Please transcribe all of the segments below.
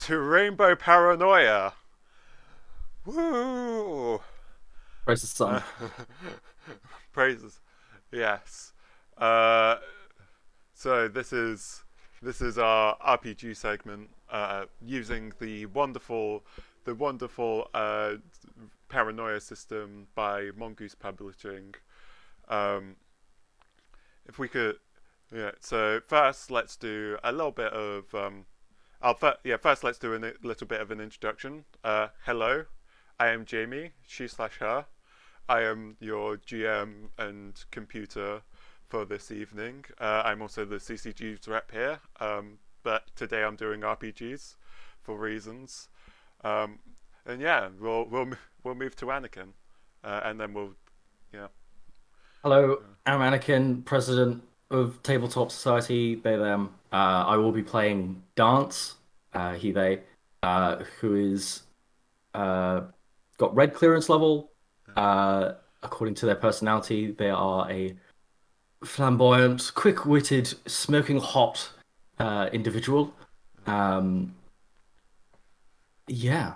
to Rainbow Paranoia. Woo! Praise the Uh, sun. praises. Yes. Uh, so this is our RPG segment using the wonderful Paranoia system by Mongoose Publishing. Um, if we could, yeah. So first, let's do a little bit of first let's do a little bit of an introduction. Hello, I am Jamie, she/her. I am your GM and computer for this evening. I'm also the CCG's rep here, but today I'm doing RPGs for reasons. Um, and yeah, we'll move to Anakin, and then we'll yeah. Hello, I'm Anakin, president of Tabletop Society, they, them. I will be playing Dance, he, they, who is uh, got red clearance level. Uh, According to their personality, they are a flamboyant, quick-witted, smoking hot individual. Um, yeah,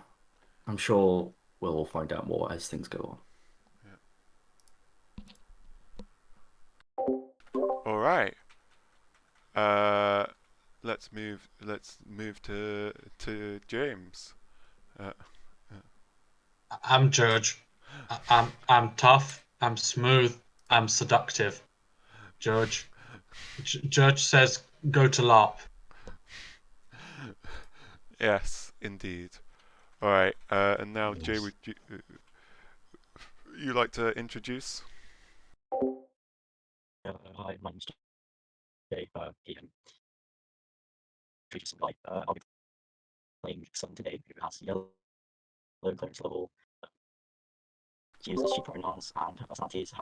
I'm sure we'll all find out more as things go on. All right. Uh, let's move to James. Uh, I'm Judge. I'm tough. I'm smooth. I'm seductive. Judge. Judge says go to LARP. yes, indeed. All right. And now, Jay, Yes. would you like to introduce? Hi, my name's Jay, PM. I'll be playing someone today who has yellow clearance level, uses she pronouns, and her personalities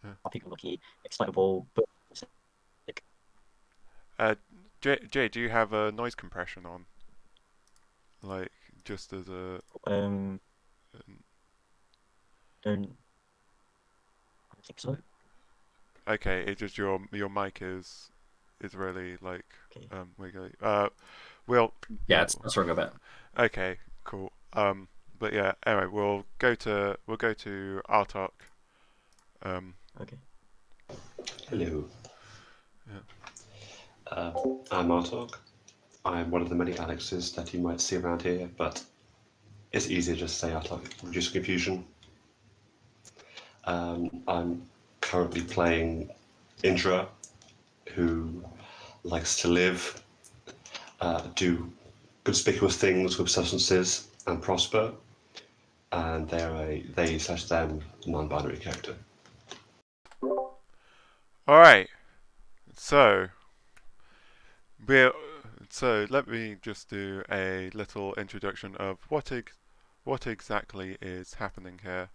Yeah. happy go lucky, excitable, but sick. Uh, Jay, do you have a noise compression on? Like, just as a. Um, don't I think so. Okay, it's just your mic is really like Okay. wiggly. We'll Yeah, yeah. it's wrong a bit. Okay, cool. But yeah. Anyway, we'll go to Artock. Um, Okay. Hello, yeah. uh, I'm Artock. I'm one of the many Alexes that you might see around here, but it's easier just to say Artock, reduce confusion. I'm currently playing Indra, who likes to live, do conspicuous things with substances, and prosper, and they're a they/them non-binary character. All right. So we so let me just do a little introduction of what exactly is happening here.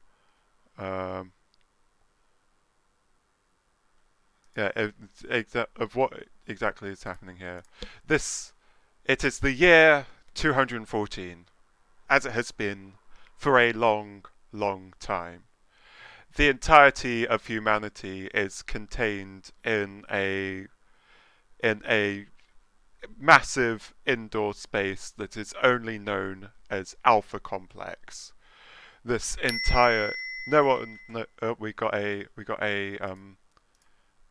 Um, yeah, of what exactly is happening here. This it is the year 214, as it has been for a long, long time. The entirety of humanity is contained in a massive indoor space that is only known as Alpha Complex. This entire no one no, we got a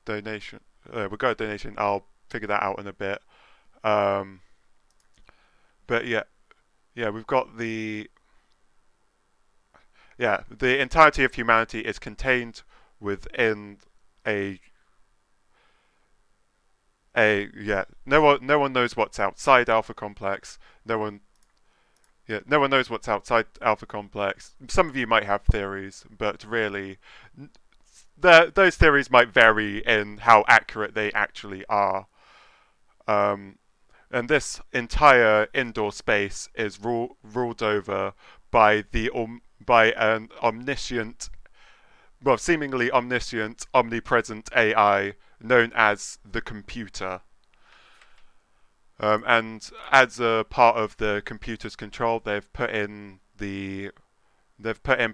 donation. We got a donation. I'll figure that out in a bit. Um, but yeah, we've got the entirety of humanity is contained within a no one knows what's outside Alpha Complex. No one knows what's outside Alpha Complex. Some of you might have theories, but really, those theories might vary in how accurate they actually are. Um, and this entire indoor space is ruled over by an omniscient, well, seemingly omniscient, omnipresent AI known as the computer. And as a part of the computer's control, they've put in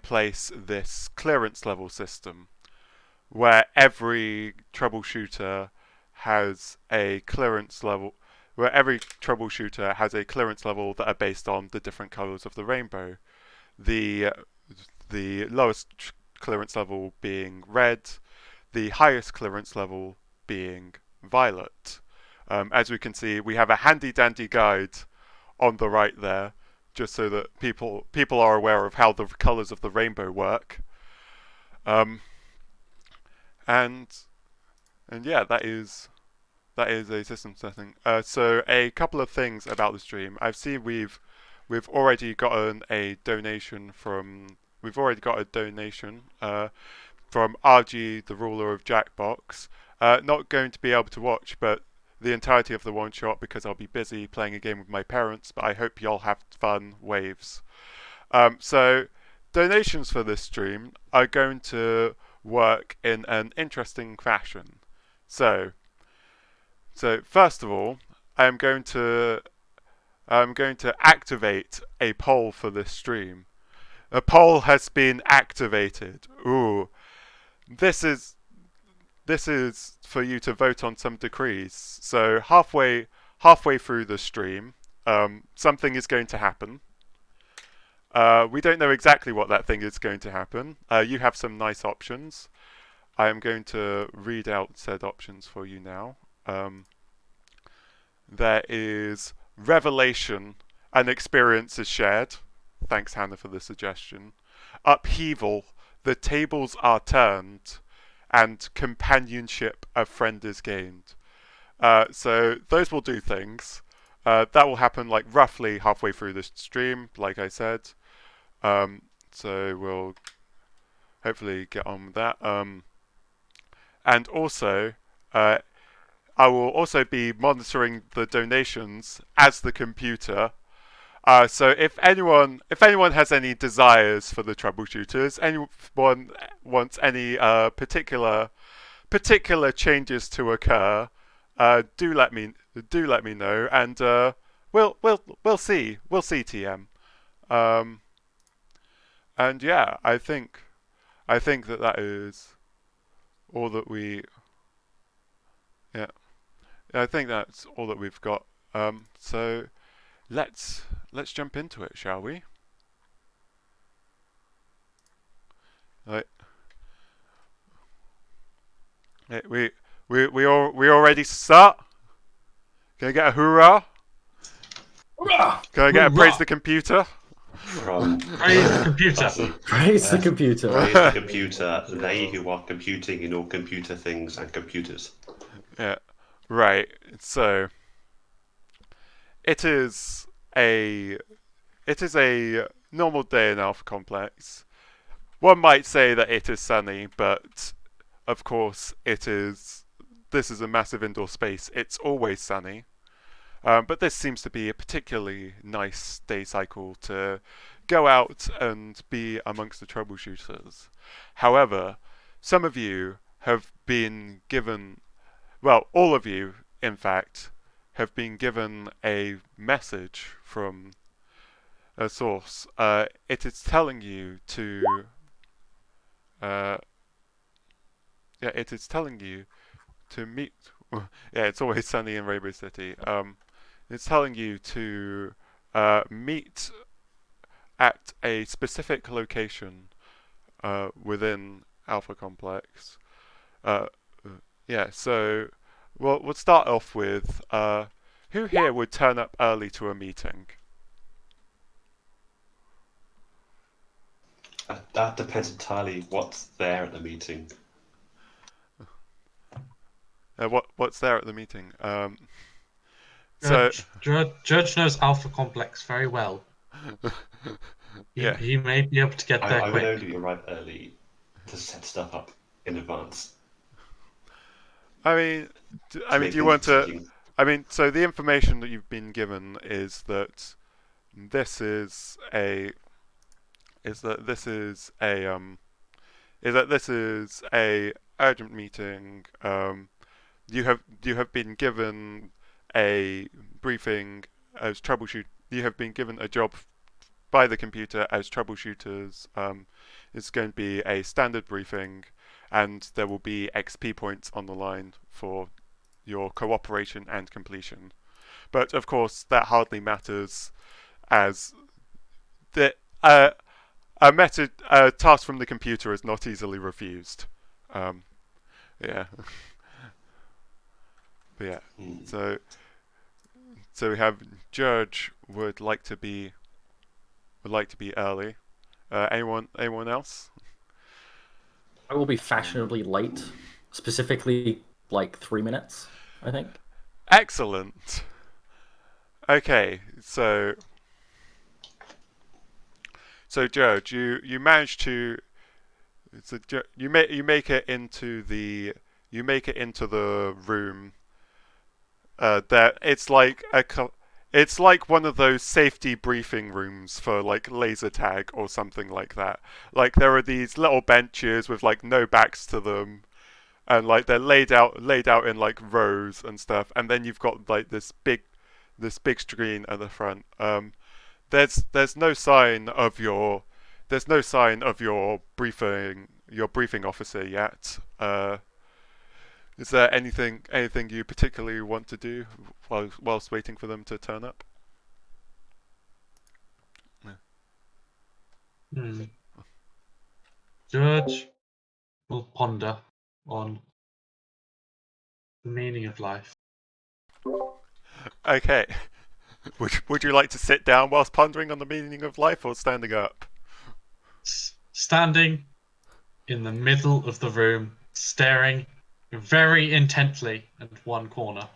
place this clearance level system where every troubleshooter has a clearance level, where every troubleshooter has a clearance level that are based on the different colors of the rainbow. The lowest clearance level being red, the highest clearance level being violet. As we can see, we have a handy dandy guide on the right there, just so that people are aware of how the colors of the rainbow work. And yeah, that is a system setting. So a couple of things about the stream. I've seen we've already gotten a donation from from RG, the ruler of Jackbox. Not going to be able to watch, but the entirety of the one shot because I'll be busy playing a game with my parents. But I hope y'all have fun waves. So donations for this stream are going to work in an interesting fashion. So first of all, I'm going to activate a poll for this stream. A poll has been activated. Ooh, this is for you to vote on some decrees. So halfway through the stream, something is going to happen. We don't know exactly what that thing is going to happen. You have some nice options. I am going to read out said options for you now. There is revelation, an experience is shared. Thanks, Hannah, for the suggestion. Upheaval, the tables are turned. And companionship, a friend is gained. So those will do things. That will happen like roughly halfway through the stream, like I said. So we'll hopefully get on with that. And also, I will also be monitoring the donations as the computer. So if anyone has any desires for the troubleshooters, anyone wants any particular changes to occur, do let me know, and we'll see TM. And yeah, I think that is all that we. Yeah, I think that's all that we've got. So let's jump into it, shall we? Right. We all ready to start? Can I get a hoorah? Hurrah! Can I get a praise the computer? From Praise the computer. Praise the computer. Praise the computer, they who are computing in all computer things and computers. Yeah. Right. So it is a normal day in Alpha Complex. One might say that it is sunny, but of course this is a massive indoor space. It's always sunny. But this seems to be a particularly nice day cycle to go out and be amongst the troubleshooters. However, some of you have been given, well, all of you, in fact, have been given a message from a source. It is telling you to, it is telling you to meet. Yeah, it's always sunny in Rainbow City. It's telling you to meet at a specific location within Alpha Complex. Yeah, so we'll start off with who here would turn up early to a meeting? That depends entirely what's there at the meeting. What's there at the meeting? So Judge knows Alpha Complex very well. Yeah. He may be able to get there I would quick. only arrive early to set stuff up in advance. I mean, do you want to? I mean, so the information that you've been given is that this is a urgent meeting. You have been given a briefing as troubleshoot. You have been given a job by the computer as troubleshooters. It's going to be a standard briefing, and there will be XP points on the line for your cooperation and completion. But of course, that hardly matters, as the a task from the computer is not easily refused. Yeah. But yeah. So we have Judge would like to be early. Anyone else? I will be fashionably late, specifically like 3 minutes, I think. Excellent. Okay, so Judge, you manage to you make it into the room. That it's like one of those safety briefing rooms for like laser tag or something like that. Like there are these little benches with like no backs to them, and like they're laid out in like rows and stuff. And then you've got like this big screen at the front. There's no sign of your briefing officer yet. Is there anything you particularly want to do whilst waiting for them to turn up? Judge will ponder on the meaning of life. Okay. Would you like to sit down whilst pondering on the meaning of life, or standing up? Standing in the middle of the room, staring very intently at one corner.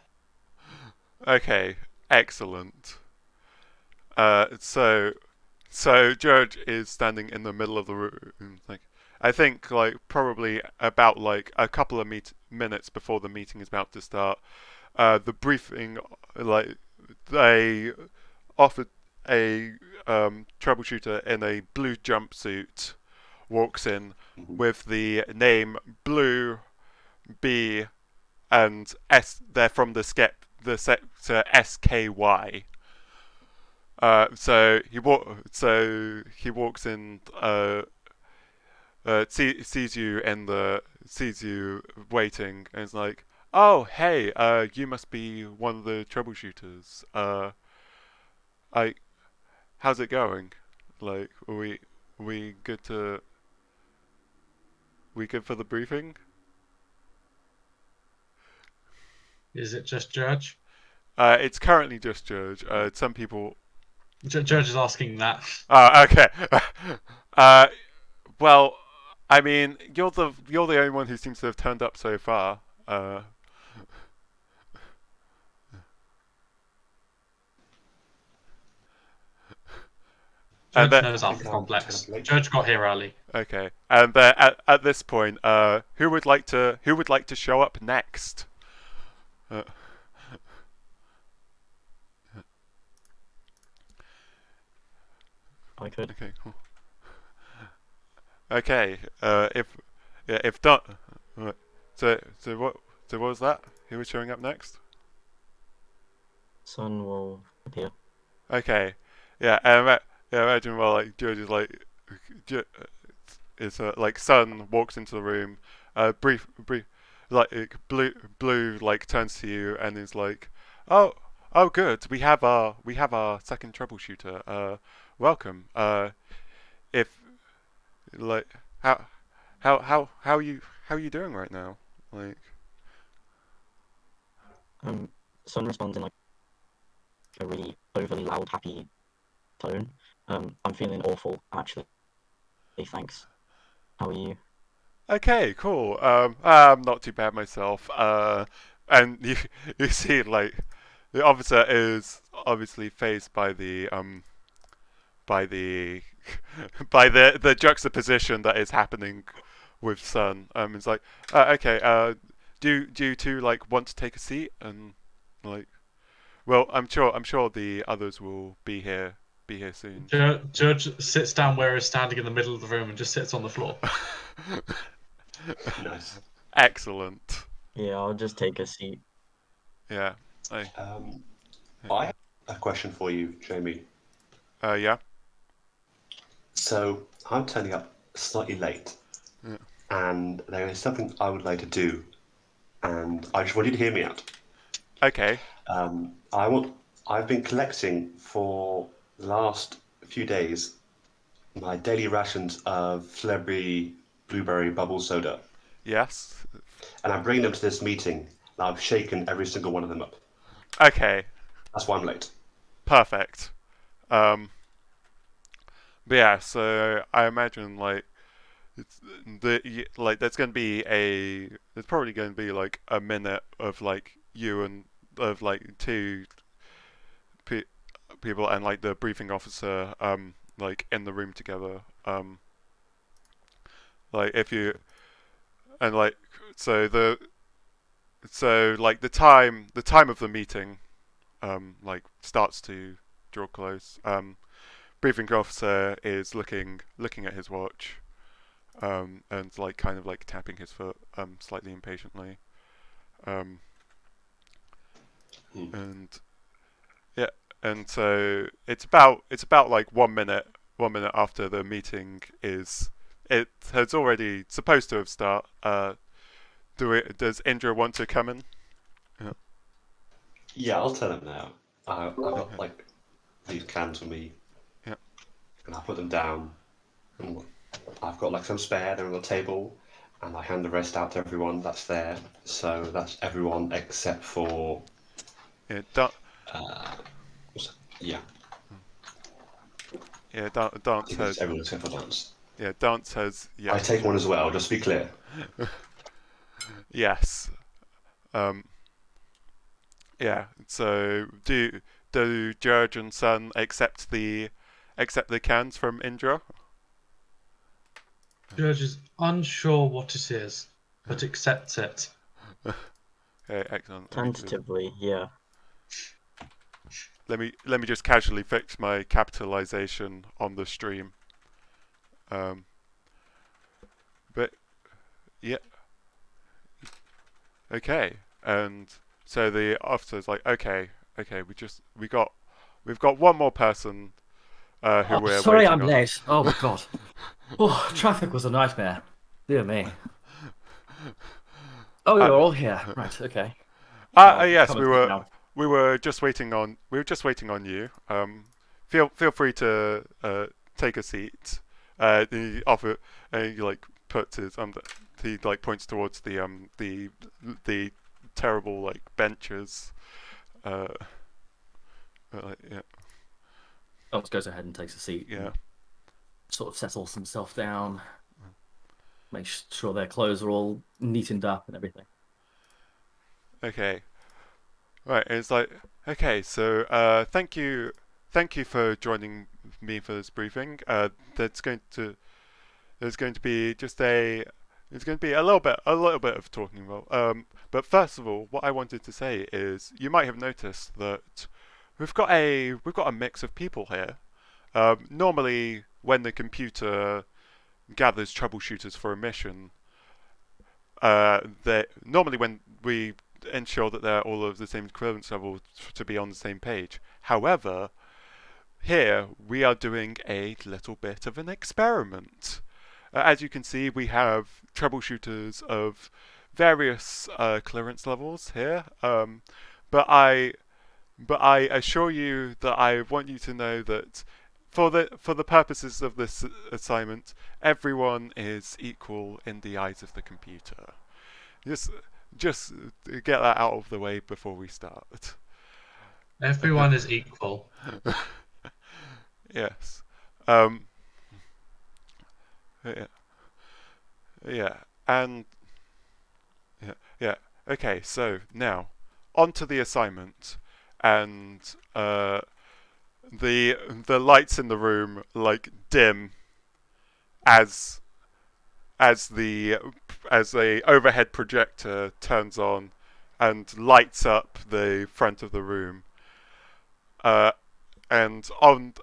Okay, excellent. So Judge is standing in the middle of the room. Like, I think like probably about like a couple of minutes before the meeting is about to start. The briefing, like they offered a troubleshooter in a blue jumpsuit walks in with the name Blue B and S. They're from the sector SKY. So he walks in. Sees you waiting, and is like, "Oh, hey, you must be one of the troubleshooters. How's it going? Like, we good for the briefing?" Is it just Judge? It's currently just Judge. Some people. Judge is asking that. Okay. Well, I mean, you're the only one who seems to have turned up so far. Judge then, knows Alpha Complex. Judge got here early. Okay, and at this point, who would like to show up next? I could. Okay, cool. Okay, if done. So what was that? Who was showing up next? Sun will appear. Okay, yeah, imagine while like George is like, like Sun walks into the room, brief, like blue like turns to you and is like, oh good, we have our second troubleshooter. Welcome. If like how are you doing right now? Like, Sun responds in like a really overly loud, happy tone. I'm feeling awful, actually. Thanks. How are you? okay, cool. I'm not too bad myself. And you see like the officer is obviously faced by the by the by the juxtaposition that is happening with Sun. It's like, okay, do you two like want to take a seat? And like, well, I'm sure the others will be here soon. Judge sits down where he's standing in the middle of the room and just sits on the floor. Nice. Excellent. Yeah, I'll just take a seat. Yeah. I have a question for you, Jamie. Yeah. So I'm turning up slightly late, and there is something I would like to do, and I just want you to hear me out. Okay. I've been collecting for the last few days my daily rations of Flebby blueberry bubble soda, Yes. and I'm bringing them to this meeting. And I've shaken every single one of them up. Okay. That's why I'm late. Perfect. Um, but yeah, so I imagine like there's going to be there's probably going to be like a minute of like you and of like two pe- people and like the briefing officer like in the room together like if you and like so the like the time of the meeting like starts to draw close. Briefing officer is looking at his watch and like kind of like tapping his foot slightly impatiently. Um, and yeah, and so it's about like 1 minute after the meeting is it has already supposed to have start. Does Indra want to come in? Yeah. Yeah, I'll tell him now. I've got Okay. like these cans with me, Yeah. and I put them down. And I've got like some spare. They're on the table, and I hand the rest out to everyone that's there. So that's everyone except for Yeah. yeah, I Dance think it's has everyone except for Dance. Dance has I yes. take one as well. Just to be clear. Yes. Um. Yeah. So do George and Son accept the cans from Indra? George is unsure what it is, but accepts it. Okay, excellent. Tentatively, yeah. Let me just casually fix my capitalization on the stream. Um, but yeah, okay. And so the officer's like, okay, we've got one more person who Oh, we're sorry waiting I'm on. late. Oh my god. Oh, traffic was a nightmare. Dear me. Oh, Uh, you're all here. Right, okay. I'll yes, come and sit down. we were just waiting on you. Feel free to take a seat. He offer and he like puts his he like points towards the terrible like benches. Uh, yeah, Alex goes ahead and takes a seat yeah. and sort of settles himself down, makes sure their clothes are all neatened up and everything. Okay, right. And it's like okay, so thank you for joining me for this briefing. That's going to There's going to be just a There's going to be a little bit of talking about. But first of all, what I wanted to say is you might have noticed that we've got a mix of people here. Normally, when the computer gathers troubleshooters for a mission, normally when we ensure that they're all of the same clearance level to be on the same page. However, here we are doing a little bit of an experiment. As you can see, we have troubleshooters of various clearance levels here, but I assure you that I want you to know that for the purposes of this assignment, everyone is equal in the eyes of the computer. Just just get that out of the way before we start. Everyone is equal. Yes. Yeah. Yeah. And yeah. Okay. So now on to the assignment, and the lights in the room like dim as as the as a overhead projector turns on and lights up the front of the room. Uh, and on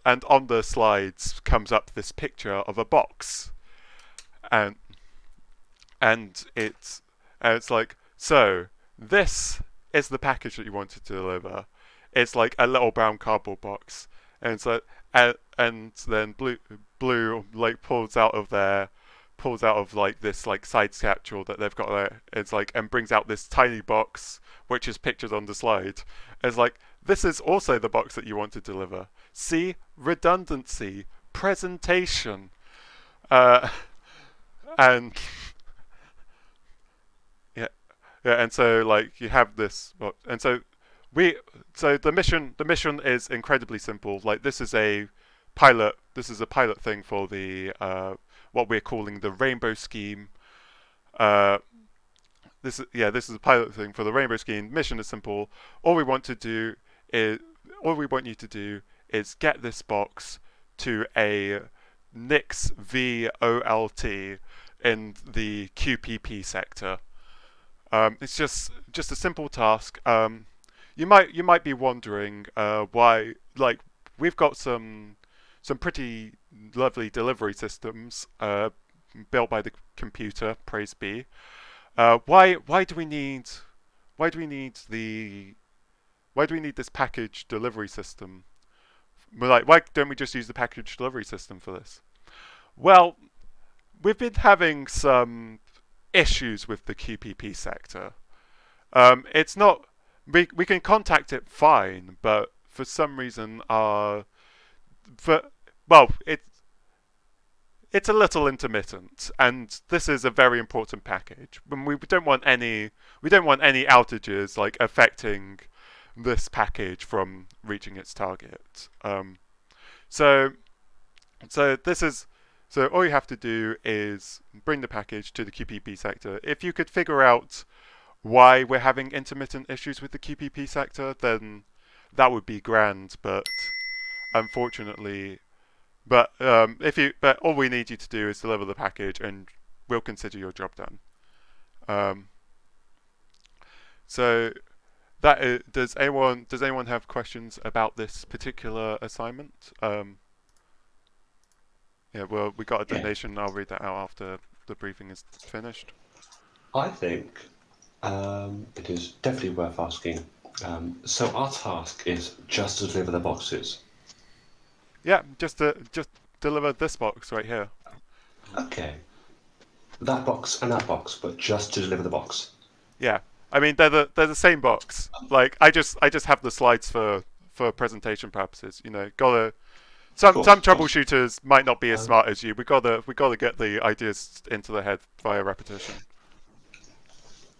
the slides comes up this picture of a box, and and it's like, so this is the package that you wanted to deliver. It's like a little brown cardboard box, and so and then blue like pulls out of pulls out of like this like side satchel that they've got there. It's like and brings out this tiny box which is pictured on the slide. It's like this is also the box that you want to deliver. See, redundancy, presentation, and yeah, and so like you have this, and so the mission is incredibly simple. Like this is a pilot thing for the what we're calling the rainbow scheme. This is a pilot thing for the rainbow scheme. Mission is simple. All we want you to do is get this box to a Nix VOLT in the QPP sector. It's just a simple task. You might be wondering why, like, we've got some pretty lovely delivery systems built by the computer, praise be. Why do we need this package delivery system? We're like, why don't we just use the package delivery system for this? Well, we've been having some issues with the QPP sector. It's not we can contact it fine, but for some reason it's a little intermittent, and this is a very important package. We don't want any outages like affecting this package from reaching its target. So all you have to do is bring the package to the QPP sector. If you could figure out why we're having intermittent issues with the QPP sector, then that would be grand. But unfortunately. But all we need you to do is deliver the package, and we'll consider your job done. So that is, does anyone have questions about this particular assignment? Yeah, well, we got a donation. I'll read that out after the briefing is finished. I think it is definitely worth asking. So our task is just to deliver the boxes. Yeah, just deliver this box right here. Okay. That box and that box, but just to deliver the box. Yeah, I mean they're the same box. Like I just have the slides for presentation purposes. You know, some troubleshooters might not be as smart as you. We gotta get the ideas into their head via repetition.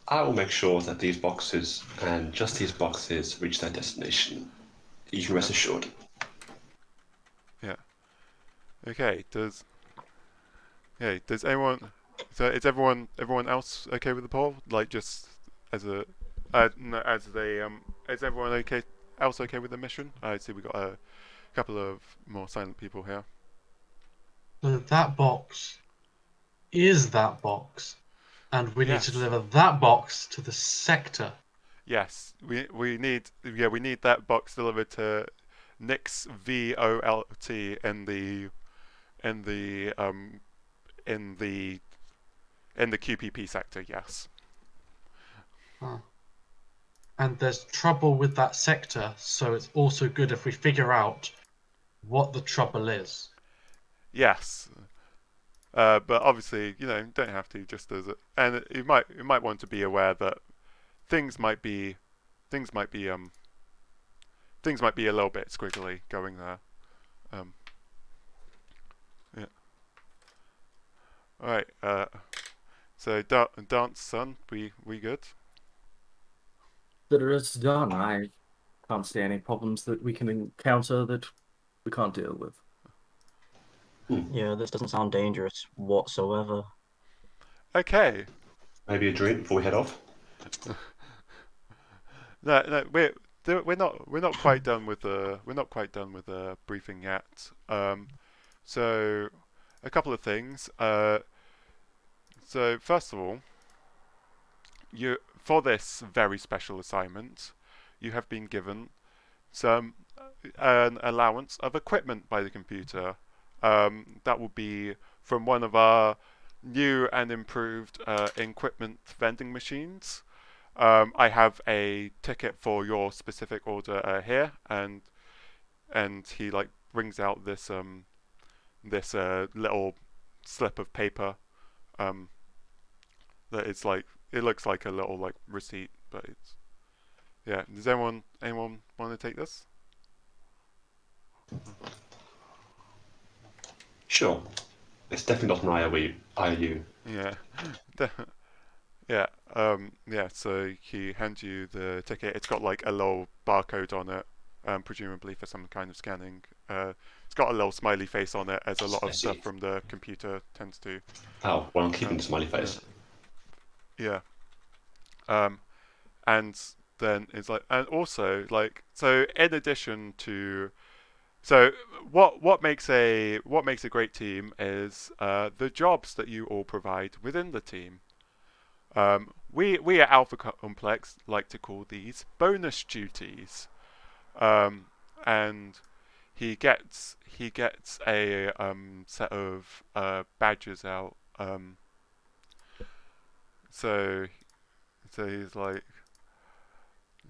I will make sure that these boxes and just these boxes reach their destination. You can rest assured. Yeah. Okay. Does anyone? So is everyone else okay with the poll? Like just as a is everyone else okay with the mission? I see we got a couple of more silent people here. So that box is that box, and we need to Yes. deliver that box to the sector. Yes, we need that box delivered to Nix VOLT in the QPP sector. Yes. Huh. And there's trouble with that sector, so it's also good if we figure out what the trouble is. Yes. But obviously, don't have to. Just as and you might want to be aware that things might be a little bit squiggly going there. Yeah. All right. So dance, son. We good? That it's done. I can't see any problems that we can encounter that we can't deal with. Yeah, this doesn't sound dangerous whatsoever. Okay. Maybe a drink before we head off. No, we're not quite done with the briefing yet. So a couple of things. So first of all, for this very special assignment, you have been given an allowance of equipment by the computer. That will be from one of our new and improved equipment vending machines. I have a ticket for your specific order here, and he brings out this little slip of paper that it's like it looks like a little like receipt, but it's yeah. Does anyone want to take this? Sure. It's definitely not an IOU. Yeah, yeah, yeah. So he hands you the ticket. It's got like a little barcode on it, presumably for some kind of scanning. It's got a little smiley face on it, as a lot I of stuff see. from the computer tends to. Oh, well, I'm keeping the smiley face. Yeah. And then it's like, and also like, so in addition to, so what makes a great team is the jobs that you all provide within the team. We at Alpha Complex like to call these bonus duties. And he gets a set of badges out. So he's like,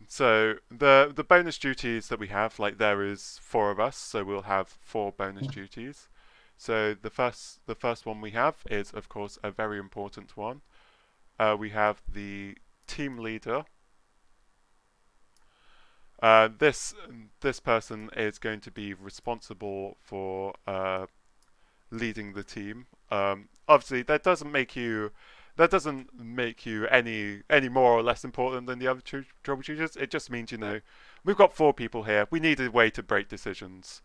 so the bonus duties that we have, like there is 4 of us, so we'll have 4 bonus duties. So the first one we have is of course a very important one. We have the team leader. This person is going to be responsible for leading the team. Obviously, that doesn't make you any more or less important than the other troubleshooters. It just means, you know, we've got 4 people here. We need a way to break decisions.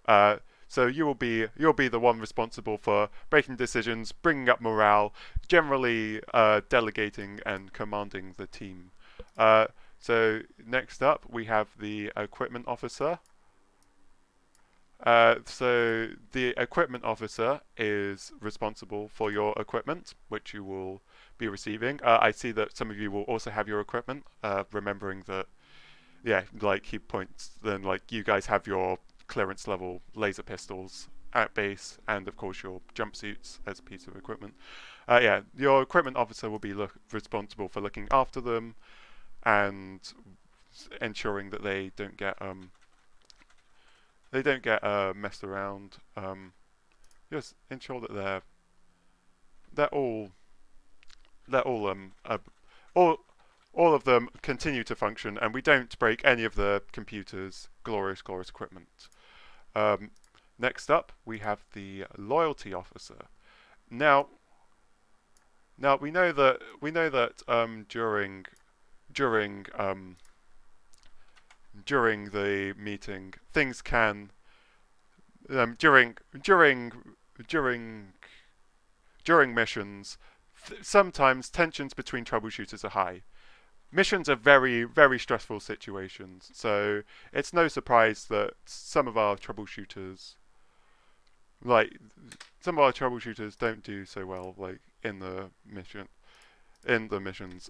So you'll be the one responsible for breaking decisions, bringing up morale, generally delegating and commanding the team. So next up, we have the equipment officer. So the equipment officer is responsible for your equipment, which you will be receiving. I see that some of you will also have your equipment, remembering that, yeah, like he points, then like you guys have your clearance level laser pistols at base, and of course your jumpsuits as a piece of equipment. Yeah, your equipment officer will be responsible for looking after them and ensuring that they don't get messed around. Just ensure that they're all all of them continue to function, and we don't break any of the computer's glorious equipment. Next up, we have the loyalty officer. Now we know that during the meeting, things can during missions. Sometimes tensions between troubleshooters are high. Missions are very, very stressful situations, so it's no surprise that some of our troubleshooters don't do so well, like in the missions,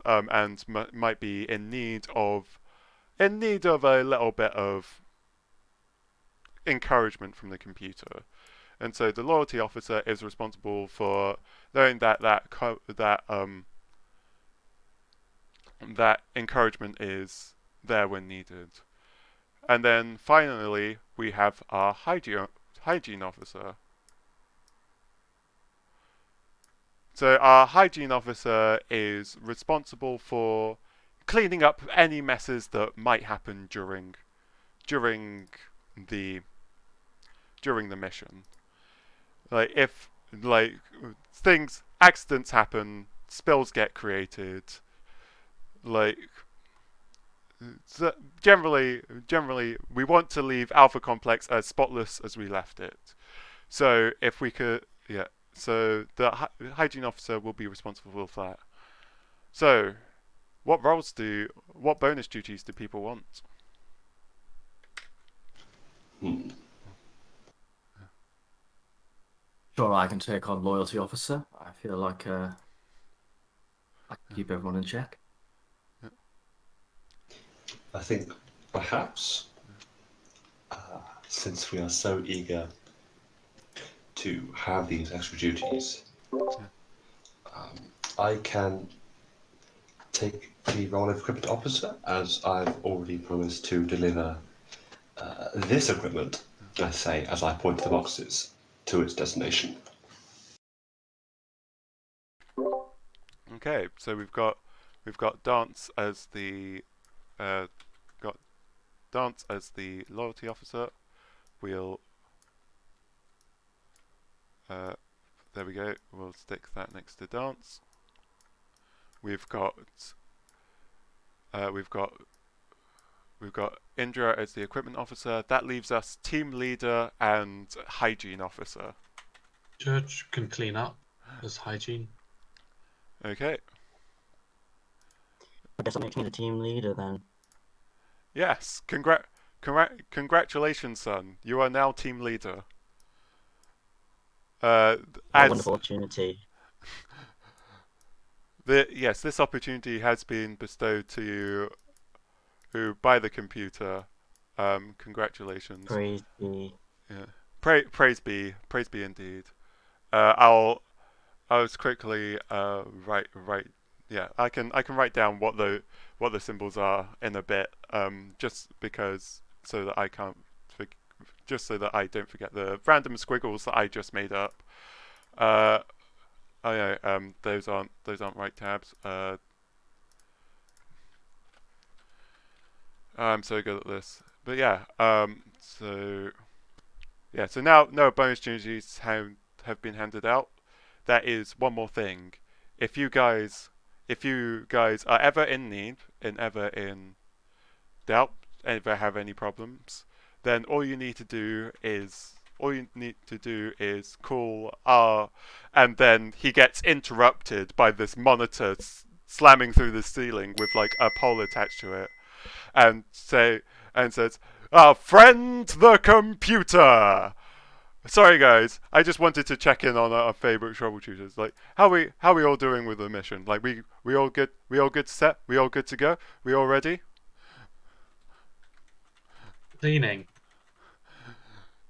and might be in need of a little bit of encouragement from the computer. And so the loyalty officer is responsible for knowing that encouragement is there when needed. And then finally, we have our hygiene officer. So our hygiene officer is responsible for cleaning up any messes that might happen during the mission. Like if accidents happen, spills get created. Like so generally, we want to leave Alpha Complex as spotless as we left it. So if we could, yeah. So the hygiene officer will be responsible for that. So, what bonus duties do people want? Sure, I can take on loyalty officer. I feel like I can keep everyone in check. I think perhaps, since we are so eager to have these extra duties, I can take the role of equipment officer, as I've already promised to deliver this equipment, I say, as I point to the boxes, to its destination. Okay, so we've got Dance as the loyalty officer. We'll there we go. We'll stick that next to Dance. We've got Indra as the equipment officer. That leaves us team leader and hygiene officer. Judge can clean up as hygiene. Okay. I guess that makes me the team leader then. Yes. Congratulations, son. You are now team leader. What a wonderful opportunity. Yes, this opportunity has been bestowed to you by the computer. Congratulations. Praise be. Yeah. Praise be indeed. I'll just quickly write. Yeah, I can write down what the symbols are in a bit. Just because so that I can't. Just so that I don't forget the random squiggles that I just made up. Oh yeah, those aren't right tabs. I'm so good at this. But yeah, so now no bonus opportunities have been handed out. There is one more thing. If you guys are ever in need and ever in doubt, ever have any problems, then all you need to do is call R, and then he gets interrupted by this monitor slamming through the ceiling with like a pole attached to it, and says, "Our friend the computer." Sorry guys, I just wanted to check in on our favorite troubleshooters. Like, how we all doing with the mission? Like, we all good? We all good set? We all good to go? We all ready? Cleaning.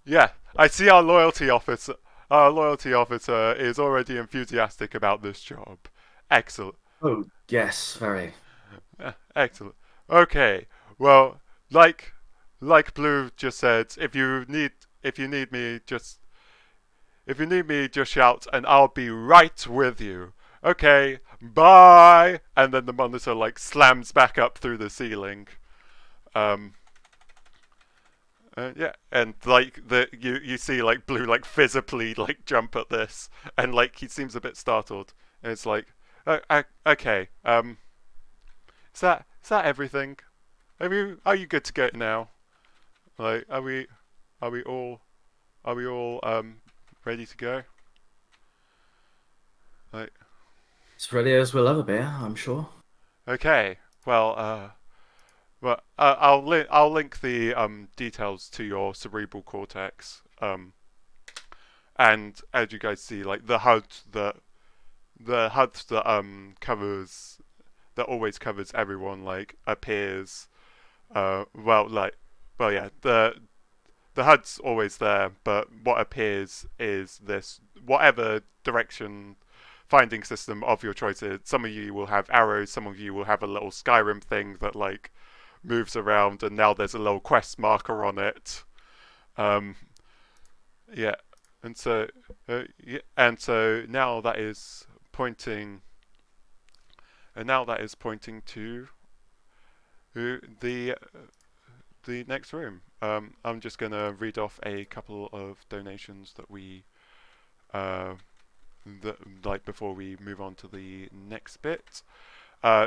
Yeah, I see our loyalty officer. Our loyalty officer is already enthusiastic about this job. Excellent. Oh yes, very. Excellent. Okay. Well, like Blue just said, if you need me, just shout, and I'll be right with you. Okay. Bye. And then the monitor like slams back up through the ceiling. Yeah, and like you see like Blue like visibly like jump at this, and like he seems a bit startled, and it's like, okay, is that everything? Are you good to go now? Like, are we all ready to go? Like, As ready as we'll ever be, I'm sure. okay, well, I'll link the details to your cerebral cortex. And as you guys see, like the HUD that covers that always covers everyone like appears. Yeah, the HUD's always there, but what appears is this whatever direction finding system of your choices. Some of you will have arrows, some of you will have a little Skyrim thing that like moves around, and now there's a little quest marker on it. Yeah, and so now that is pointing, to the next room. I'm just gonna read off a couple of donations that we before we move on to the next bit.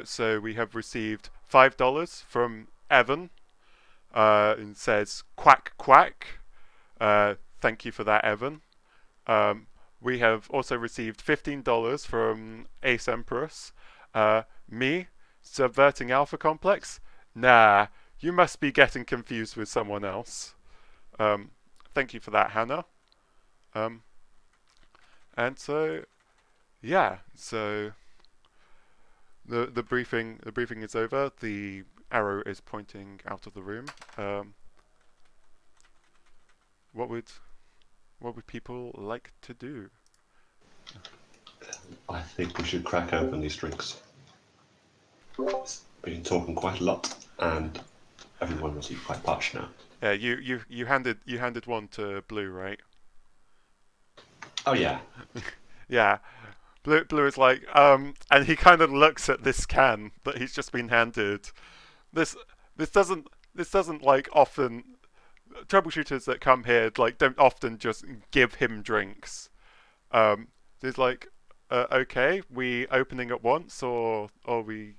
So we have received $5 from Evan. And says quack quack. Thank you for that, Evan. We have also received $15 from Ace Empress. Me, subverting Alpha Complex? Nah, you must be getting confused with someone else. Thank you for that, Hannah. And so, yeah, so the briefing is over. The arrow is pointing out of the room. What would people like to do? I think we should crack open these drinks. It's been talking quite a lot, and everyone must be quite parched now. Yeah, you handed one to Blue, right? Oh yeah. Yeah. Blue is like, and he kind of looks at this can that he's just been handed. This this doesn't like often troubleshooters that come here like don't often just give him drinks. He's like, okay, we opening at once or we?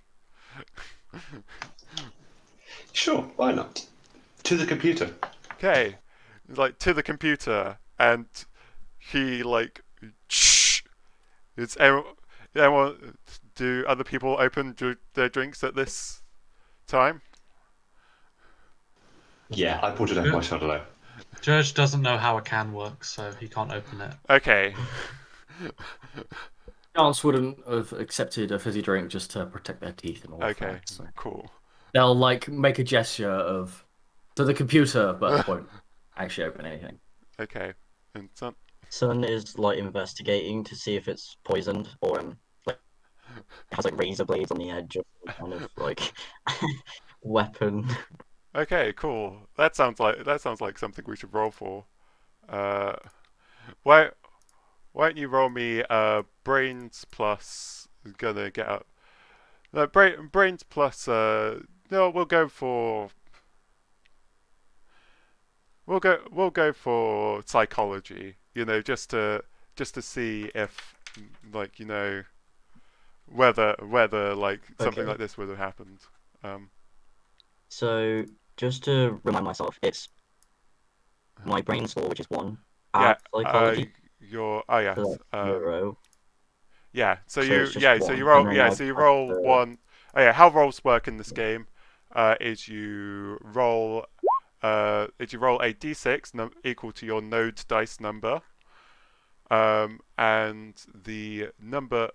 Sure, why not? To the computer. Okay, like to the computer, and he like, shh. Is anyone? Do other people open their drinks at this time? Yeah, I put it over my shoulder. Judge doesn't know how a can works, so he can't open it. Okay. Chance wouldn't have accepted a fizzy drink just to protect their teeth and all of Okay. that. So Cool. they'll like make a gesture of to the computer, but won't actually open anything. Okay. And Sun is like investigating to see if it's poisoned or like has like razor blades on the edge of some kind of like weapon. Okay, cool. That sounds like something we should roll for. Why don't you roll me brains plus gonna get up. Brains plus no, we'll go for psychology, you know, just to see if like, you know, whether like something Okay. like this would have happened. So just to remind myself, it's my brain score, which is 1. Yeah, Add psychology, yes. so that's 0. Yeah, so So it's just so you 1, roll and then I so you add roll the 1. Oh yeah, how rolls work in this game is you roll a d6 equal to your node dice number, and the number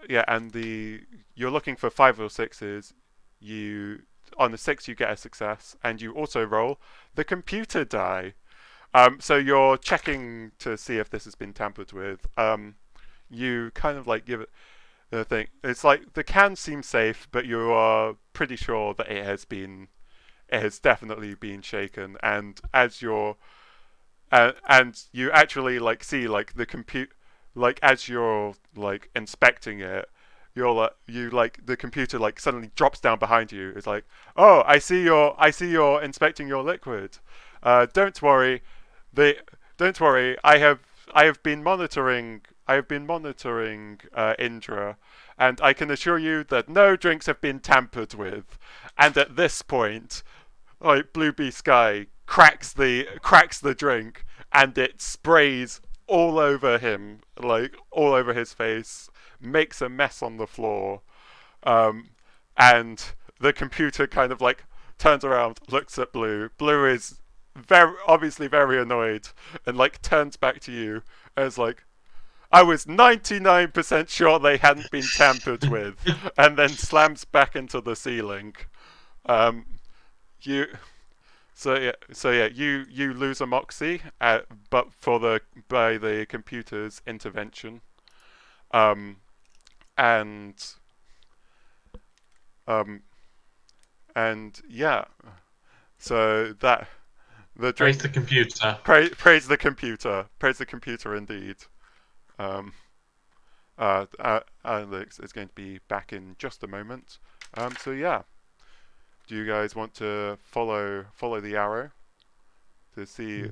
you're looking for 5 or 6s. You on the 6 you get a success, and you also roll the computer die. So you're checking to see if this has been tampered with. You kind of like give it the thing. It's like the can seems safe, but you are pretty sure that it has definitely been shaken. And as you're and you actually like see like the compute like as you're like inspecting it, you like the computer like suddenly drops down behind you. It's like, oh, I see you're inspecting your liquid. Don't worry, they don't worry. I have been monitoring Indra, and I can assure you that no drinks have been tampered with. And at this point, like Blue Bee Sky cracks the drink, and it sprays all over him, like all over his face, makes a mess on the floor, and the computer kind of like turns around, looks at Blue. Blue is obviously very annoyed, and like turns back to you and is like, I was 99% sure they hadn't been tampered with, and then slams back into the ceiling. Um, you you lose a moxie, but by the computer's intervention, um, and um, yeah, so that the Praise drink the computer. praise the computer indeed. Um, Alex is going to be back in just a moment. So yeah, do you guys want to follow the arrow to see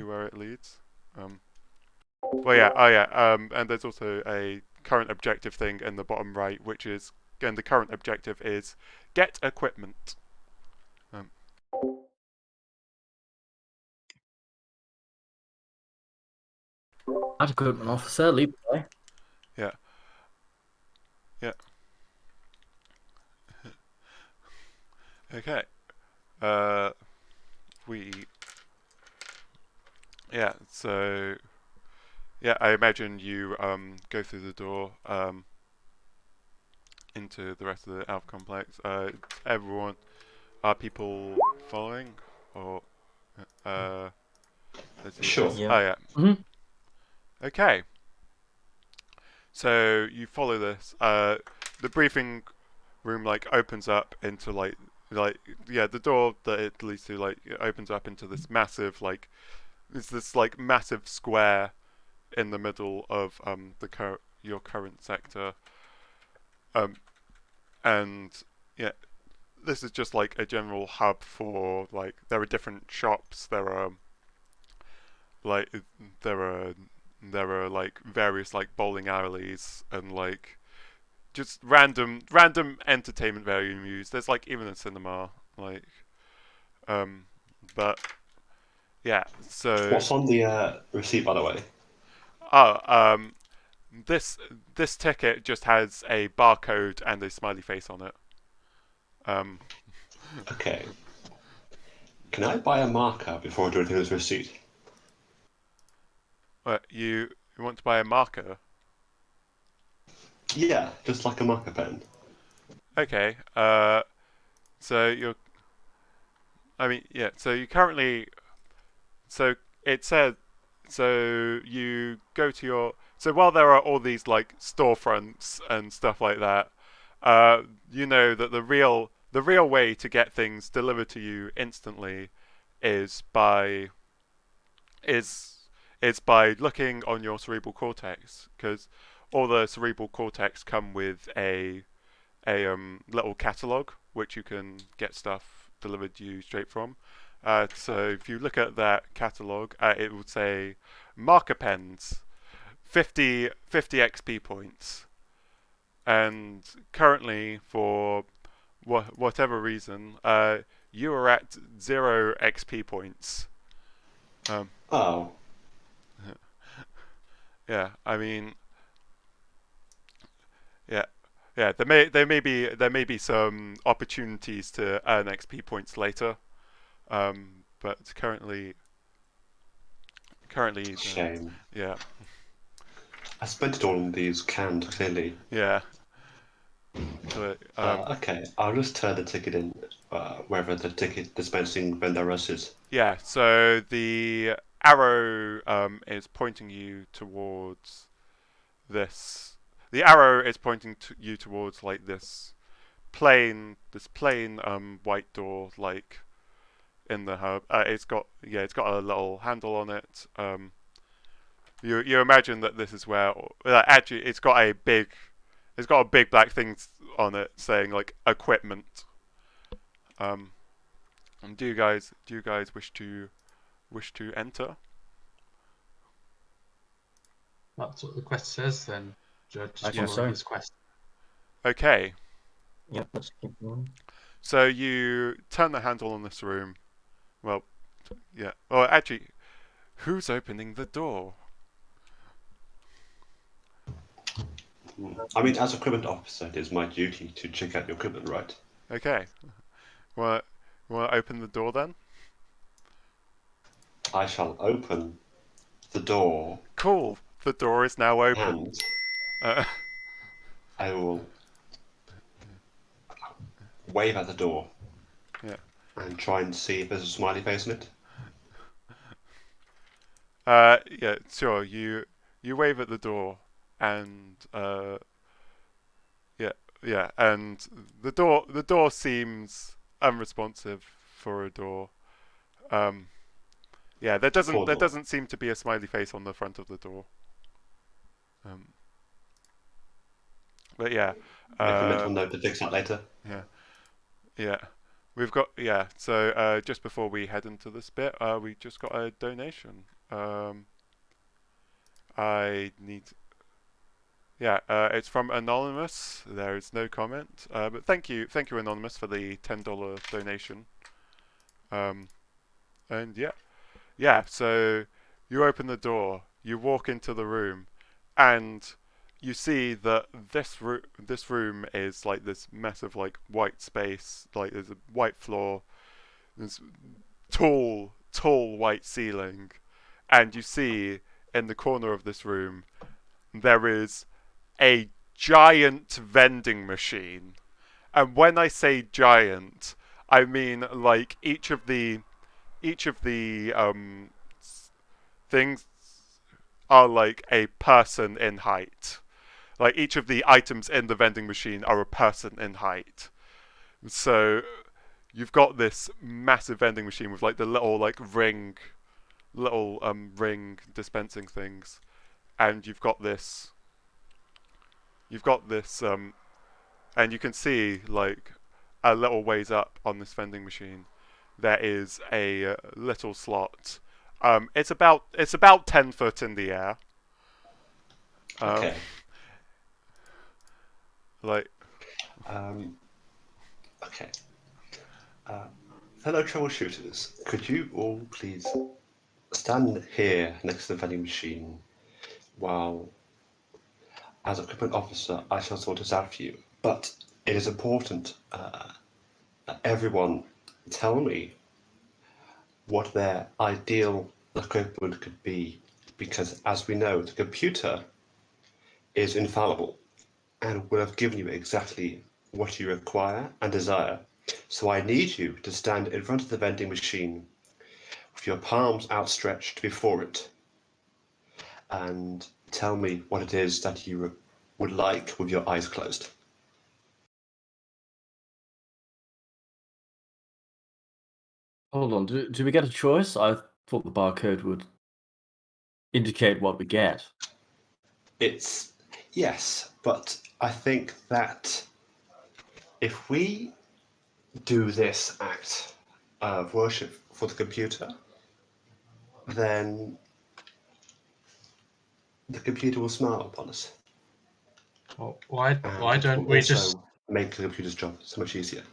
where it leads? Well, yeah, oh yeah, and there's also a current objective thing in the bottom right, which is, again, the current objective is get equipment. That equipment officer, lead the way. Yeah. Yeah. Okay. We. Yeah. So. Yeah, I imagine you go through the door into the rest of the Alpha complex. Everyone, are people following or? Let's see. Sure. Yeah. Oh yeah. Mhm. Okay. So you follow this. The briefing room like opens up into like the door that it leads to like it opens up into this massive like it's this like massive square in the middle of your current sector. And yeah, this is just like a general hub for like there are different shops. Like there are there are like various like bowling alleys and like just random entertainment venues. There's like even a cinema. Like but yeah. So What's on the receipt, by the way? oh this ticket just has a barcode and a smiley face on it. Okay. Can I buy a marker before I do anything with this receipt? You want to buy a marker? Yeah, just like a marker pen. Okay. So you're. I mean, yeah. So you currently. So it said. So you go to your. So while there are all these like storefronts and stuff like that, you know that the real way to get things delivered to you instantly is by is is by looking on your cerebral cortex, because all the cerebral cortex come with a little catalog which you can get stuff delivered to you straight from. So if you look at that catalog, it would say marker pens, 50 XP points, and currently for whatever reason, you are at 0 XP points. Oh, Yeah, I mean, yeah, yeah. There may be some opportunities to earn XP points later, but currently, shame. yeah, I spent it all on these canned, clearly. yeah. So, Okay, I'll just turn the ticket in wherever the ticket dispensing vendor is. yeah. So the arrow is pointing you towards this. The arrow is pointing to you towards like this plain white door like in the hub. It's got a little handle on it. You imagine that this is where actually it's got a big black thing on it saying like equipment. And do you guys wish to enter? That's what the quest says. Then just I think follow so. his quest. Okay. Yeah, let's keep going. So you turn the handle on this room. Well, yeah. Well, actually, who's opening the door? I mean, as equipment officer, it is my duty to check out your equipment, right? Okay. Want to open the door then? I shall open the door Cool. The door is now open. and Uh, I will wave at the door. Yeah. And try and see if there's a smiley face in it. yeah, sure. You wave at the door, and yeah, and the door seems unresponsive for a door. Yeah, there doesn't seem to be a smiley face on the front of the door. But yeah, Make a mental note to fix that later. yeah. We've got So just before we head into this bit, we just got a donation. I need. Yeah, it's from Anonymous. There is no comment, but thank you Anonymous for the $10 donation. And yeah. So you open the door, you walk into the room, and you see that this room is like this massive like white space. Like there's a white floor, there's tall white ceiling, and you see in the corner of this room there is a giant vending machine. And when I say giant, I mean like each of the things are like a person in height. Like each of the items in the vending machine are a person in height. So you've got this massive vending machine with like the little ring dispensing things, and you've got this you've got this, and you can see like a little ways up on this vending machine, there is a little slot. It's about 10 foot in the air. Okay. Like, Okay. Fellow troubleshooters, could you all please stand here next to the vending machine while, as equipment officer, I shall sort this out for you. But it is important that everyone tell me what their ideal equipment could be, because as we know, the computer is infallible and will have given you exactly what you require and desire. So I need you to stand in front of the vending machine with your palms outstretched before it and tell me what it is that you would like with your eyes closed. Hold on, do we get a choice? I thought the barcode would indicate what we get. It's yes, but I think that if we do this act of worship for the computer, then the computer will smile upon us. Well, why And don't it will we also just make the computer's job so much easier.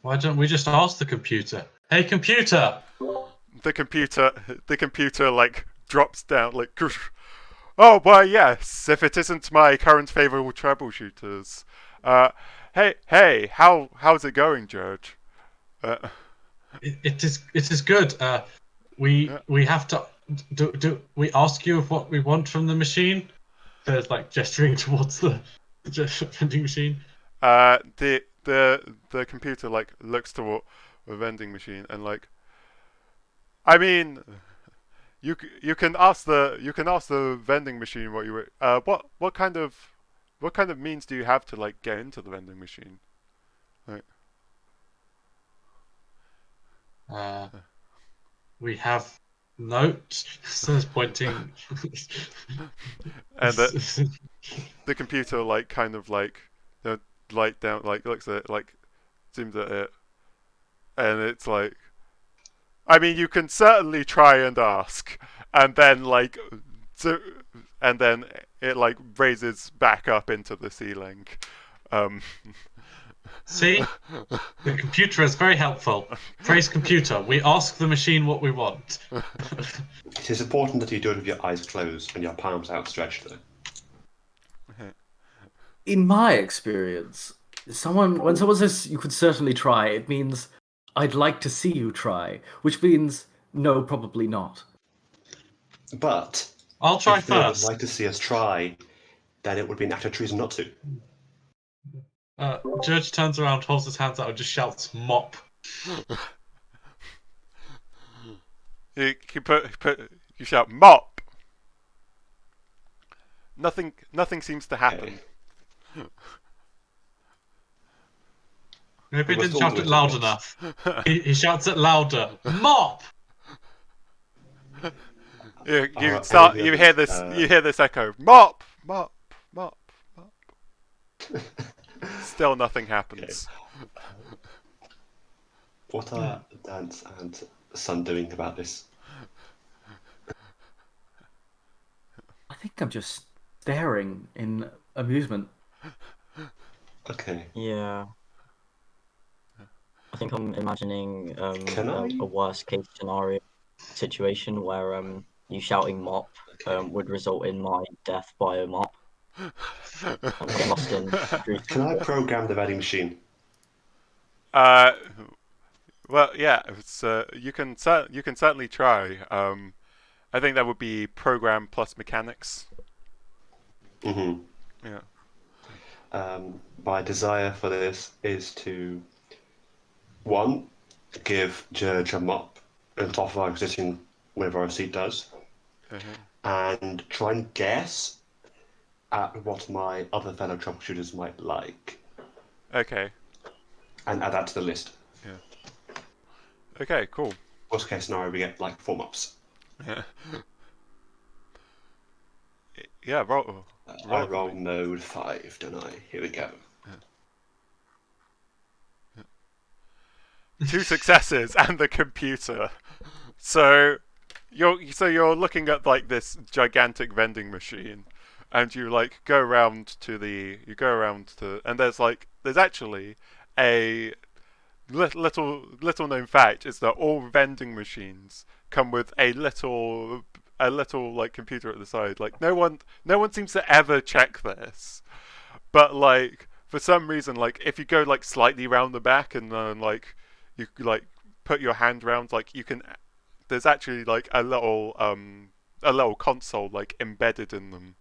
ask the computer? Hey, computer! the computer like drops down like. Oh, why yes, if it isn't my current favourite troubleshooters. Hey, how's it going, George? It is good. We have to do we ask you of what we want from the machine? There's like gesturing towards the vending machine. The computer like looks toward the vending machine and like, I mean, you can ask the vending machine what you what kind of means do you have to like get into the vending machine? Like, We have notes. Says pointing. and the computer like kind of like light down like looks at it like zooms at it, and it's like, I mean, you can certainly try and ask, and then like, and then it like raises back up into the ceiling. See, the computer is very helpful. Praise computer. We ask the machine what we want. It is important that you do it with your eyes closed and your palms outstretched, though. In my experience, when someone says you could certainly try, it means I'd like to see you try, which means no, probably not. But I'll try if they would first. like to see us try, then it would be an act of treason not to. Judge turns around, holds his hands out, and just shouts, "Mop!" You shout mop. Nothing seems to happen. Okay. Maybe he We didn't must all shout do it it loud at enough. He shouts it louder. Mop! You any you others, hear this echo. Mop, mop, mop, mop. Still nothing happens. What are Dance and Sun doing about this? I think I'm just staring in amusement. Okay. Yeah. I think I'm imagining Can I? a worst case scenario situation where you shouting mop would result in my death by a mop. I'm lost in truth. Can I program the vending machine? Well, yeah, it's, you can certainly try. I think that would be program plus mechanics. Mm-hmm. Yeah. My desire for this is to, one, give Judge a mop on top of our existing whatever our seat does, and try and guess at what my other fellow troubleshooters might like, Okay. and add that to the list. Yeah. Okay. Cool. Worst case scenario, we get like 4 mops. Yeah. Yeah. Roll. roll I it for roll me. mode 5, don't I? Here we go. 2 successes and the computer. So you're looking at like this gigantic vending machine, and you like go around to and there's actually a little known fact is that all vending machines come with a little like computer at the side. Like no one seems to ever check this, but like for some reason, like if you go like slightly round the back and then like you like put your hand round, like you can. There's actually like a little console like embedded in them,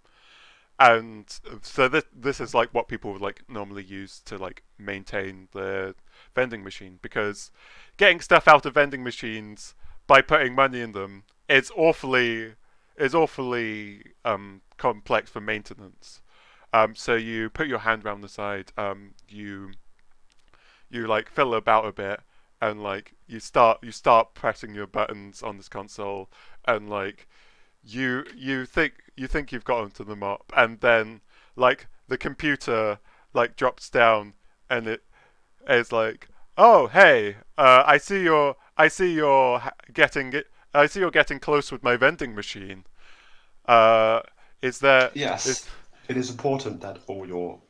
and so this is like what people would like normally use to like maintain their vending machine, because getting stuff out of vending machines by putting money in them is awfully complex for maintenance. So you put your hand around the side, you like fiddle about a bit, and like you start pressing your buttons on this console, and like you think you've gotten to the mop, and then like the computer like drops down, and it is like, oh hey, I see you're getting close with my vending machine. Uh, is there is Yes, it is important that all your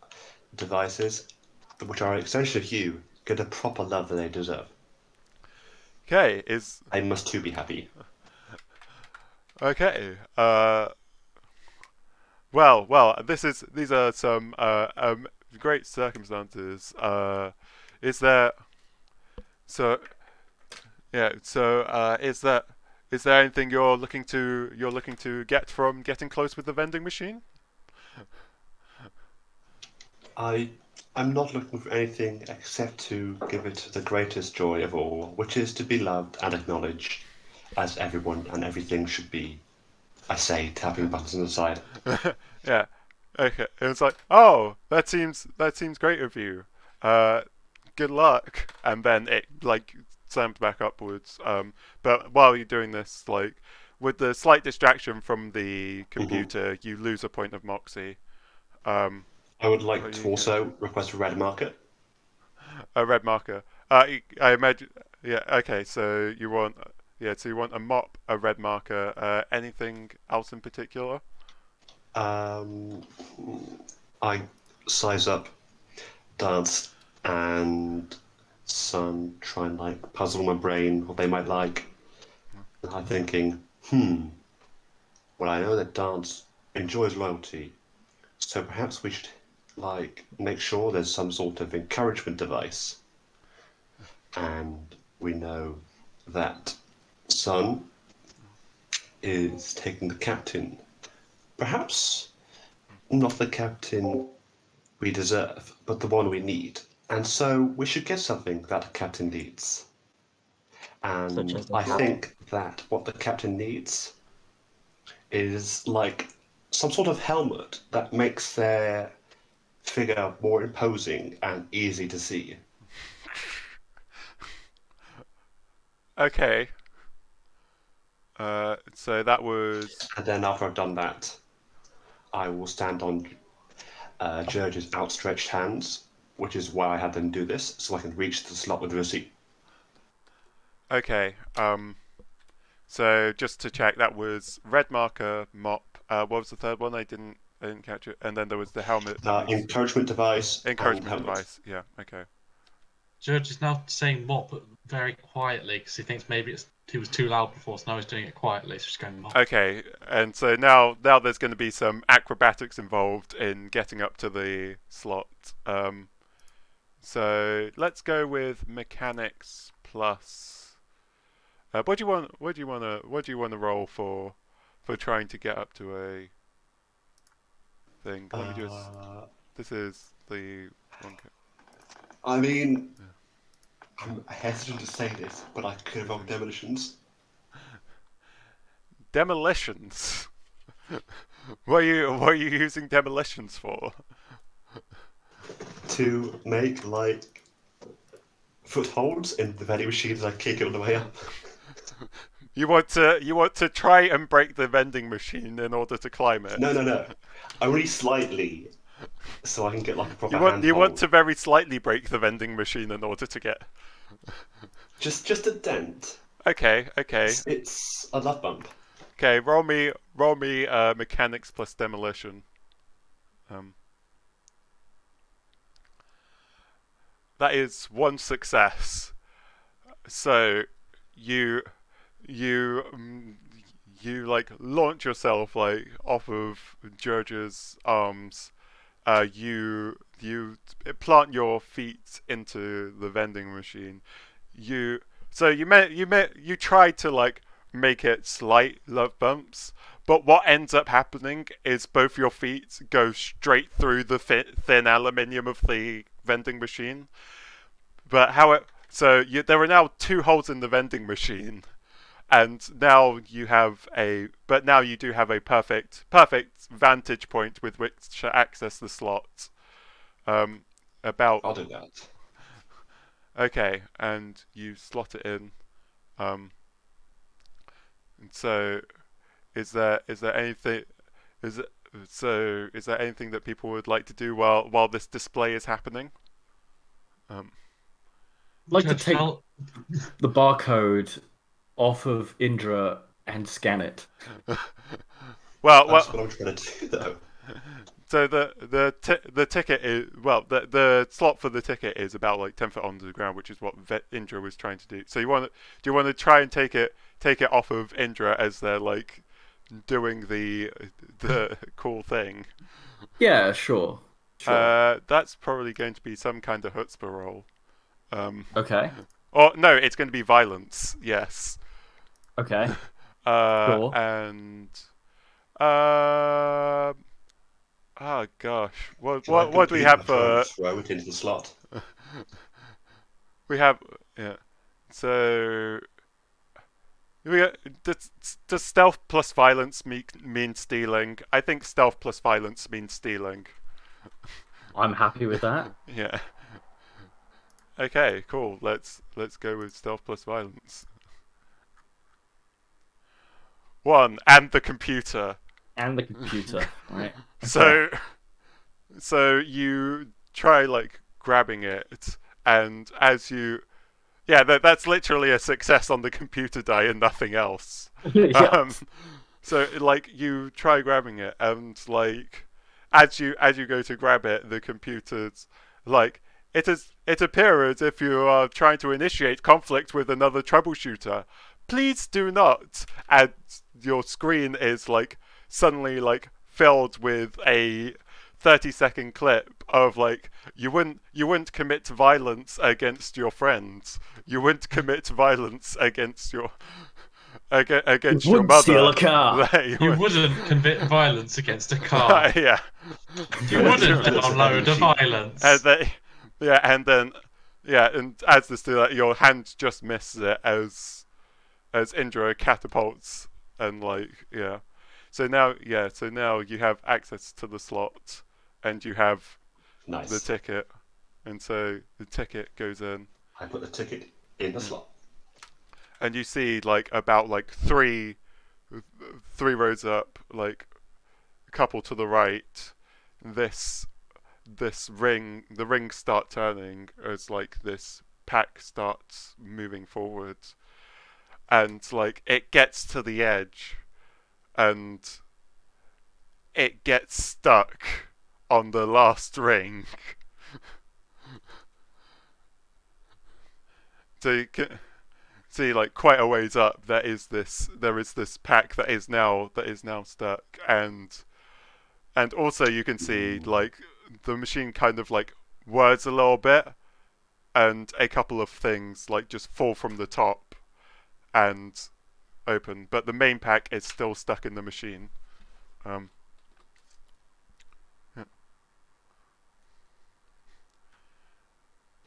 devices, which are an extension of you, get the proper love that they deserve. okay is I must too be happy. okay. Well. These are some great circumstances. Is there so yeah? So is there anything you're looking to get from getting close with the vending machine? I I'm not looking for anything except to give it the greatest joy of all, which is to be loved and acknowledged as everyone and everything should be. I say, tapping buttons on the side. Yeah. Okay. It was like, oh, that seems great of you. Uh, good luck. And then it like slammed back upwards. But while you're doing this, like with the slight distraction from the computer, you lose a point of moxie. Um, I would what like are to you gonna do? also request a red marker. A red marker. I imagine. Yeah. Okay. So you want a mop, a red marker. Anything else in particular? Um, I size up dance and some try and like puzzle my brain what they might like. And I'm thinking, well, I know that dance enjoys loyalty, so perhaps we should like make sure there's some sort of encouragement device. And we know that Sun is taking the captain. Perhaps not the captain we deserve, but the one we need. And so we should get something that the captain needs. Such And as the I hat. think that what the captain needs is like some sort of helmet that makes their figure more imposing and easy to see. Okay. So that was And then after I've done that, I will stand on George's outstretched hands, which is why I had them do this, so I can reach the slot with the receipt. okay. So just to check, that was red marker, mop. What was the third one? I didn't catch it. And then there was the helmet. That was Encouragement device and encouragement helmet. device. Yeah. Okay. George is now saying mop very quietly because he thinks maybe he was too loud before, so now he's doing it quietly. So he's going mop. Okay. And so now there's going to be some acrobatics involved in getting up to the slot. So let's go with mechanics plus. What do you want? What do you want to roll for trying to get up to a thing? Let me just. This is the one. I mean, I'm hesitant to say this, but I could have rolled demolitions. Demolitions. What are you using demolitions for? To make like footholds in the vending machine as I kick it on the way up. You want to try and break the vending machine in order to climb it. No. Only slightly, so I can get like a proper You want handhold. to very slightly break the vending machine in order to get. Just a dent. Okay. It's a love bump. Okay, roll me mechanics plus demolition. That is one success. So you like launch yourself like off of George's arms. You plant your feet into the vending machine. You try to like make it slight love bumps, but what ends up happening is both your feet go straight through the thin aluminium of the vending machine. But there are now 2 holes in the vending machine, and now you do have a perfect vantage point with which to access the slot. I'll do that. Okay, and you slot it in. And so, is there anything is there anything that people would like to do while this display is happening? I'd like to take the barcode off of Indra and scan it. Well, That's what I'm trying to do, though. So the ticket is the slot for the ticket is about like 10 foot onto the ground, which is what Indra was trying to do. So do you want to try and take it off of Indra as they're like doing the cool thing? Yeah, sure. That's probably going to be some kind of chutzpah roll. Okay. Or no, it's going to be violence. Yes. Okay. Sure. And oh gosh, what do we have for? Throw it into the slot. We have So does stealth plus violence mean stealing? I think stealth plus violence means stealing. I'm happy with that. Yeah. Okay, cool. Let's go with stealth plus violence. 1 and the computer. And the computer, right? Okay. So you try like grabbing it, and as you, that's literally a success on the computer die and nothing else. Yeah. So like you try grabbing it, and like as you go to grab it, the computer's like it appears as if you are trying to initiate conflict with another troubleshooter. Please do not. And your screen is like suddenly like filled with a 30-second clip of like you wouldn't commit violence against your friends. You wouldn't commit violence against your your mother. Steal a car. You wouldn't commit violence against a car. Yeah. You wouldn't download a violence. And as this do that, your hand just misses it as Indra catapults and So now you have access to the slot, and you have the ticket, and so the ticket goes in. I put the ticket in the slot. And you see like about like three rows up, like a couple to the right, the rings start turning as like this pack starts moving forward, and like it gets to the edge, and it gets stuck on the last ring. So you can see like quite a ways up there is this pack that is now stuck, and also you can see like the machine kind of like whirs a little bit, and a couple of things like just fall from the top and open, but the main pack is still stuck in the machine.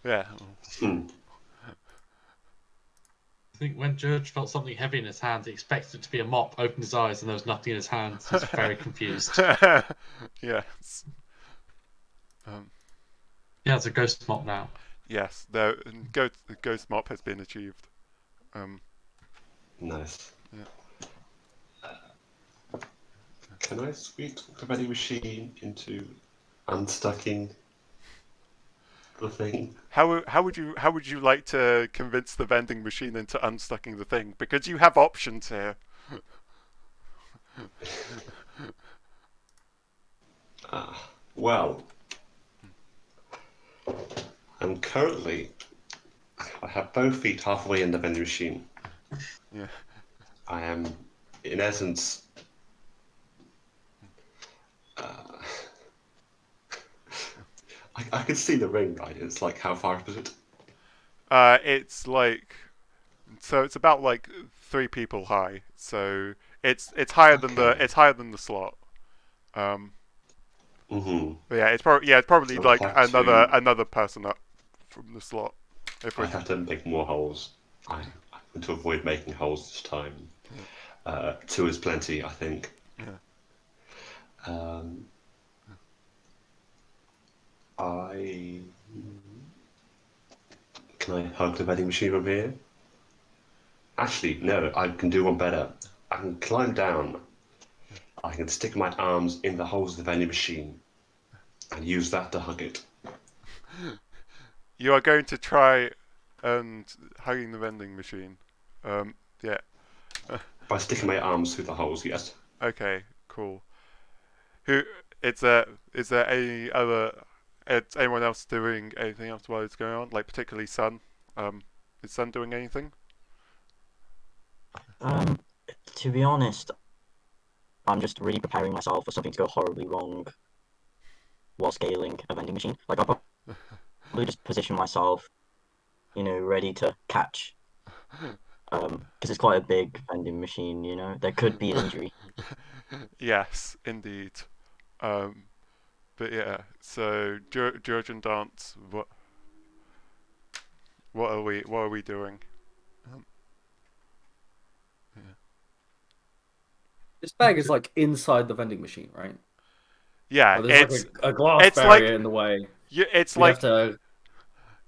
Yeah. I think when George felt something heavy in his hands, he expected it to be a mop, opened his eyes, and there was nothing in his hands. He's very confused. Yes. Yeah, it's a ghost mop now. Yes, the ghost mop has been achieved. Nice. Can I sweep the vending machine into unstucking the thing? How would you like to convince the vending machine into unstucking the thing? Because you have options here. Well, I'm currently. I have both feet halfway in the vending machine. Yeah. I am, in essence, I can see the ring, right? It's like, how far up is it? It's like, so it's about like 3 people high. So it's higher than Okay. it's higher than the slot. Mm-hmm. But yeah, it's probably So like I'd have to, another person up from the slot. If we I'd have to make more holes. I want to avoid making holes this time. 2 is plenty, I think. Yeah. Um, I Can I hug the vending machine from here? Actually, no, I can do one better. I can climb down. I can stick my arms in the holes of the vending machine and use that to hug it. You are going to try and hugging the vending machine. Yeah. By sticking my arms through the holes, yes. Okay. Cool. Who? Is there any other? Is anyone else doing anything else while it's going on? Like particularly Sun. Is Sun doing anything? To be honest, I'm just really preparing myself for something to go horribly wrong while scaling a vending machine. Like, I'll probably just position myself, ready to catch. Because it's quite a big vending machine, there could be an injury. Yes, indeed. But yeah. So George and Dance, what are we doing? Yeah. This bag is like inside the vending machine, right? Yeah, Or there's it's like a glass it's barrier like in the way. it's We like have to.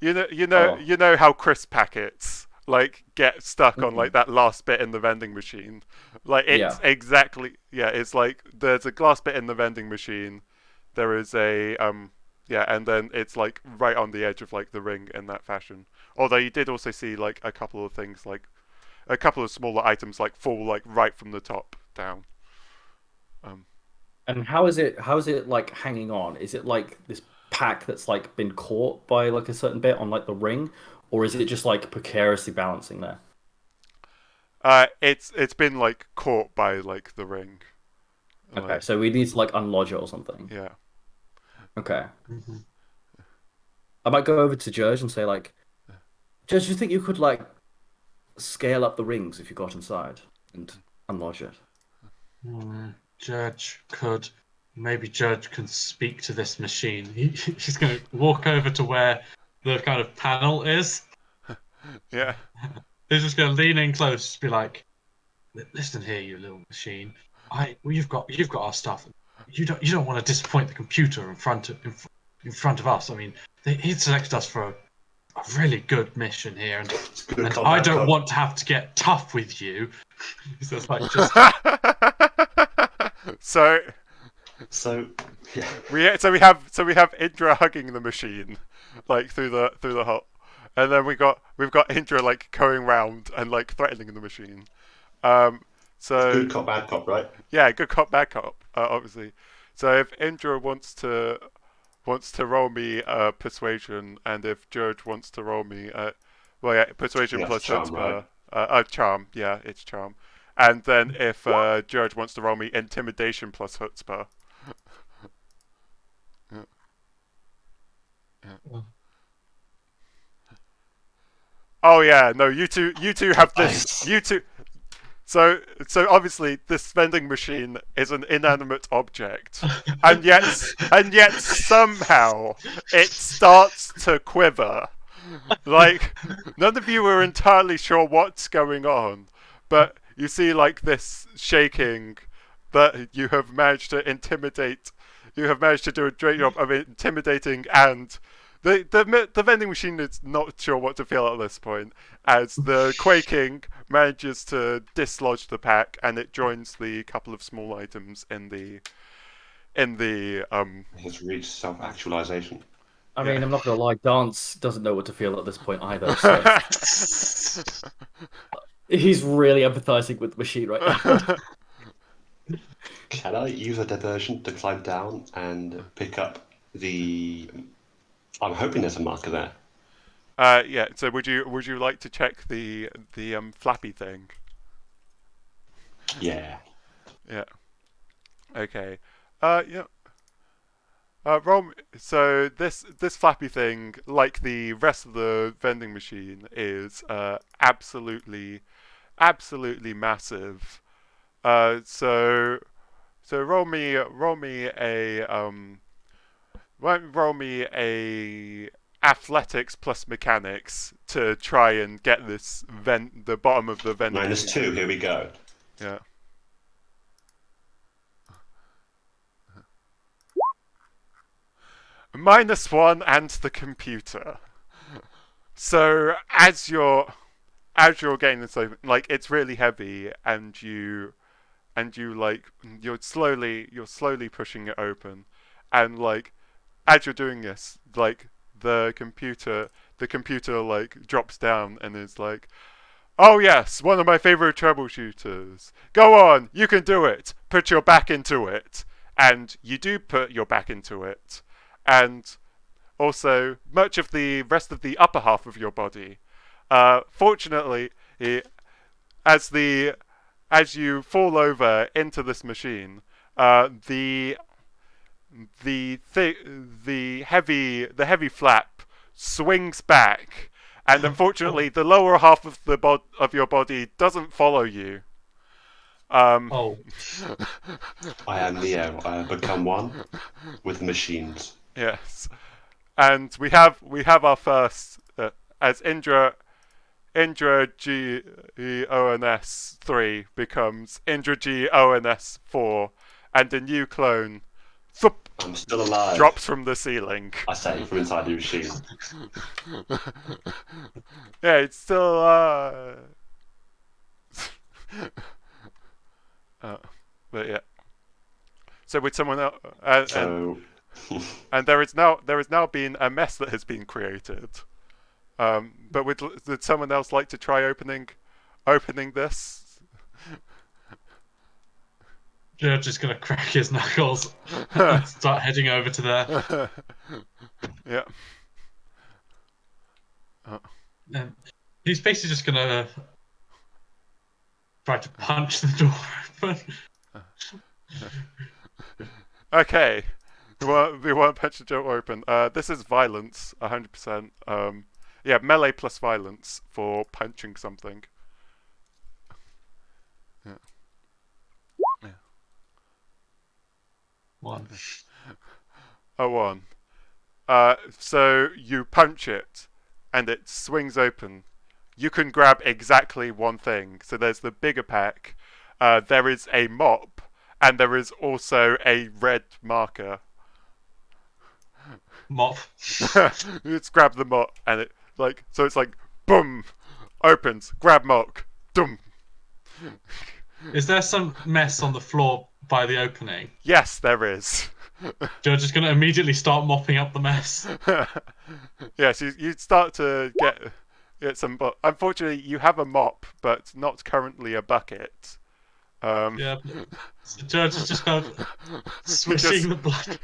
Oh. you know how crisp packets like get stuck on Mhm. like that last bit in the vending machine. Like it's Yeah. exactly it's like there's a glass bit in the vending machine. There is a and then it's like right on the edge of like the ring in that fashion. Although you did also see like a couple of things like a couple of smaller items like fall like right from the top down. And how is it? How is it like hanging on? Is it like this pack that's like been caught by like a certain bit on like the ring, or is it just like precariously balancing there? It's been like caught by like the ring. Okay, Like, so we need to like unlodge it or something. yeah. Okay, Mm-hmm. I might go over to Judge and say like, Judge, do you think you could like scale up the rings if you got inside and unlodge it? Judge could. Maybe Judge can speak to this machine. He's going to walk over to where the kind of panel is. Yeah. He's just going to lean in close, just be like, "Listen here, you little machine. You've got our stuff. You don't want to disappoint the computer in front of us. I mean, he selected us for a really good mission here, and I don't want to have to get tough with you." He's just like, so Yeah. we have Indra hugging the machine, like through the hole, and then we've got Indra like going round and like threatening the machine. So Good cop, bad cop, right? yeah, good cop, bad cop, obviously. So if Indra wants to roll me persuasion, and if George wants to roll me persuasion Yeah, plus charm, chutzpah, right? charm, yeah, it's charm. And then if George wants to roll me intimidation plus chutzpah. Yeah. Yeah. Oh yeah, no, you two have this. Nice. You two. So obviously this vending machine is an inanimate object, and yet somehow it starts to quiver. Like none of you are entirely sure what's going on, but you see like this shaking that you have managed to intimidate. You have managed to do a great job of intimidating and the vending machine is not sure what to feel at this point, as the quaking manages to dislodge the pack and it joins the couple of small items in the He's reached self-actualization. I Yeah. mean, I'm not gonna lie, Dance doesn't know what to feel at this point either, so he's really empathizing with the machine right now. Can I use a diversion to climb down and pick up the... I'm hoping there's a marker there. Yeah. So would you like to check the flappy thing? Yeah. Yeah. Okay. Yeah. So this flappy thing, like the rest of the vending machine, is absolutely massive. So roll me a athletics plus mechanics to try and get this the bottom of the vending machine. -2, here we go. Yeah. -1 and the computer. So as you're getting this open, like it's really heavy, and you're slowly pushing it open, and like as you're doing this, like the computer like drops down and is like, "Oh yes, one of my favorite troubleshooters. Go on, you can do it. Put your back into it." And you do put your back into it, and also much of the rest of the upper half of your body. Fortunately, as you fall over into this machine, the heavy flap swings back, and unfortunately, the lower half of of your body doesn't follow you. Oh, I am Neo. I have become one with the machines. Yes, and we have our first as Indra GONS 3 becomes Indra GONS 4, and a new clone thump, I'm still alive. drops from the ceiling. I say from inside the machine. Yeah, it's still but yeah. So with someone else, and there is now been a mess that has been created. But would someone else like to try opening this? You're just gonna crack his knuckles and start heading over to there. Yeah. And he's basically just gonna try to punch the door open. Okay. We want to punch the door open. This is violence, 100%. Yeah, melee plus violence for punching something. Yeah. Yeah. 1. A 1. So you punch it, and it swings open. You can grab exactly one thing. So there's the bigger pack. There is a mop, and there is also a red marker. Mop. You just grab the mop, and it's like boom, opens, grab mop, dum. Is there some mess on the floor by the opening? Yes, there is. You're just gonna immediately start mopping up the mess. Yes, you start to get some. But unfortunately, you have a mop, but not currently a bucket. Yeah. So George is just kind of swishing the blood.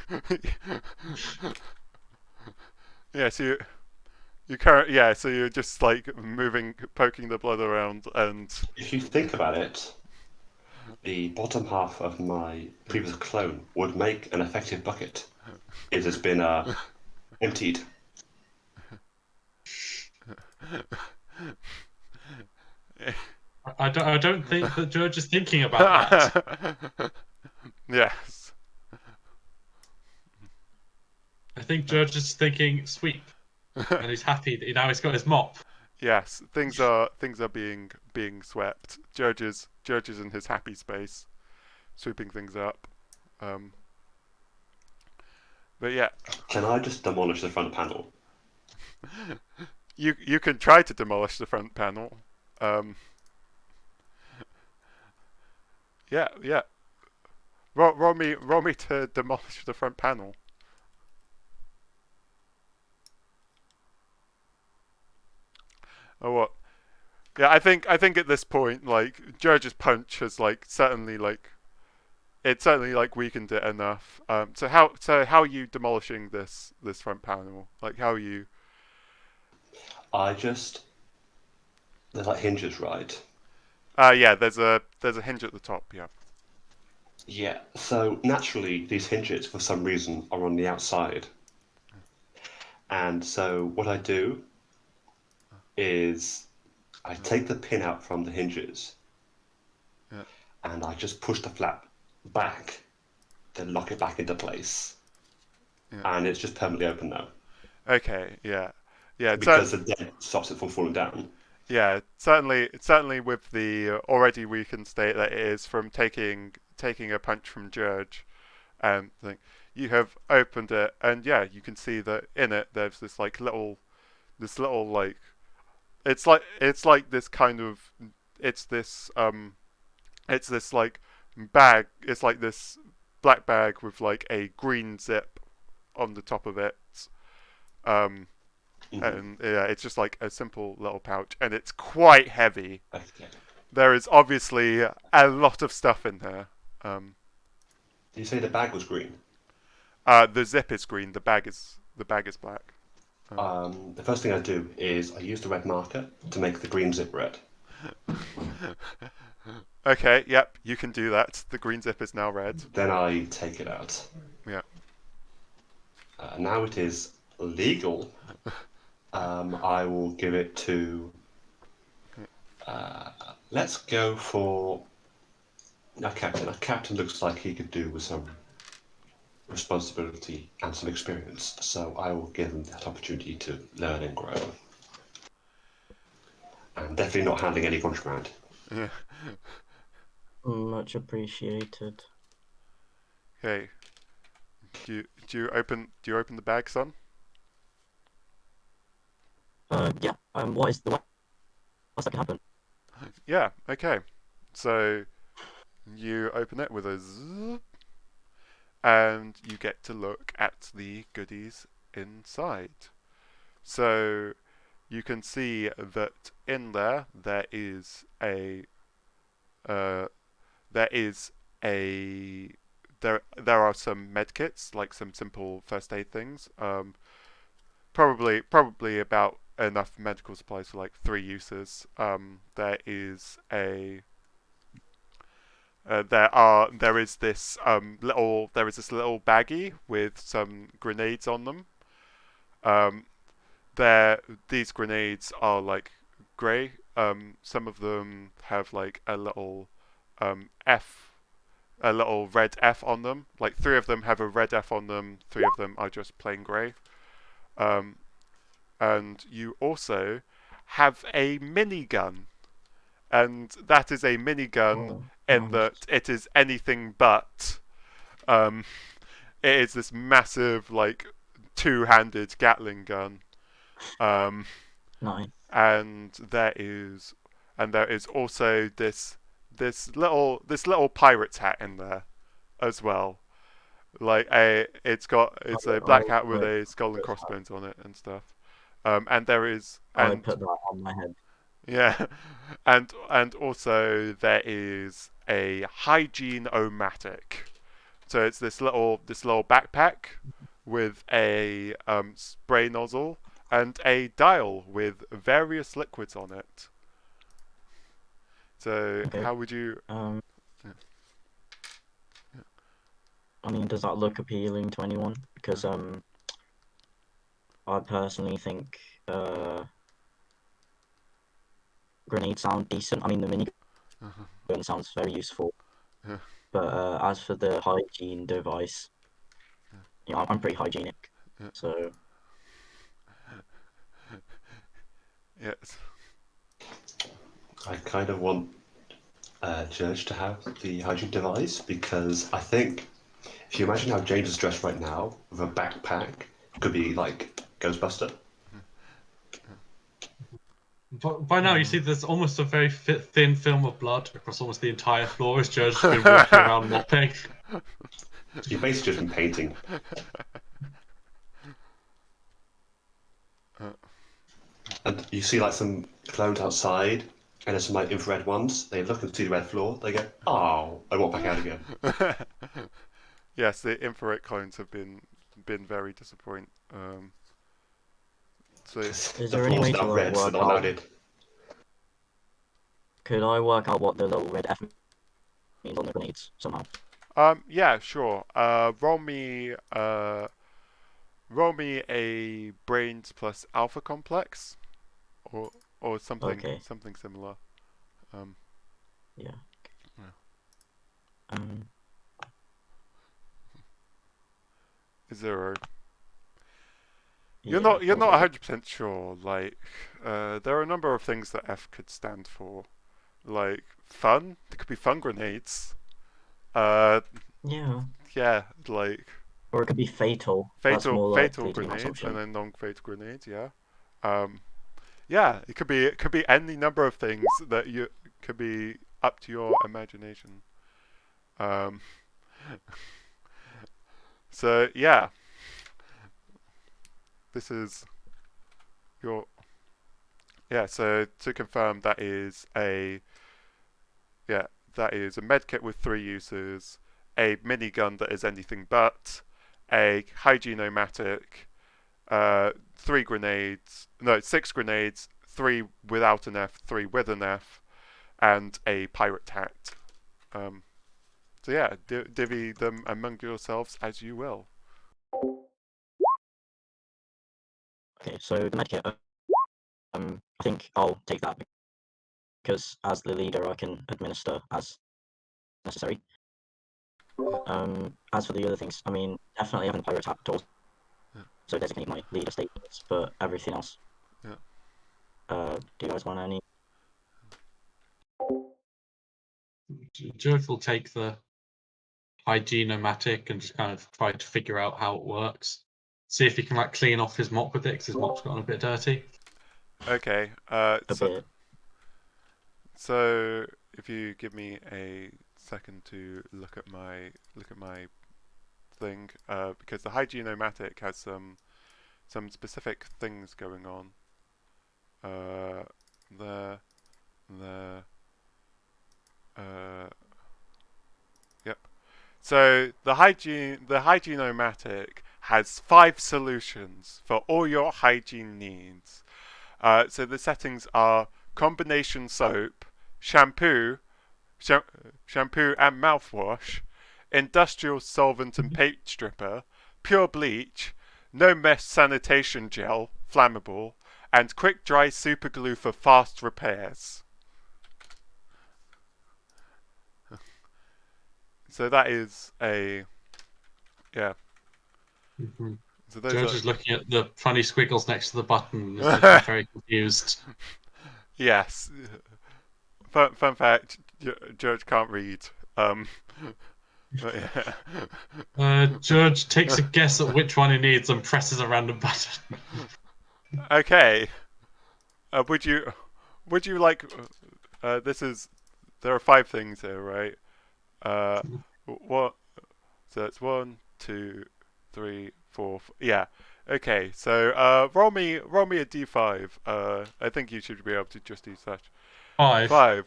Yeah, so so you're just like poking the blood around, and If you think about it, the bottom half of my previous clone would make an effective bucket. It has been emptied. I don't think that George is thinking about that. Yes. I think George is thinking sweep, and he's happy that now he's got his mop. Yes, things are being swept. Judge is in his happy space, sweeping things up. But yeah. Can I just demolish the front panel? You can try to demolish the front panel. Yeah. Roll me to demolish the front panel. Oh what? Yeah, I think at this point, like George's punch has like certainly like weakened it enough. So how are you demolishing this front panel? Like how are you? They're like hinges, right? Yeah, there's a hinge at the top. Yeah. Yeah. So naturally, these hinges, for some reason, are on the outside. And so what I do is I take the pin out from the hinges Yeah. and I just push the flap back, then lock it back into place. Yeah. And it's just permanently open now. Okay. Yeah. Yeah. Because the dent stops it from falling down. Yeah. Certainly with the already weakened state that it is from taking a punch from George, and you have opened it, and yeah, you can see that in it there's this little like it's like this kind of it's this like bag. It's like this black bag with like a green zip on the top of it. Um, and yeah, it's just like a simple little pouch, and it's quite heavy. Okay. There is obviously a lot of stuff in there. Did you say the bag was green? The zip is green. The bag is black. The first thing I do is I use the red marker to make the green zip red. Okay, yep, you can do that. The green zip is now red. Then I take it out. Yeah. Now it is legal. I will give it to. Let's go for a captain. A captain looks like he could do with some responsibility and some experience, so I will give him that opportunity to learn and grow. I'm definitely not handling any contraband. Yeah. Much appreciated. Okay. Do you open the bag, son? Yeah. What's that can happen? Yeah. Okay. So you open it with a zzz, and you get to look at the goodies inside. So you can see that in there is a there are some medkits, like some simple first aid things. Probably about enough medical supplies for like 3 uses. There is this little baggie with some grenades on them. These grenades are like grey. Some of them have like a little a little red F on them. Like 3 of them have a red F on them. 3 of them are just plain grey. And you also have a minigun, and that is a minigun in that it is anything but. It is this massive like 2-handed Gatling gun. Nice. And there is also this little pirate's hat in there as well. Like it's a black hat with a skull and crossbones on it and stuff. And there is I put that on my head. yeah, and also there is a hygiene-o-matic. So it's this little backpack with a spray nozzle and a dial with various liquids on it. So Okay. how would you? I mean, does that look appealing to anyone? Because I personally think grenades sound decent. I mean, the minigun sounds very useful. Yeah. But as for the hygiene device, you know, I'm pretty hygienic. Yeah. So Yes. I kind of want Judge to have the hygiene device because I think if you imagine how James is dressed right now with a backpack, it could be like Ghostbuster. But by now, you see there's almost a very thin film of blood across almost the entire floor as George has been walking around mopping. You basically just been painting. And you see like some clones outside, and there's some like infrared ones. They look and see the red floor. They go, "Oh," and walk back out again. Yes, the infrared clones have been very disappointing. So Is The there any floor's way now to red, so work they're not allowed out? in. Could I work out what the little red F means on the grenades somehow? yeah, sure. Roll me a brains plus alpha complex, or something Okay. similar. Yeah. Yeah. Um. 0. Yeah, You're not okay. 100% sure. Like, there are a number of things that F could stand for, like fun. There could be fun grenades. Yeah. Yeah, like Or it could be fatal. That's more fatal likely to be my grenades, and assumption. then non-fatal grenades. Yeah. Yeah, it could be any number of things that you could be up to your imagination. Um, so yeah, this is your So to confirm, that is a medkit with 3 uses, a minigun that is anything but, a hygienomatic, 6 grenades, 3 without an F, 3 with an F, and a pirate tact. So yeah, divvy them among yourselves as you will. Okay, so the medkit. I think I'll take that because as the leader, I can administer as necessary. As for the other things, I mean, definitely having the pirate tact also designate my leader status, but everything else. Yeah. Do you guys want any? George will take the hygienomatic and just kind of try to figure out how it works. See if he can like clean off his mop with it, because his mop's gotten a bit dirty. Okay. A bit. So if you give me a second to look at my thing, because the hygienomatic has some specific things going on. Yep. So the hygienomatic has 5 solutions for all your hygiene needs. So the settings are combination soap, shampoo and mouthwash, industrial solvent and paint stripper, pure bleach, no mess sanitation gel, flammable, and quick dry super glue for fast repairs. So that is a Mm-hmm. So those George are is looking at the funny squiggles next to the button and is looking very confused. yes. Fun fact: George can't read. But yeah. George takes a guess at which one he needs and presses a random button. Okay. Would you like? There are 5 things here, right? What? So it's 1, 2, 3, 4. Yeah. Okay. So roll me a d5. I think you should be able to just use that. 5. 5.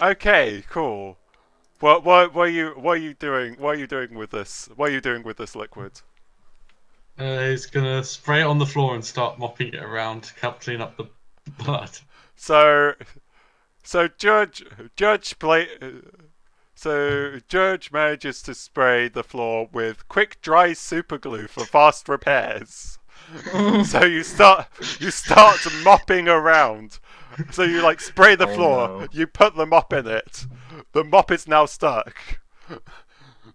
Okay. Cool. What are you doing? What are you doing with this? What are you doing with this liquid? He's gonna spray it on the floor and start mopping it around to help clean up the blood. So Judge manages to spray the floor with quick dry super glue for fast repairs. So you start mopping around. So you like spray the floor, no. you put the mop in it. The mop is now stuck.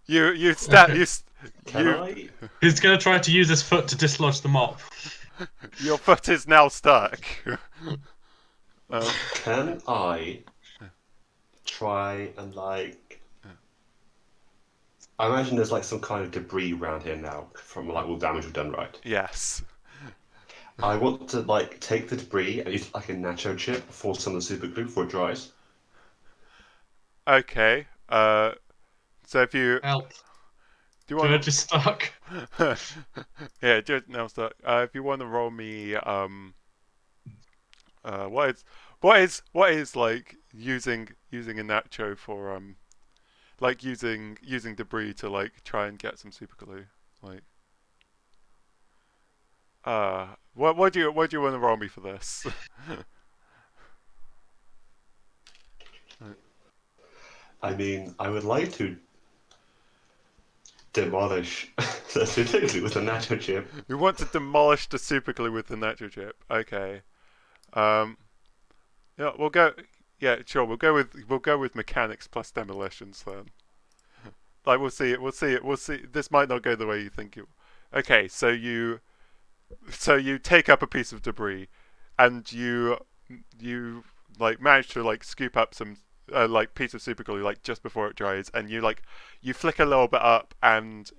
You step Okay. I? He's gonna try to use his foot to dislodge the mop. Your foot is now stuck. Can I try and like? I imagine there's like some kind of debris around here now from like all the damage we've done, right? Yes. I want to like take the debris and use it like a nacho chip for some of the super glue before it dries. Okay. So if you Help. do you want George is stuck. yeah, just now start. If you want to roll me what is like using a nacho for like using debris to like try and get some super glue, like what do you want to roll me for this? I mean, I would like to demolish the super glue with a nacho chip. You want to demolish the super glue with the nacho chip? Okay. Um. Yeah, we'll go. Yeah, sure. We'll go with mechanics plus demolitions then. Like we'll see it. We'll see it. We'll see. This might not go the way you think it. Okay, so you take up a piece of debris, and you like manage to like scoop up some like piece of super glue like just before it dries, and you flick a little bit up, and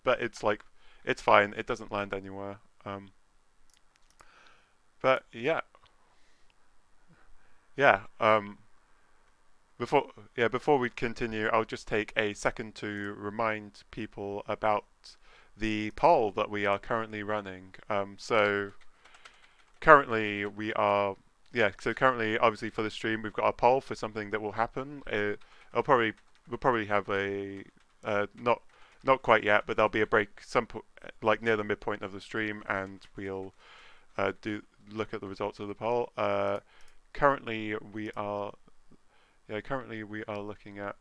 but it's like it's fine. It doesn't land anywhere. But yeah. Yeah. Before we continue, I'll just take a second to remind people about the poll that we are currently running. So currently, obviously for the stream, we've got a poll for something that will happen. We'll probably have a not quite yet, but there'll be a break like near the midpoint of the stream, and we'll do look at the results of the poll. Currently we are looking at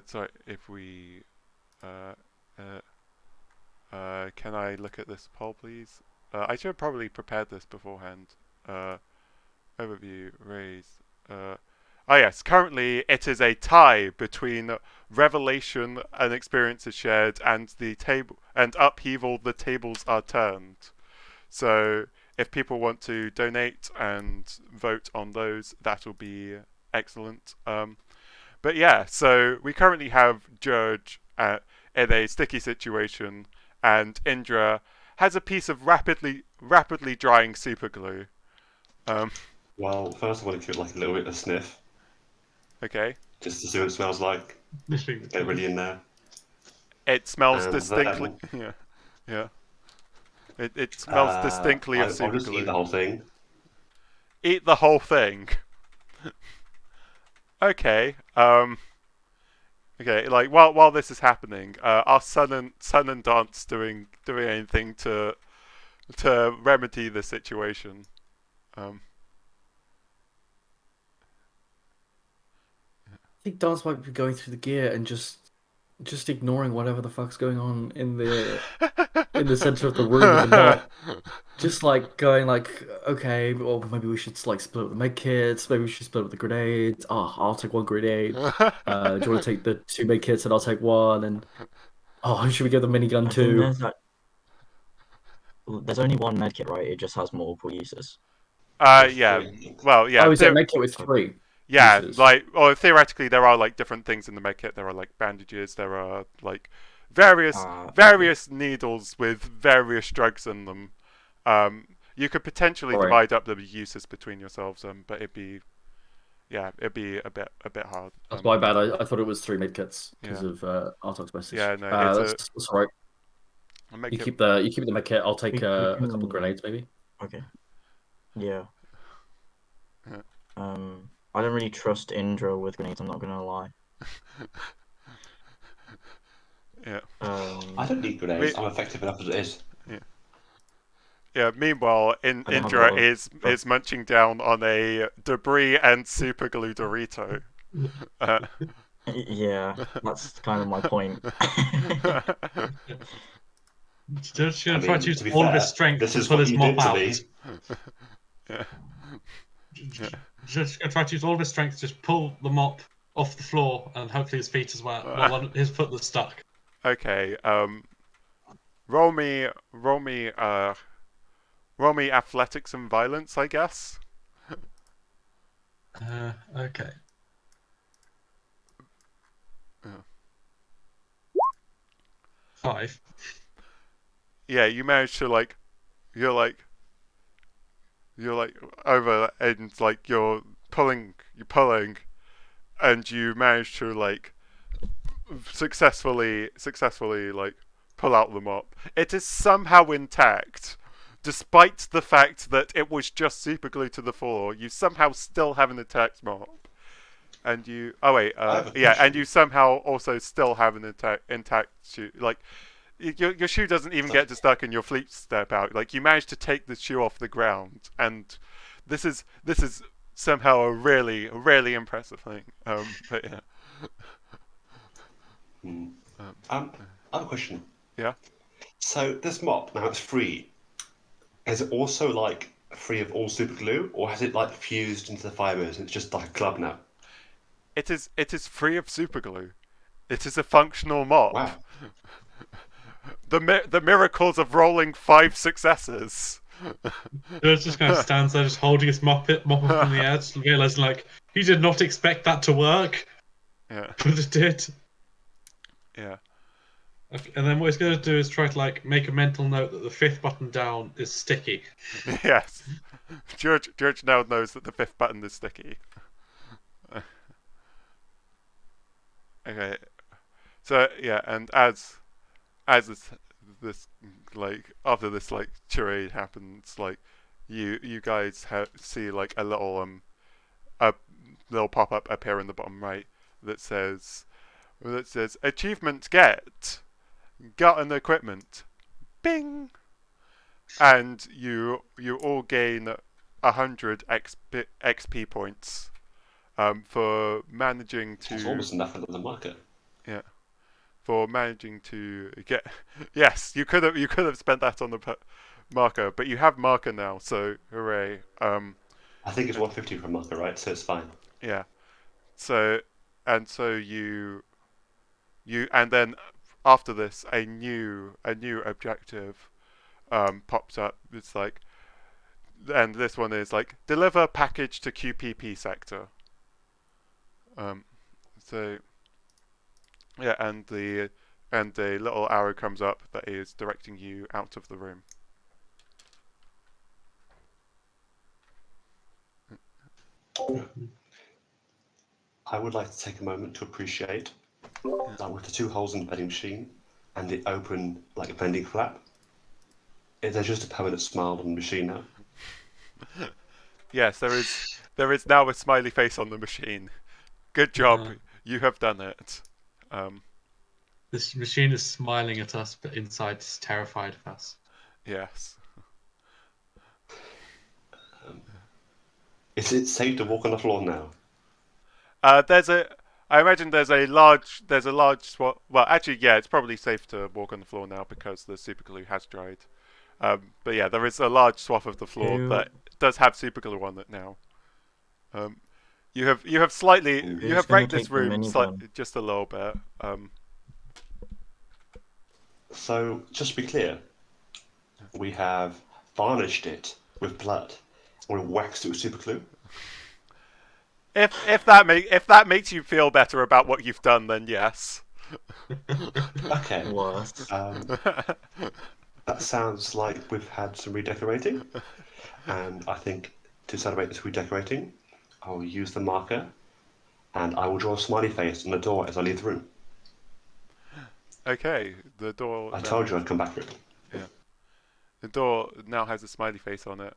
sorry, if we can I look at this poll, please? I should have probably prepared this beforehand. Overview, raise. Yes, currently it is a tie between revelation and experiences shared and the table and upheaval. The tables are turned. So if people want to donate and vote on those, that'll be excellent. But yeah, so we currently have George in a sticky situation, and Indra has a piece of rapidly drying super glue. Well, first I want to give it like a little bit of a sniff, Okay. just to see what it smells like. Get ready in there. It smells And distinctly. then, Yeah. It smells distinctly of I'll super just glue. eat the whole thing. Eat the whole thing. Okay. Okay. Like while this is happening, are Sun and Dance doing anything to remedy the situation? I think Dance might be going through the gear and just ignoring whatever the fuck's going on in the center of the room with the mop. Just like going like, okay, or maybe we should like split up the med kits. Maybe we should split up the grenades. Oh, I'll take one grenade. Do you want to take the 2 med kits and I'll take one? And should we get the minigun I think too? there's only one medkit, right? It just has multiple uses. Yeah. Well, yeah. Oh, is it a med kit with 3? Yeah, uses? like, or theoretically, there are like different things in the medkit. There are like bandages. There are like various needles with various drugs in them. You could potentially Right. divide up the uses between yourselves, but it'd be a bit hard. That's my bad. I thought it was 3 med kits because Yeah. of Artock's message. Yeah, no, that's all right. You keep the med kit. I'll take a couple of grenades, maybe. Okay. Yeah. Yeah. I don't really trust Indra with grenades. I'm not gonna lie. Yeah. I don't need grenades. I'm effective enough as it is. Yeah. Meanwhile, I don't have a Indra lot of- is munching down on a debris and super glue Dorito. Yeah, that's kind of my point. Just gonna try to use to be all of fair, his strength this to is pull what his you mop did to out. me. Yeah. Just gonna try to use all of his strength to just pull the mop off the floor, and hopefully his feet as well. Well, his foot was stuck. Okay. Roll me athletics and violence, I guess. Okay. Yeah. 5. yeah, you manage to like, you're like over and like you're pulling, and you manage to like successfully like pull out the mop. It is somehow intact, despite the fact that it was just super glued to the floor. You somehow still have an intact mop, and you and you somehow also still have an intact shoe. Like your shoe doesn't even get to stuck in your fleet step out. Like you managed to take the shoe off the ground, and this is somehow a really impressive thing. But yeah. I have a question. Yeah. So this mop, now it's free. Is it also like free of all super glue, or has it like fused into the fibers and it's just like a club now? It is free of superglue. It is a functional mop. Wow. The miracles of rolling 5 successes. George just kind of stands there, just holding his mop up in the air, just realizing like he did not expect that to work, Yeah. but it did. Yeah. Okay, and then what he's going to do is try to like make a mental note that the 5th button down is sticky. Yes. George now knows that the 5th button is sticky. Okay. So yeah, and as this like after this like charade happens, like you guys see like a little pop up appear in the bottom right that says achievement get gotten equipment, bing, and you all gain 100 XP points for managing to. It's almost enough for the market. Yeah. For managing to get, yes, you could have spent that on the marker, but you have marker now, so hooray! I think it's 150 for a marker, right? So it's fine. Yeah. So you and then after this a new objective pops up. It's like, and this one is like deliver package to QPP sector. So. Yeah, and the little arrow comes up that is directing you out of the room. I would like to take a moment to appreciate that with the 2 holes in the vending machine and the open like vending flap, there's just a permanent smile on the machine now. Yes, there is now a smiley face on the machine. Good job, you have done it. This machine is smiling at us, but inside it's terrified of us. Yes. Is it safe to walk on the floor now? I imagine there's a large swath. Well, actually, yeah, it's probably safe to walk on the floor now because the super glue has dried. But yeah, there is a large swath of the floor that does have super glue on it now. You have wrecked this room just a little bit. So, just to be clear, we have varnished it with blood, and we waxed it with super glue. If that makes you feel better about what you've done, then yes. Okay. What? That sounds like we've had some redecorating, and I think to celebrate this redecorating, I will use the marker, and I will draw a smiley face on the door as I leave the room. Okay, the door. I told you I'd come back for it. Yeah, the door now has a smiley face on it.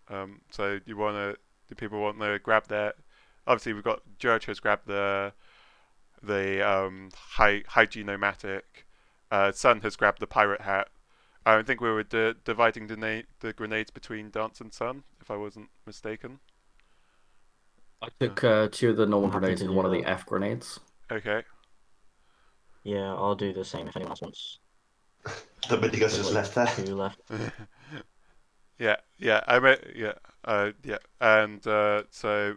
So do people want to grab their? Obviously, we've got George has grabbed the hygienomatic. Sun has grabbed the pirate hat. I think we were dividing the grenades between Dance and Sun, if I wasn't mistaken. I took 2 of the normal I'm happy grenades to and do 1 of the that. F grenades. Okay. Yeah, I'll do the same if anyone else wants. The minigun's just left there. 2 left. Yeah. And so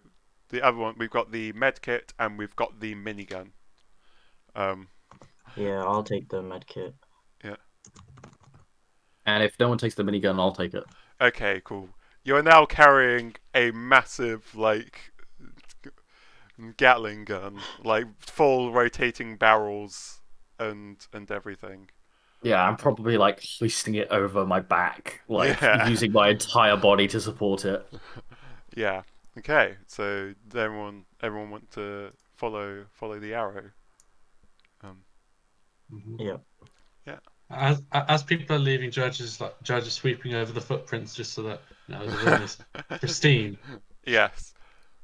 the other one, we've got the med kit and we've got the minigun. Yeah, I'll take the med kit. Yeah. And if no one takes the minigun, I'll take it. Okay, cool. You are now carrying a massive, like, Gatling gun, like full rotating barrels and everything. Yeah, I'm probably like hoisting it over my back, like Yeah. using my entire body to support it. Yeah. Okay. So everyone want to follow the arrow. Um. Mhm. Yeah. Yeah. As people are leaving, Judge is sweeping over the footprints just so that the room is pristine. Yes.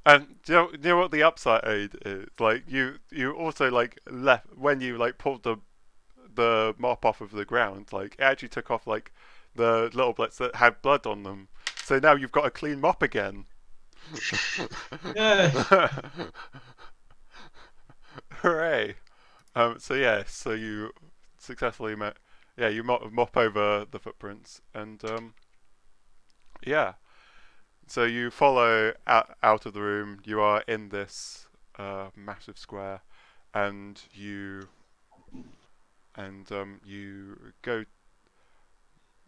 And do you know what the upside is? Like you also like left when you like pulled the mop off of the ground. Like it actually took off like the little bits that had blood on them. So now you've got a clean mop again. Yeah. Hooray! So yeah, so you successfully met. Yeah, you mop over the footprints, and yeah. So you follow out of the room. You are in this massive square, and you go,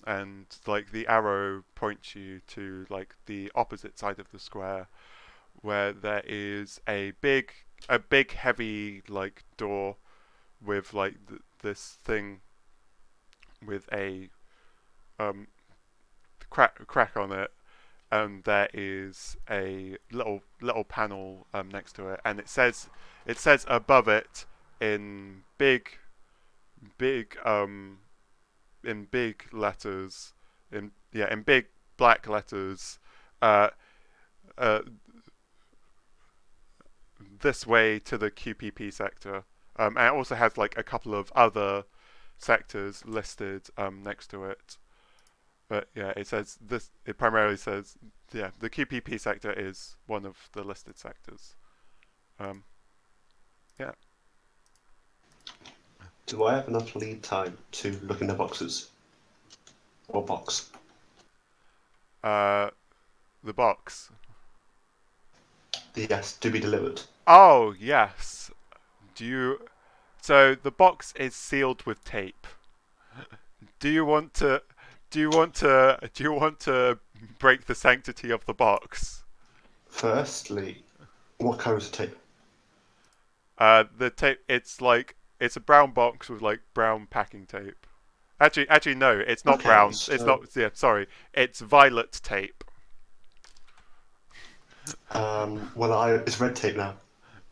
and like the arrow points you to like the opposite side of the square, where there is a big heavy like door with like this thing with a um crack on it, and there is a little panel next to it, and it says above it in big in big letters, in big black letters, uh, uh, this way to the QPP sector. And it also has like a couple of other sectors listed next to it. But yeah, it says this. It primarily says, yeah, the QPP sector is one of the listed sectors. Um, yeah. Do I have enough lead time to look in the boxes? Or box? Uh, the box. Yes, to be delivered. Oh yes. Do you? So the box is sealed with tape. Do you want to? Do you want to? Do you want to break the sanctity of the box? Firstly, what colour is the tape? The tape. It's a brown box with like brown packing tape. Actually, no, it's not Okay, brown. It's so not. Yeah, sorry. It's violet tape. it's red tape now.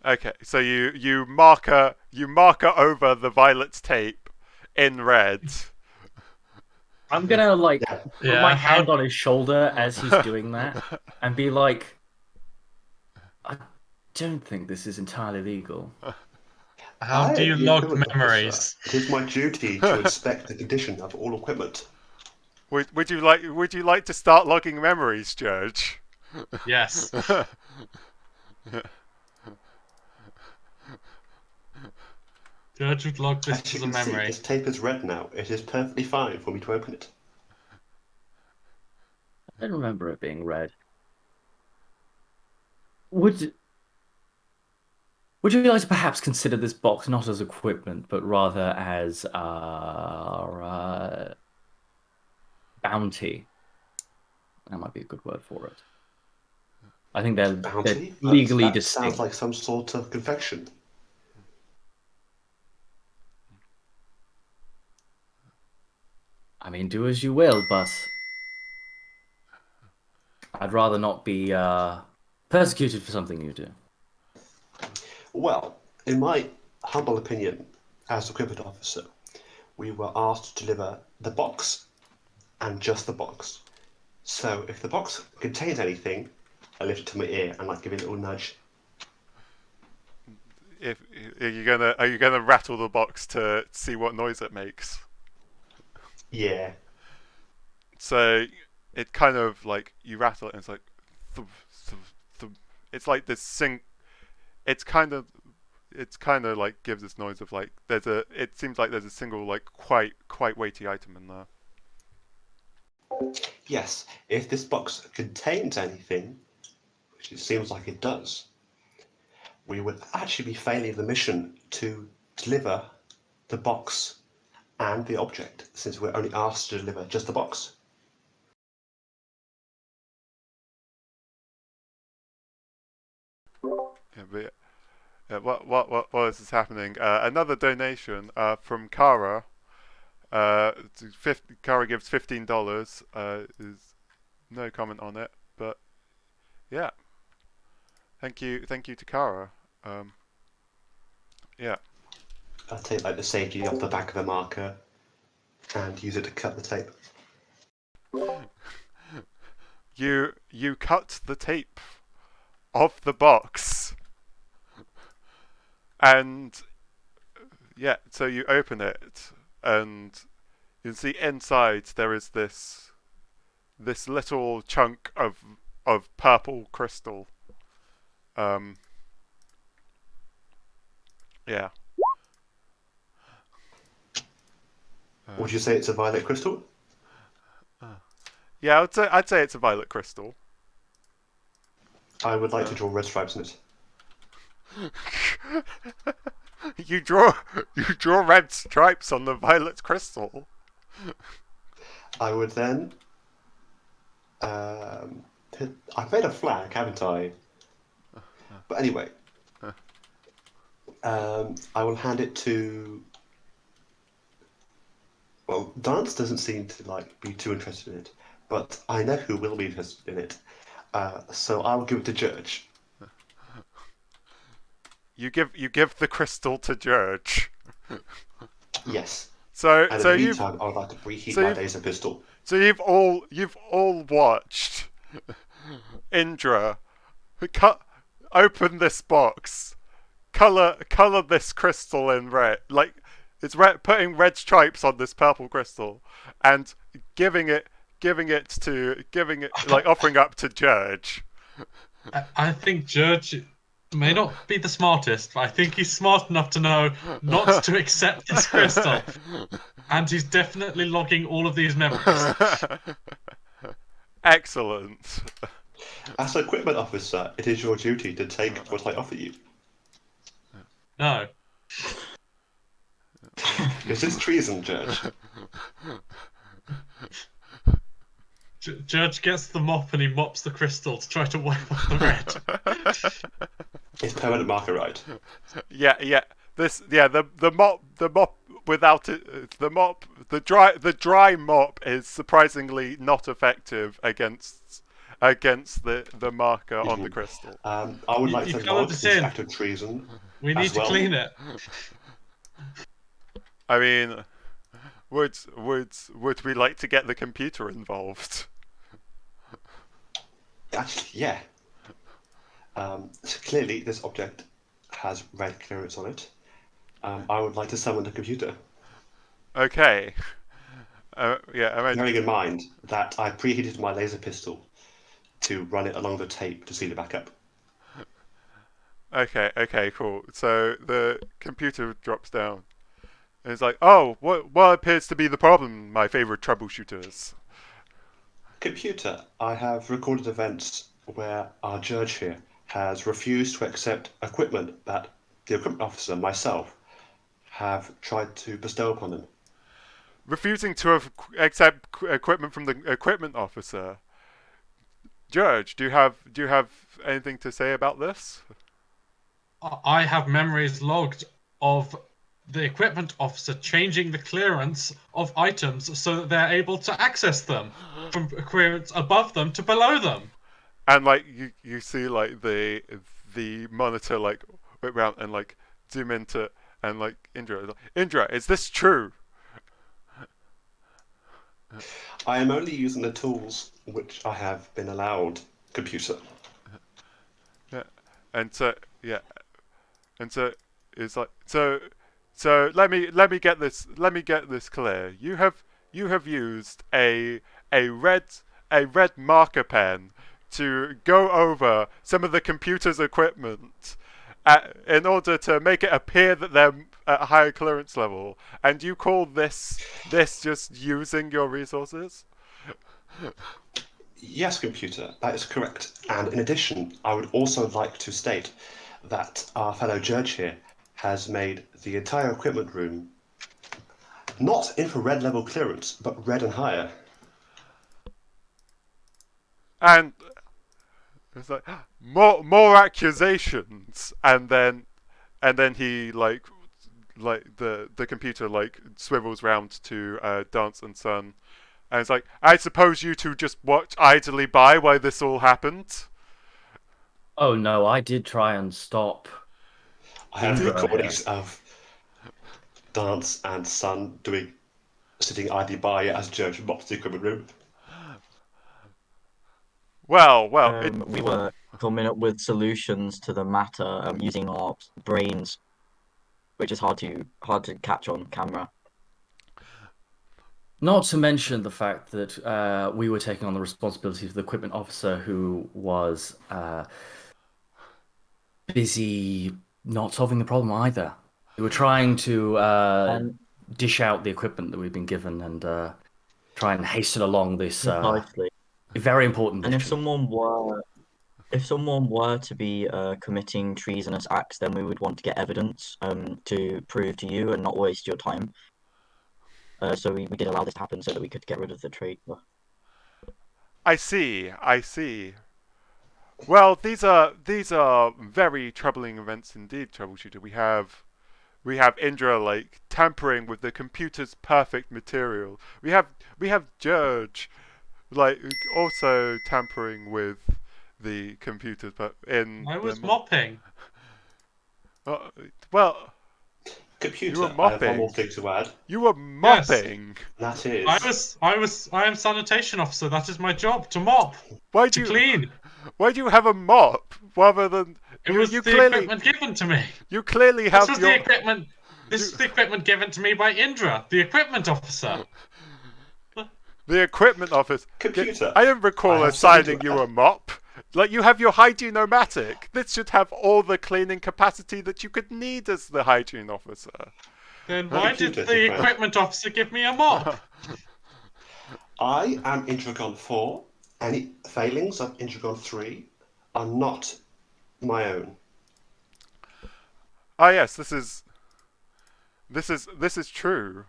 Okay, so you marker over the violet tape in red. I'm gonna like Yeah. put my Yeah. hand on his shoulder as he's doing that and be like, I don't think this is entirely legal. How do you The log equipment officer. memories? It is my duty to inspect the condition of all equipment. Would you like to start logging memories, Judge? Yes. Judge would log this As as you a can see, memory. this tape is red now. It is perfectly fine for me to open it. I don't remember it being red. Would Would you like to perhaps consider this box not as equipment, but rather as bounty? That might be a good word for it. I think they're Bounty? legally That sounds distinct. like some sort of confection. I mean, do as you will, but I'd rather not be persecuted for something you do. Well, in my humble opinion, as equipment officer, we were asked to deliver the box, and just the box. So if the box contains anything, I lift it to my ear and like give it a little nudge. If are you gonna rattle the box to see what noise it makes? Yeah. So it kind of like you rattle it and it's like thump, thump, thump. It's like this sing. It's kind of like gives this noise of like it seems like there's a single like quite weighty item in there. Yes, if this box contains anything, which it seems like it does, we would actually be failing the mission to deliver the box and the object, since we're only asked to deliver just the box. Yeah, but what is this happening? Another donation from Kara. Kara gives $15. Is no comment on it, but yeah. Thank you to Kara. Yeah. I'll take like the sagey off the back of a marker and use it to cut the tape. You cut the tape of the box, and yeah, so you open it, and you can see inside there is this little chunk of purple crystal. Yeah. Would you say it's a violet crystal? Yeah, I'd say it's a violet crystal. I would like to draw red stripes in it. You draw red stripes on the violet crystal. I would then. I've made a flag, haven't I? But anyway, I will hand it to. Well, Dance doesn't seem to be too interested in it, but I know who will be interested in it. So I will give it to Judge. You give the crystal to Judge. Yes. So And so in the you've meantime, I would like to preheat so my you've- laser pistol. so you've all watched Indra open this box, color this crystal in red, like it's red, putting red stripes on this purple crystal, and giving it offering up to Judge. I think Judge may not be the smartest, but I think he's smart enough to know not to accept this crystal. And he's definitely logging all of these memories. Excellent. As an equipment officer, it is your duty to take what I offer you. No. Is this treason, Judge? Judge gets the mop and he mops the crystal to try to wipe off the red. It's permanent marker, right? Yeah. The mop without it, the dry mop is surprisingly not effective against the marker on the crystal. I would like You to coloured lodge this this in. act of treason. We need As to well. clean it. I mean, would we like to get the computer involved? Actually, yeah. So clearly, this object has red clearance on it. I would like to summon the computer. Okay. Yeah. Bearing in mind that I preheated my laser pistol to run it along the tape to see the backup. Okay, cool. So the computer drops down. And it's like, oh, what appears to be the problem, my favorite troubleshooters? Computer, I have recorded events where our judge here has refused to accept equipment that the equipment officer, myself, have tried to bestow upon him. Refusing to accept equipment from the equipment officer. Judge, do you have anything to say about this? I have memories logged of the equipment officer changing the clearance of items so that they're able to access them from clearance above them to below them. And you see the monitor whip around and zoom into and Indra. Indra, is this true? I am only using the tools which I have been allowed, computer. Yeah, and so it's like so. Let me get this clear. You have used a red marker pen to go over some of the computer's equipment in order to make it appear that they're at a higher clearance level, and you call this just using your resources? Yes, computer, that is correct. And in addition, I would also like to state that our fellow judge here has made the entire equipment room not infrared level clearance, but red and higher. And it's like more accusations, and then he the computer like swivels round to Dance and Sun, and it's like, I suppose you two just watched idly by while this all happened. Oh no, I did try and stop. I have Indra recordings of Dance and Sun sitting idly by as Judge mops the equipment room. Well, We were coming up with solutions to the matter using our brains, which is hard to catch on camera. Not to mention the fact that we were taking on the responsibility of the equipment officer who was busy not solving the problem either. We were trying to dish out the equipment that we've been given and try and hasten along this Precisely. very important And mission. if someone were to be committing treasonous acts, then we would want to get evidence to prove to you and not waste your time. So we did allow this to happen so that we could get rid of the traitor. I see. Well, these are very troubling events indeed, Troubleshooter. We have Indra like tampering with the computer's perfect material. We have Judge like also tampering with the computers, but I was mopping. Well, Computer, you were I have one mopping. more thing to add. You were mopping. That is. I am sanitation officer. That is my job, to mop, to clean. Why do you have a mop rather than? It was the equipment given to me. You clearly have the equipment. This is the equipment given to me by Indra, the equipment officer. The equipment officer. Computer. I don't recall assigning you a mop. Like, you have your hygiene-o-matic. This should have all the cleaning capacity that you could need as the hygiene officer. Then why did the equipment officer give me a mop? I am Intragon 4. Any failings of Intragon 3 are not my own. Ah, yes, this is true.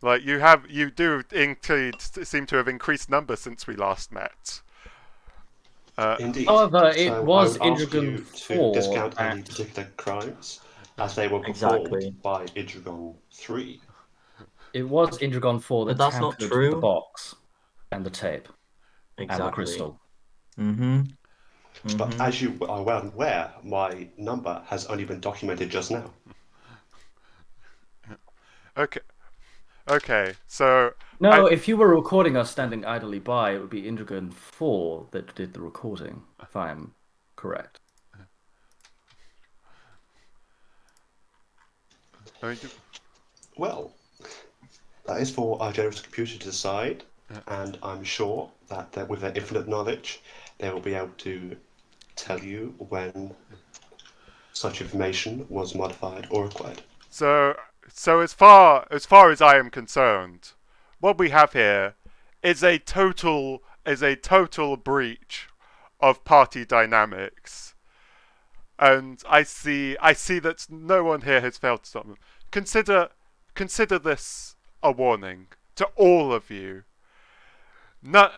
Like, you do indeed seem to have increased numbers since we last met. Indeed. However, it was I would ask you Indragon to 4 discount that... any particular crimes as they were performed Exactly. by Intragon 3. It was Indragon 4 that But that's not tampered true. the box and the tape Exactly. and the crystal. But as you are well aware, my number has only been documented just now. Okay, so... No, if you were recording us standing idly by, it would be Indragon 4 that did the recording, if I am correct. Well, that is for our generous computer to decide, and I'm sure that with their infinite knowledge, they will be able to tell you when such information was modified or acquired. So as far as I am concerned, what we have here is a total breach of party dynamics, and I see that no one here has failed to stop them. Consider this a warning to all of you. None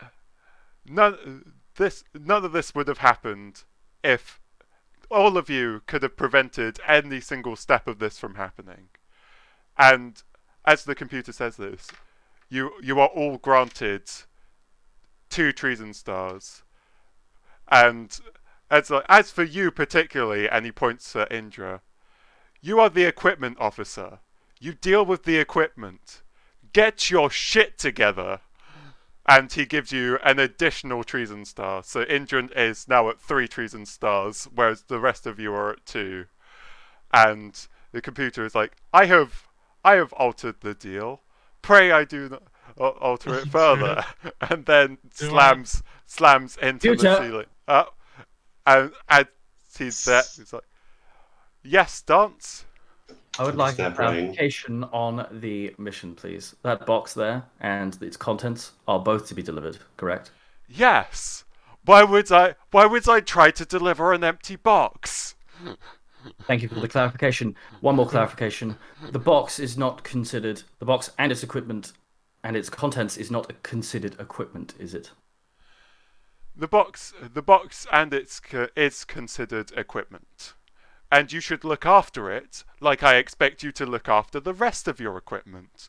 of this would have happened if all of you could have prevented any single step of this from happening. And as the computer says this, you are all granted 2 treason stars. And as for you particularly, and he points at Indra, you are the equipment officer. You deal with the equipment. Get your shit together. And he gives you an additional treason star. So Indra is now at 3 treason stars, whereas the rest of you are at 2. And the computer is like, I have altered the deal. Pray I do not alter it further. And then slams into the ceiling. And he's there. He's like, yes, Dance. I would like a clarification on the mission, please. That box there and its contents are both to be delivered, correct? Yes. Why would I try to deliver an empty box? Thank you for the clarification. One more clarification. The box and its equipment and its contents is not considered equipment, is it? The box and its is considered equipment. and you should look after it like I expect you to look after the rest of your equipment.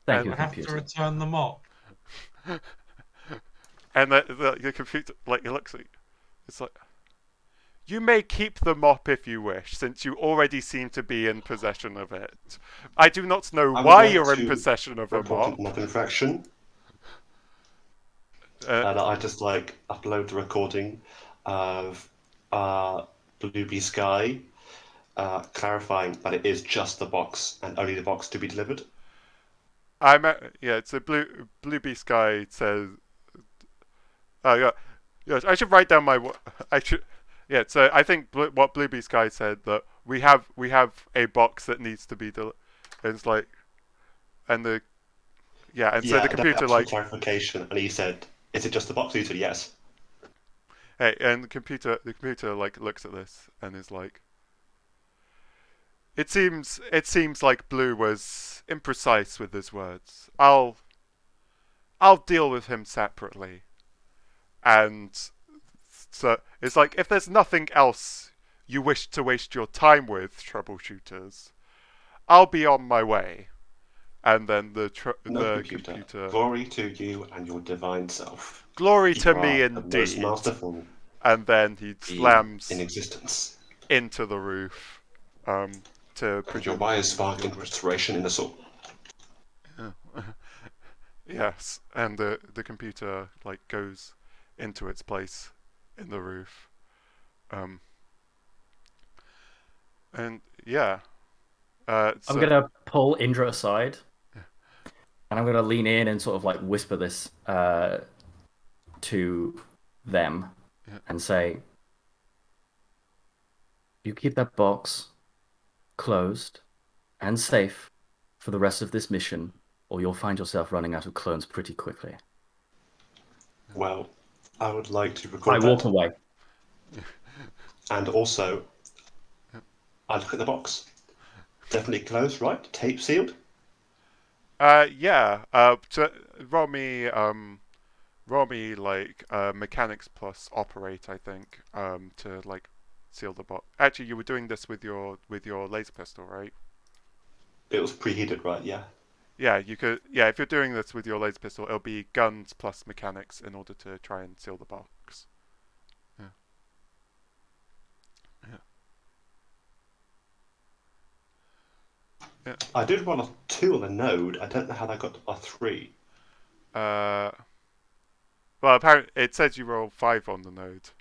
Thank I you, have to computer. return the mop. And the computer, like, it looks like, it's like, you may keep the mop if you wish, since you already seem to be in possession of it. I do not know I would why like you're in to possession of a report mop. another infraction. And I just like upload the recording of Bluebee Sky clarifying that it is just the box and only the box to be delivered. It's a Bluebee Sky says. Oh yeah, yes. I should write down my. I should. Yeah. So I think what Bluebee Sky said that we have a box that needs to be delivered. It's like, and the so the computer that's like clarification, and he said, "Is it just the box?" He said, "Yes." hey, and the computer like looks at this and is like, it seems like Blue was imprecise with his words. I'll deal with him separately. And so it's like, if there's nothing else you wish to waste your time with, troubleshooters, I'll be on my way. And then the computer Glory to you and your divine self. Glory You to are me the most indeed. masterful And then he slams in existence. into the roof to And your wires spark in restoration in the soul. Yes, and the computer like goes into its place in the roof. And yeah. I'm gonna pull Indra aside, and I'm gonna lean in and sort of like whisper this to them, and say, "You keep that box closed and safe for the rest of this mission, or you'll find yourself running out of clones pretty quickly." Well, I would like to record I walk away. And also, I look at the box. Definitely closed, right? Tape sealed? Yeah. So roll me like mechanics plus operate, I think, to like seal the box. Actually, you were doing this with your laser pistol, right? It was preheated, right? Yeah. Yeah, you could. Yeah, if you're doing this with your laser pistol, it'll be guns plus mechanics in order to try and seal the box. Yeah. Yeah. I did roll a 2 on the node. I don't know how that got a 3. Well, apparently it says you roll 5 on the node.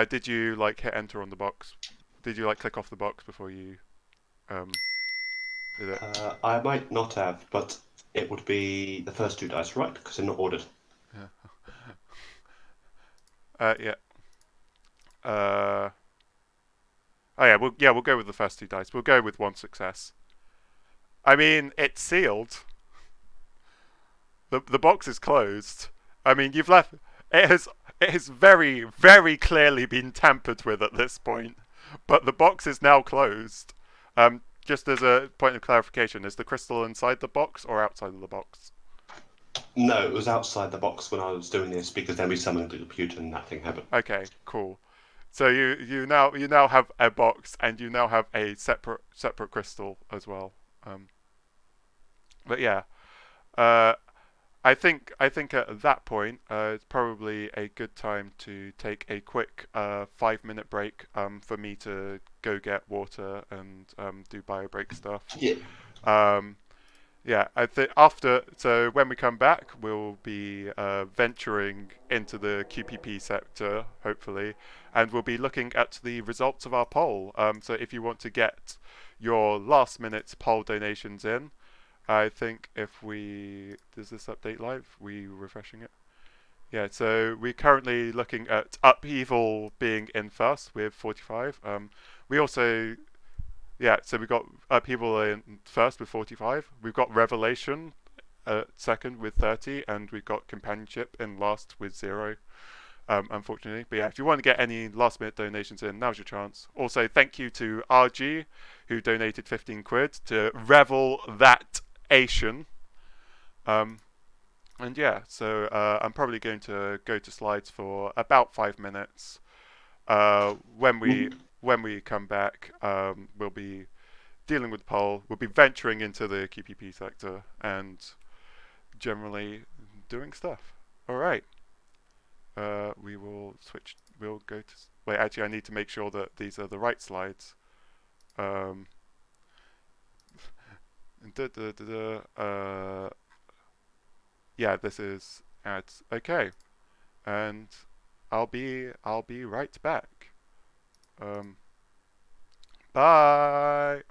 Did you like hit enter on the box? Did you like click off the box before you did it? I might not have, but it would be the first 2 dice, right? Because they're not ordered. Yeah. Oh yeah, we'll go with the first 2 dice. We'll go with 1 success. I mean, it's sealed. The box is closed. I mean, you've left. It has very, very clearly been tampered with at this point, but the box is now closed. Just as a point of clarification, is the crystal inside the box or outside of the box? No, it was outside the box when I was doing this because then we summoned the computer and that thing happened. Okay, cool. So you now have a box and you now have a separate crystal as well. But yeah, I think at that point it's probably a good time to take a quick 5-minute break for me to go get water and do bio break stuff. Yeah. Yeah, I think so when we come back, we'll be venturing into the QPP sector, hopefully, and we'll be looking at the results of our poll. So if you want to get your last minute poll donations in, I think does this update live? We refreshing it? Yeah, so we're currently looking at Upheaval being in first with 45. We also, so we got Upheaval in first with 45. We've got Revelation second with 30, and we've got Companionship in last with 0. Unfortunately, but yeah, if you want to get any last minute donations in, now's your chance. Also, thank you to RG who donated 15 quid to revel that Asian. And yeah, so I'm probably going to go to slides for about 5 minutes, When we come back, we'll be dealing with Pol. We'll be venturing into the QPP sector and generally doing stuff. All right. We will switch. We'll go to. Wait, actually, I need to make sure that these are the right slides. Yeah, this is ads. Okay, and I'll be right back. Bye.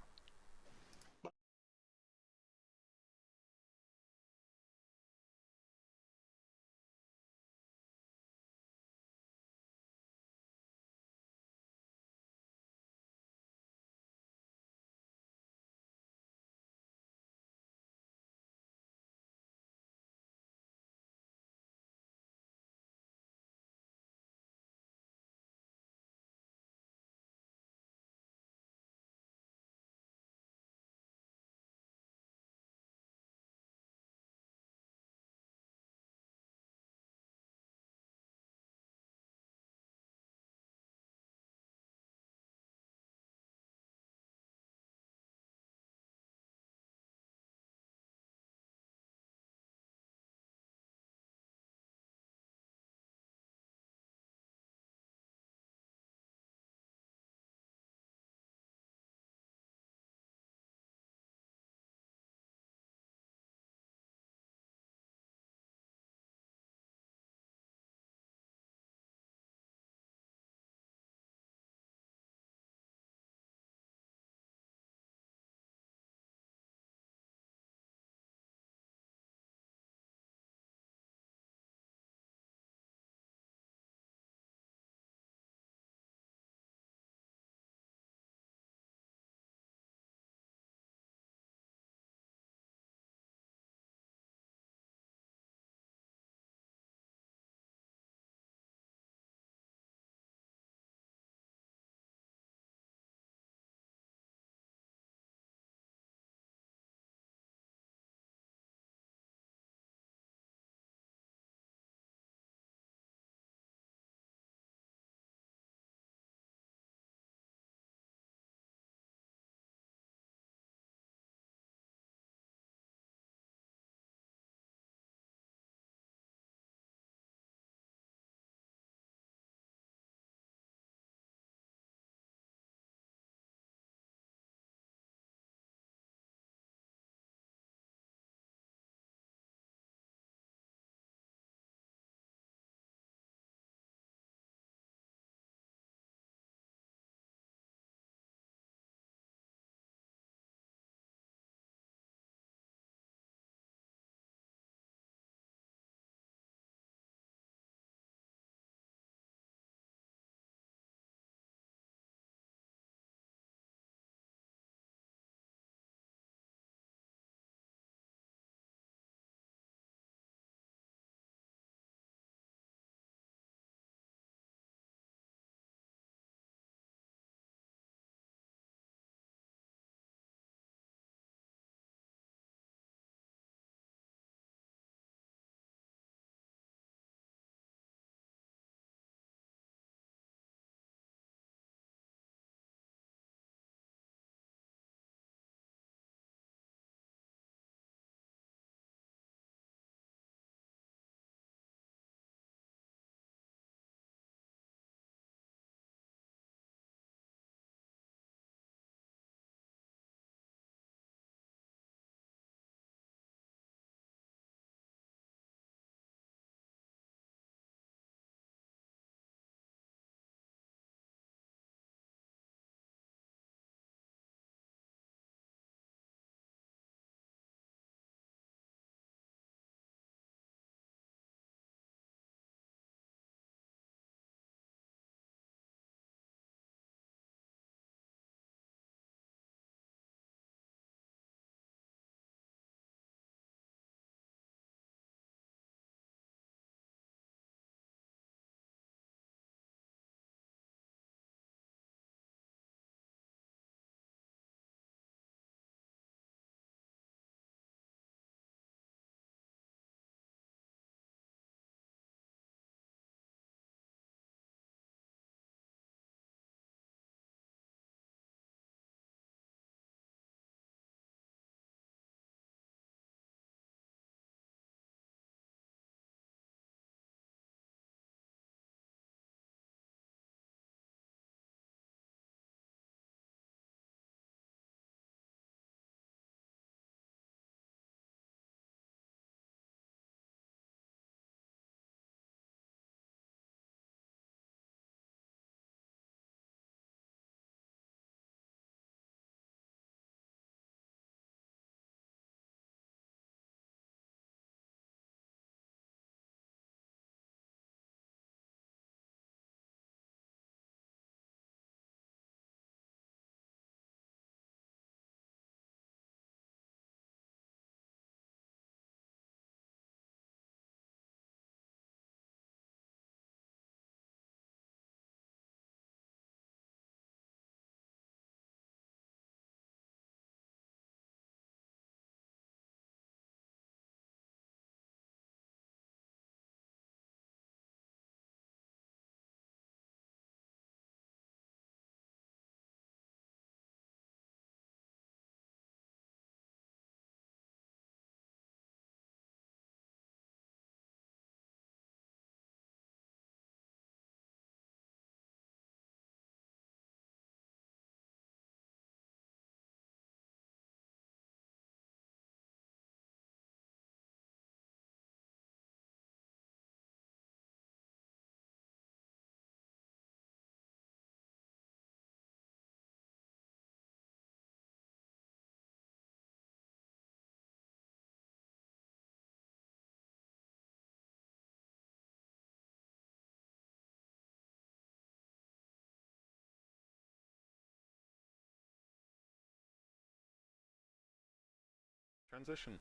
Transition.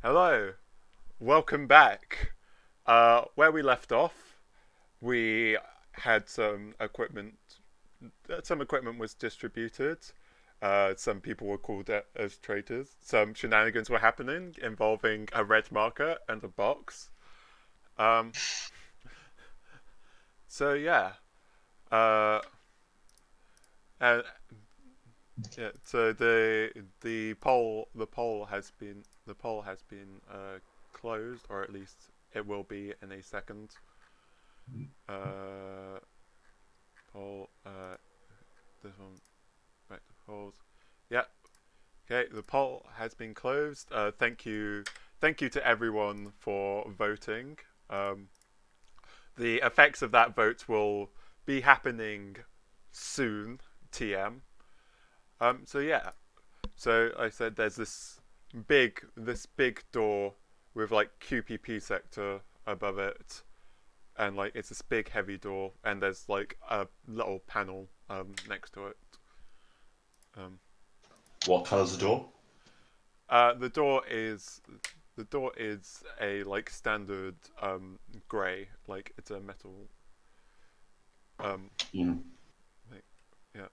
Hello, welcome back. Where we left off, we had some equipment. Some equipment was distributed. Some people were called as traitors. Some shenanigans were happening involving a red marker and a box. So yeah. And yeah. So the poll has been closed, or at least it will be in a second. Poll. This one. Back to polls. Yeah. Okay. The poll has been closed. Thank you to everyone for voting. The effects of that vote will be happening soon. TM. So yeah. So I said there's this big door with like QPP sector above it, and like it's this big heavy door, and there's like a little panel next to it. What colour's the door? The door is a like standard grey, like it's a metal. Like, yeah.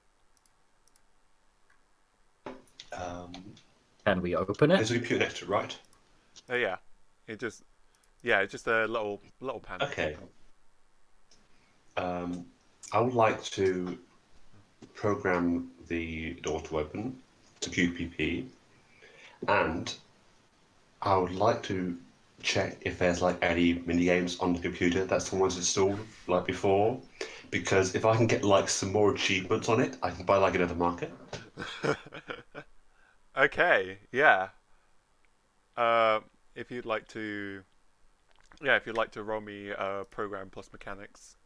Can we open There's it? a computer next to it, right? Yeah. It's just a little panel. Okay. I would like to program the door to open to QPP, and I would like to check if there's like any mini games on the computer that someone's installed like before, because if I can get like some more achievements on it, I can buy like another market. Okay, yeah. If you'd like to, roll me program plus mechanics.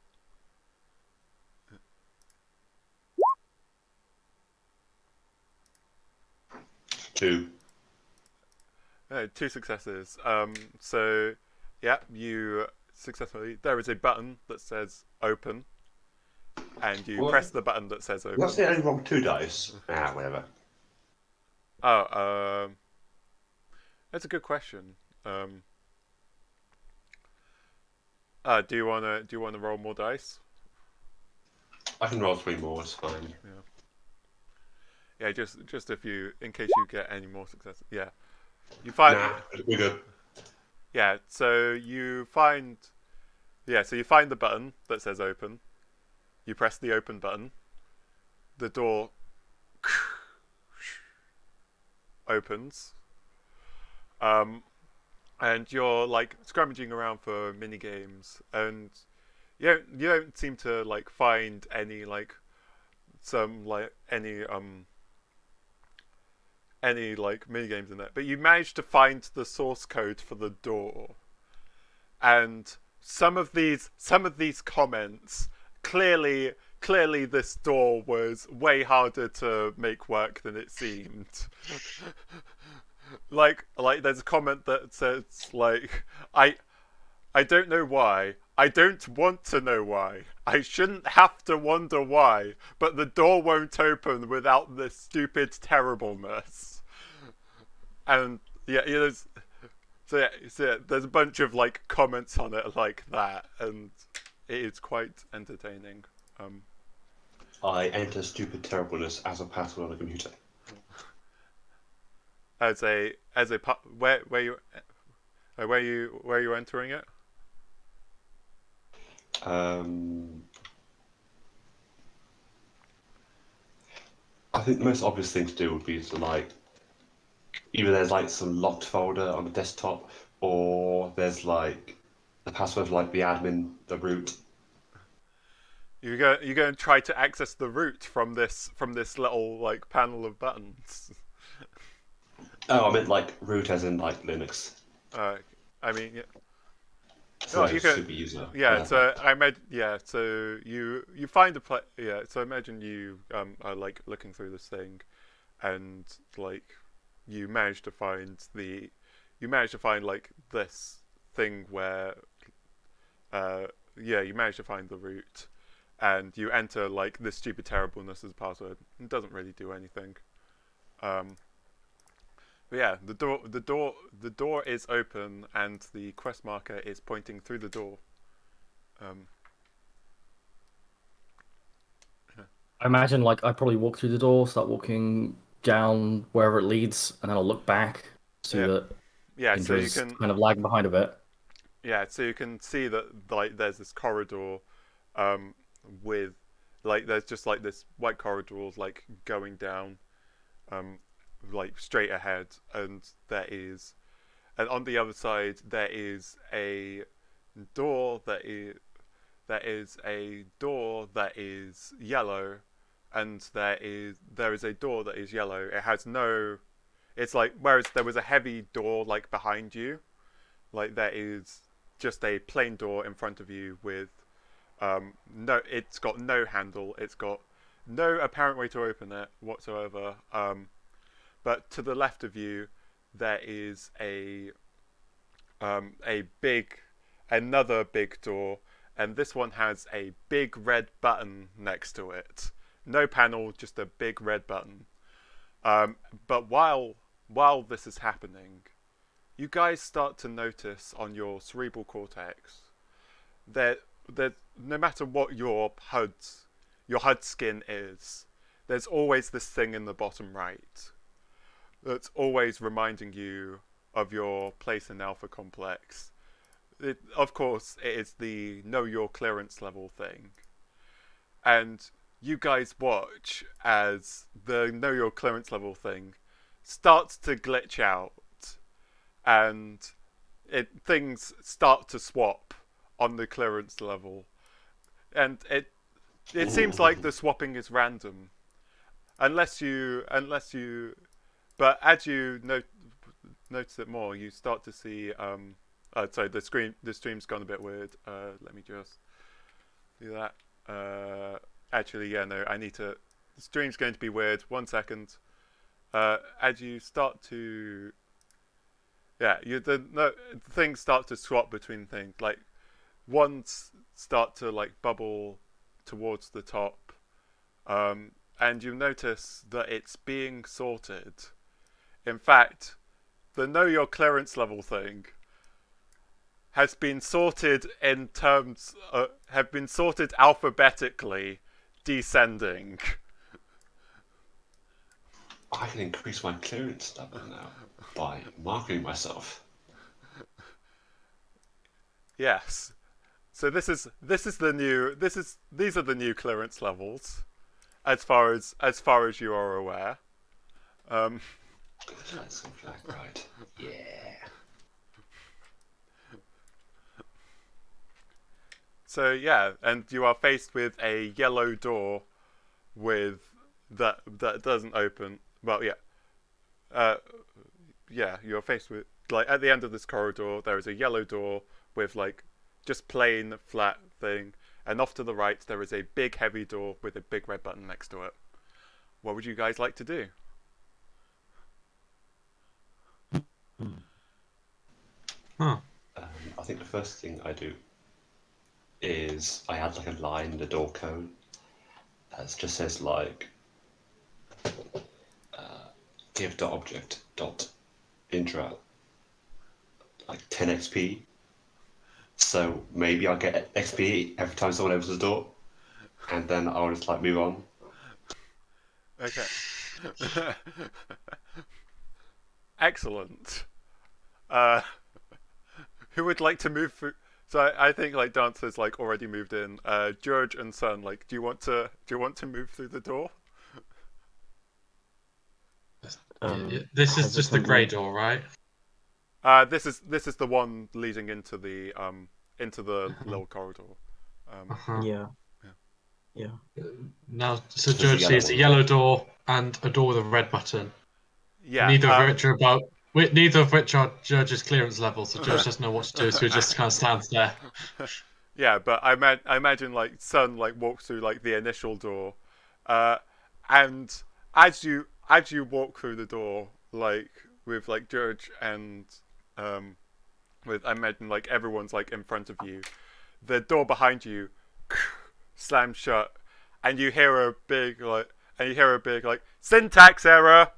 2. 2 successes. So, yeah, you successfully. There is a button that says open, and you What? press the button that says open. That's the only wrong 2 dice. Whatever. Oh, that's a good question. Do you wanna roll more dice? I can roll 3 more. It's fine. Yeah, just a few in case you get any more success. Yeah, you find. Nah, we're good. Yeah, so you find. Yeah, so you find the button that says open. You press the open button. The door opens. And you're like scrummaging around for mini games, and you don't seem to like find any like any like mini games in there, but you managed to find the source code for the door, and some of these comments clearly this door was way harder to make work than it seemed. like there's a comment that says like I don't know why. I don't want to know why. I shouldn't have to wonder why, but the door won't open without this stupid terribleness. And yeah, there's there's a bunch of like comments on it like that, and it is quite entertaining. I enter stupid terribleness as a password on a computer. Where you entering it? I think the most obvious thing to do would be to like either there's like some locked folder on the desktop, or there's like the password for like the admin, the root. You're going to try to access the root from this little like panel of buttons. Oh, I meant like root as in like Linux. I mean, yeah. So Oh, you can, super user. yeah. So I imagine, yeah. So you find a place, yeah. So imagine you are like looking through this thing, and like you manage to find like this thing where, you manage to find the root, and you enter like this stupid terribleness as a password. It doesn't really do anything. Yeah, the door is open, and the quest marker is pointing through the door. I imagine like I probably walk through the door, start walking down wherever it leads, and then I'll look back, see Yeah. that Yeah, so you Indra's can kind of lagging behind a bit. see that like there's this corridor, um, with like there's just like this white corridor like going down, um, like straight ahead, and on the other side there is a door that is yellow, and there is a door that is yellow. It has no. It's like whereas there was a heavy door like behind you, like there is just a plain door in front of you with no. It's got no handle. It's got no apparent way to open it whatsoever. But to the left of you, there is a big another big door, and this one has a big red button next to it. No panel, just a big red button. But while this is happening, you guys start to notice on your cerebral cortex that no matter what your HUD skin is, there's always this thing in the bottom right that's always reminding you of your place in Alpha Complex. Of course, it is the know your clearance level thing. And you guys watch as the know your clearance level thing starts to glitch out, and things start to swap on the clearance level. And it seems like the swapping is random. Unless you but as you notice it more, you start to see sorry, the stream's gone a bit weird. Let me just do that. Actually, yeah, no, the stream's going to be weird. 1 second. As you start to things start to swap between things. Like ones start to like bubble towards the top. And you notice that it's being sorted. In fact, the know your clearance level thing has been sorted have been sorted alphabetically, descending. I can increase my clearance level now by marking myself. Yes. So these are the new clearance levels, as far as you are aware. That's something like right. Yeah. So yeah, and you are faced with a yellow door that doesn't open. Well, you're faced with like at the end of this corridor there is a yellow door with like just plain flat thing, and off to the right there is a big heavy door with a big red button next to it. What would you guys like to do? I think the first thing I do is I add like a line in the door code that just says like give dot object dot intro like 10 XP. So maybe I'll get XP every time someone opens the door, and then I'll just like move on. Okay. Excellent. Who would like to move through? So I think like Dancer's like already moved in. George and Sun, like, do you want to move through the door? This is just the grey door, right? This is the one leading into the little corridor. Yeah. Now, so There's a George yellow sees a one. yellow door and a door with a red button. Yeah. Neither of which are George's clearance level, so George doesn't know what to do, so he just kind of stands there. Yeah, but I imagine like Sun like walks through like the initial door, and as you walk through the door, like with like George and with I imagine like everyone's like in front of you, the door behind you slams shut, and you hear a big like syntax error.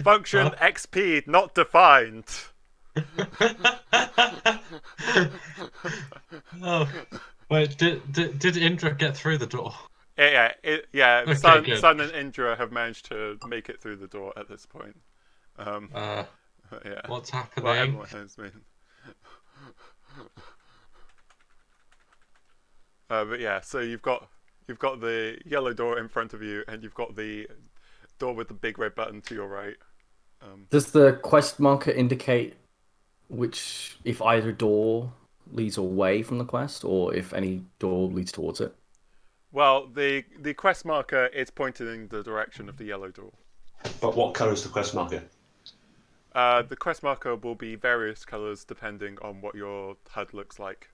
Function XP not defined. Oh, wait, did Indra get through the door? Yeah. Okay, Sun, good. Sun and Indra have managed to make it through the door at this point. Yeah. What's Well, happening? everyone has been. But yeah, so you've got the yellow door in front of you, and you've got the door with the big red button to your right. Does the quest marker indicate if either door leads away from the quest, or if any door leads towards it? Well, the quest marker is pointing in the direction of the yellow door. But what colour is the quest marker? The quest marker will be various colours depending on what your HUD looks like.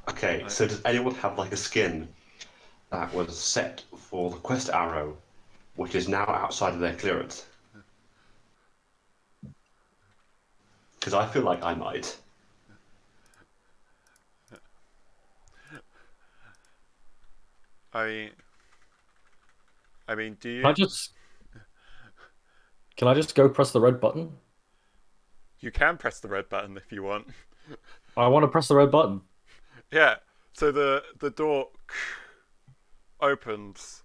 Okay, so does anyone have like a skin that was set for the quest arrow, which is now outside of their clearance? Because I feel like I might. I mean, do you? Can I just go press the red button? You can press the red button if you want. I want to press the red button. Yeah. So the door opens,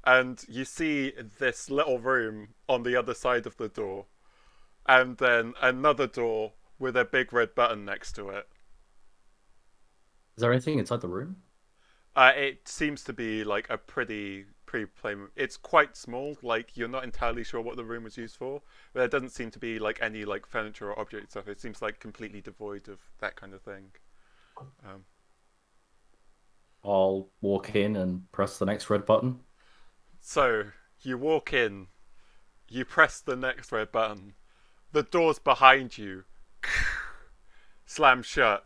and you see this little room on the other side of the door, and then another door with a big red button next to it. Is there anything inside the room? It seems to be like a pretty plain. It's quite small. Like you're not entirely sure what the room was used for. But there doesn't seem to be like any like furniture or object stuff. It seems like completely devoid of that kind of thing. I'll walk in and press the next red button. So you walk in, you press the next red button. The doors behind you slam shut.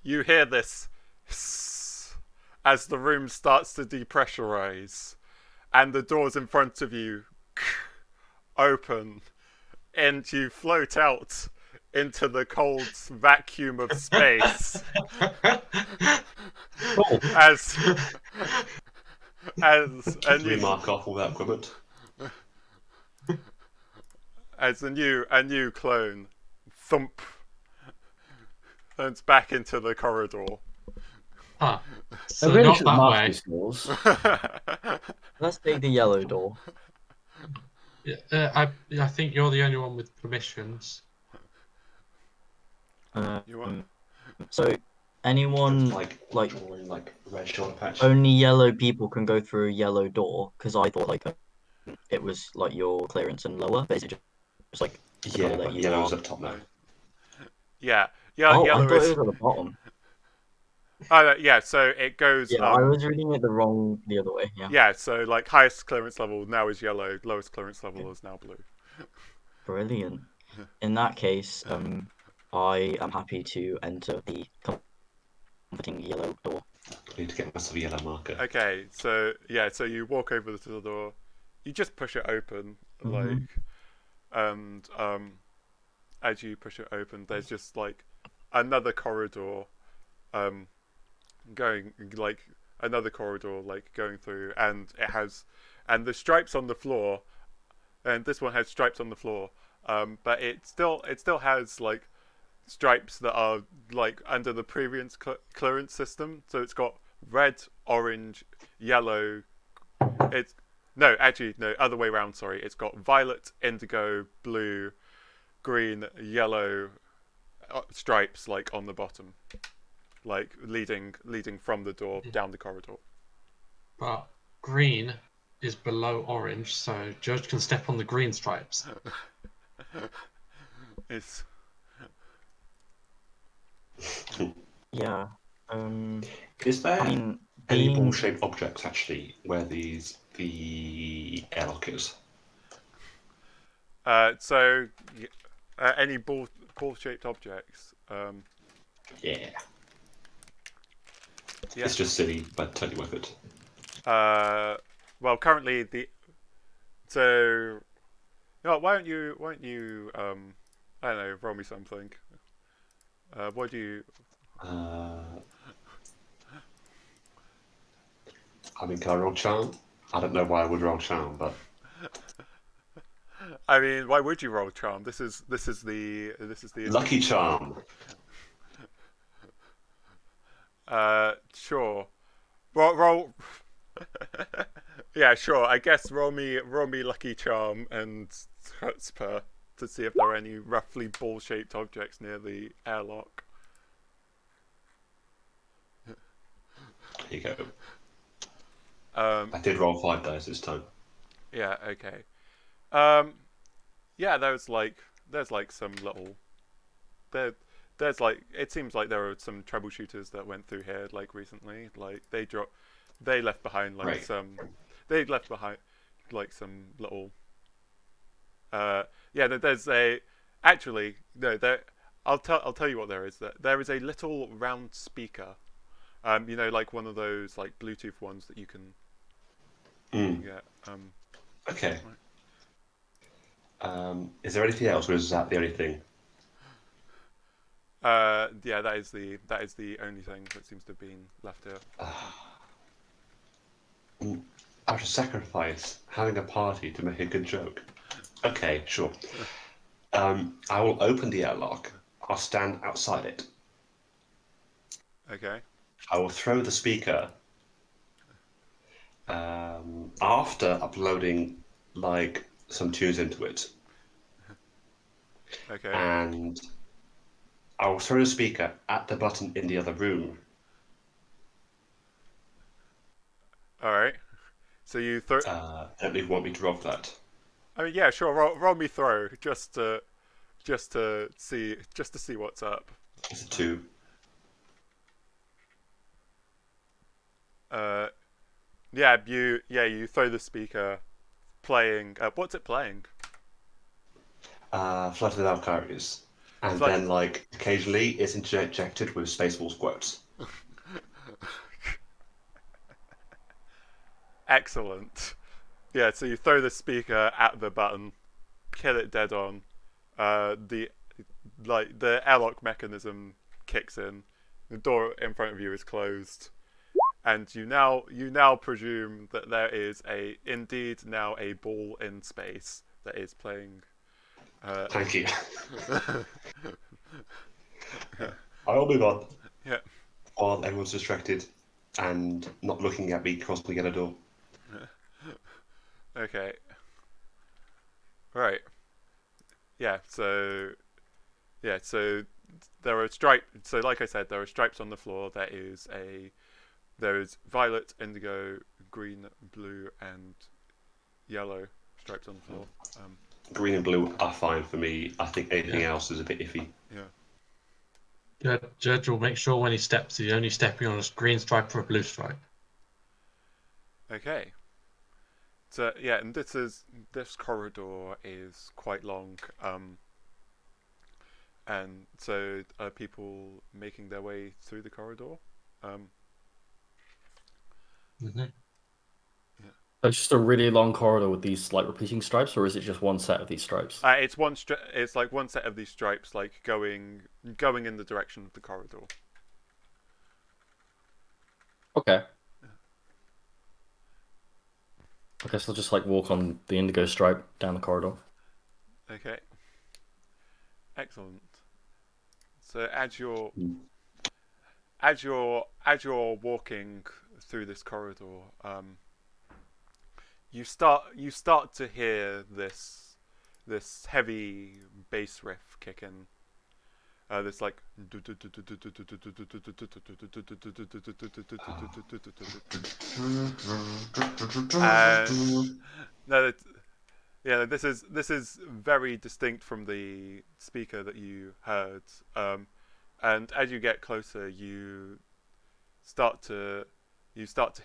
You hear this as the room starts to depressurize, and the doors in front of you open, and you float out into the cold vacuum of space. Cool. As a Do we mark off all that equipment? as a new clone thump turns back into the corridor. Huh. So So really not should that mark way. these doors. Let's take the yellow door. I think you're the only one with permissions. You are. So anyone like drawing like red shoulder patch. only yellow people can go through a yellow door, because I thought like it was like your clearance and lower, but is it just like the Yeah, colour that but you yellow's are? up top now. Yeah, Oh, I yellow thought it is. was at the bottom. Yeah, so it goes. Yeah, I was reading it the other way. Yeah. Yeah, so like highest clearance level now is yellow, lowest clearance level is now blue. Brilliant. In that case, I am happy to enter the comforting yellow door. I need to get myself a yellow marker. Okay, so yeah, so you walk over to the door, you just push it open, like, and as you push it open, there's just like another corridor, going like another corridor like going through, and the stripes on the floor, and this one has stripes on the floor, but it still has like stripes that are like under the previous clearance system. So it's got red, orange, yellow. It's no, actually no, other way around. Sorry, it's got violet, indigo, blue, green, yellow stripes like on the bottom, like leading from the door down the corridor. But green is below orange, so Judge can step on the green stripes. It's Yeah. Is there I mean, any being ball-shaped objects actually where the airlock is? so any ball-shaped objects. Yeah. Yeah. It's just silly, but totally worth it. Well, currently so. No, why don't you I don't know, roll me something. What do you I mean, can I roll charm? I don't know why I would roll charm, but I mean, why would you roll charm? This is the lucky charm. Sure. Roll. Yeah, sure. I guess roll me lucky charm and chutzpah to see if there are any roughly ball-shaped objects near the airlock. Here you go. Um, I did roll 5 dice this time. yeah. Okay. Um, yeah. There's some little there. There's like it seems like there are some troubleshooters that went through here like recently. Like they left behind like Right. they left behind like some little yeah, there's a actually no there I'll tell you what there is. There is a little round speaker, like one of those like Bluetooth ones that you can get. Okay. Is there anything else, or is that the only thing? Yeah, that is the only thing that seems to have been left here. I should sacrifice having a party to make a good joke. Okay, sure. I will open the airlock. I'll stand outside it. Okay. I will throw the speaker after uploading like some tunes into it, Okay. and I will throw the speaker at the button in the other room. All right. So you throw. I don't know if you want me to roll for that. I mean, yeah, sure. Roll me throw just to see what's up. It's a 2. You throw the speaker, playing. What's it playing? Flood of the Valkyries. And It's like- then, like, occasionally it's interjected with Spaceballs quotes. Excellent. Yeah, so you throw the speaker at the button, kill it dead on. The airlock mechanism kicks in. The door in front of you is closed, and you now presume that there is indeed now a ball in space that is playing. Thank you. I'll move on Yeah. while everyone's distracted and not looking at me crossing the door. Okay. Right. Yeah. So there are stripes. So like I said, there are stripes on the floor. There is violet, indigo, green, blue, and yellow stripes on the floor. Green and blue are fine for me. I think anything else is a bit iffy. Yeah. Judge will make sure when he steps, he's only stepping on a green stripe or a blue stripe. Okay. So yeah, and this corridor is quite long. And so are people making their way through the corridor? It's just a really long corridor with these like repeating stripes, or is it just one set of these stripes? It's like one set of these stripes, like going in the direction of the corridor. Okay. I guess I'll just like walk on the indigo stripe down the corridor. Okay. Excellent. So as you're walking through this corridor, you start to hear this heavy bass riff kick in. This like and no, yeah, this is very distinct from the speaker that you heard. And as you get closer, you start to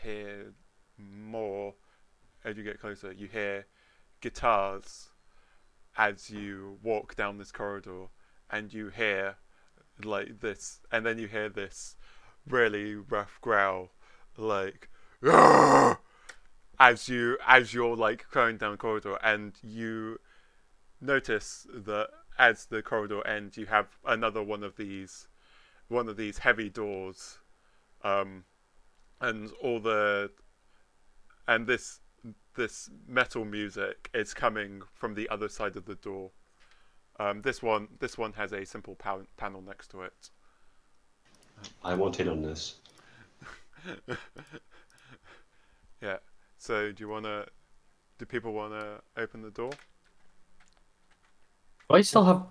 hear more. As you get closer, you hear guitars as you walk down this corridor, and you hear like this, and then you hear this really rough growl, like "Argh!" as you're like going down the corridor, and you notice that as the corridor ends, you have another one of these heavy doors, and this metal music is coming from the other side of the door. This one has a simple panel next to it. I want in on this. Yeah. So do people wanna open the door? Do I still have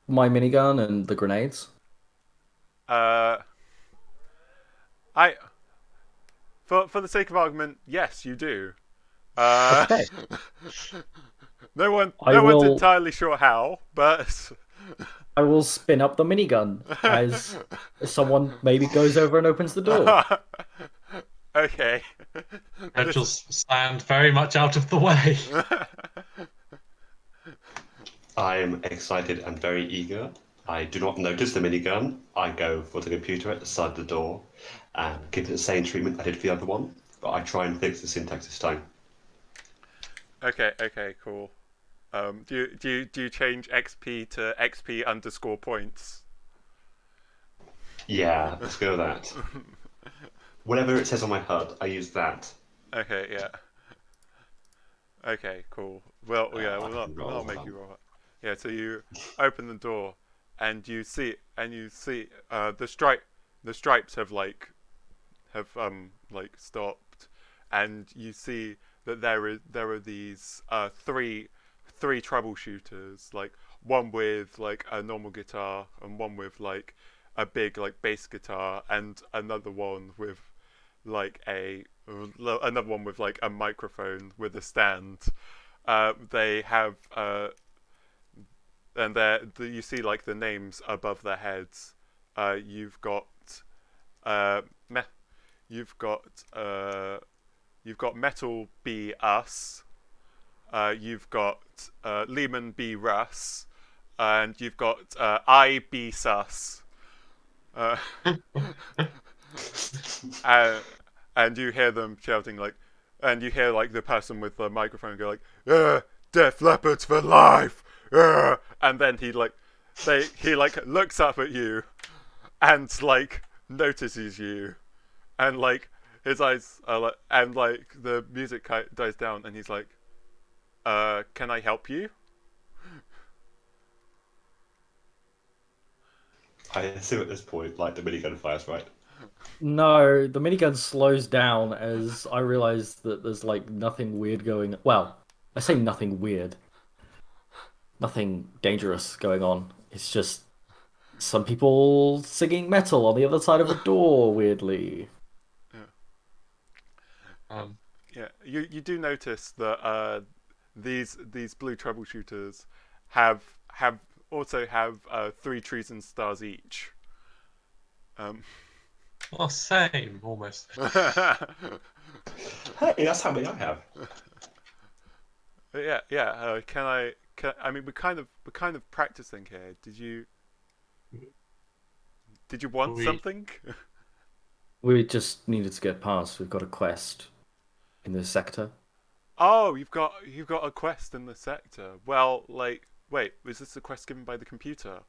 my minigun and the grenades? I for the sake of argument, yes, you do. Okay. No one's will- entirely sure how, but I will spin up the minigun as someone maybe goes over and opens the door. okay. Rachel stand very much out of the way. I'm excited and very eager. I do not notice the minigun. I go for the computer at the side of the door and give it the same treatment I did for the other one, but I try and fix the syntax this time. Okay, cool. Do you change XP to XP_points? Yeah, let's go with that. Whatever it says on my HUD, I use that. Okay, yeah. Okay, cool. Well, yeah, I we'll can not make roll. you roll it. Yeah, so you open the door, and you see the stripes have stopped, and you see that there are these three troubleshooters, like one with like a normal guitar, and one with like a big like bass guitar, and another one with like a microphone with a stand. They have and you see like the names above their heads. You've got Metal B Us. You've got Lehman B Russ, and you've got I B Sus. And you hear them shouting like, and you hear like the person with the microphone go like, "Def Leopards for life!" And then he looks up at you, and like notices you, and like his eyes are like, and like the music dies down, and he's like, "Can I help you?" I assume at this point, like, the minigun fires, right? No, the minigun slows down as I realize that there's like nothing weird going. Well, I say nothing weird, nothing dangerous going on. It's just some people singing metal on the other side of a door, weirdly. Yeah, you do notice that these blue troubleshooters have also have 3 treason stars each. Oh, same, almost. Hey, that's how many I have. Yeah. I mean, we're kind of practicing here. Did you want something? We just needed to get past. We've got a quest in this sector. Oh, you've got a quest in the sector. Well, like, wait, was this a quest given by the computer?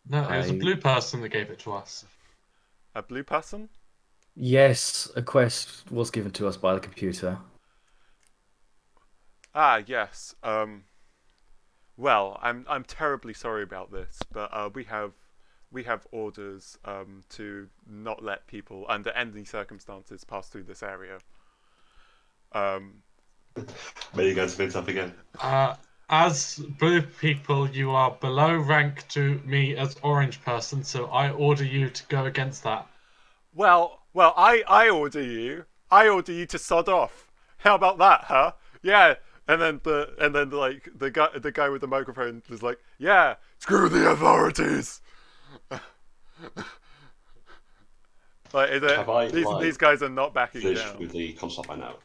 No, it was a blue person that gave it to us. A blue person? Yes, a quest was given to us by the computer. Ah, yes. Well, I'm terribly sorry about this, but we have orders to not let people under any circumstances pass through this area. Minigun spins up again. As blue people, you are below rank to me as orange person, so I order you to go against that. Well, I order you to sod off. How about that, huh? Yeah. And then the guy with the microphone was like, "Yeah, screw the authorities." These guys are not backing Finished down. with the console by now.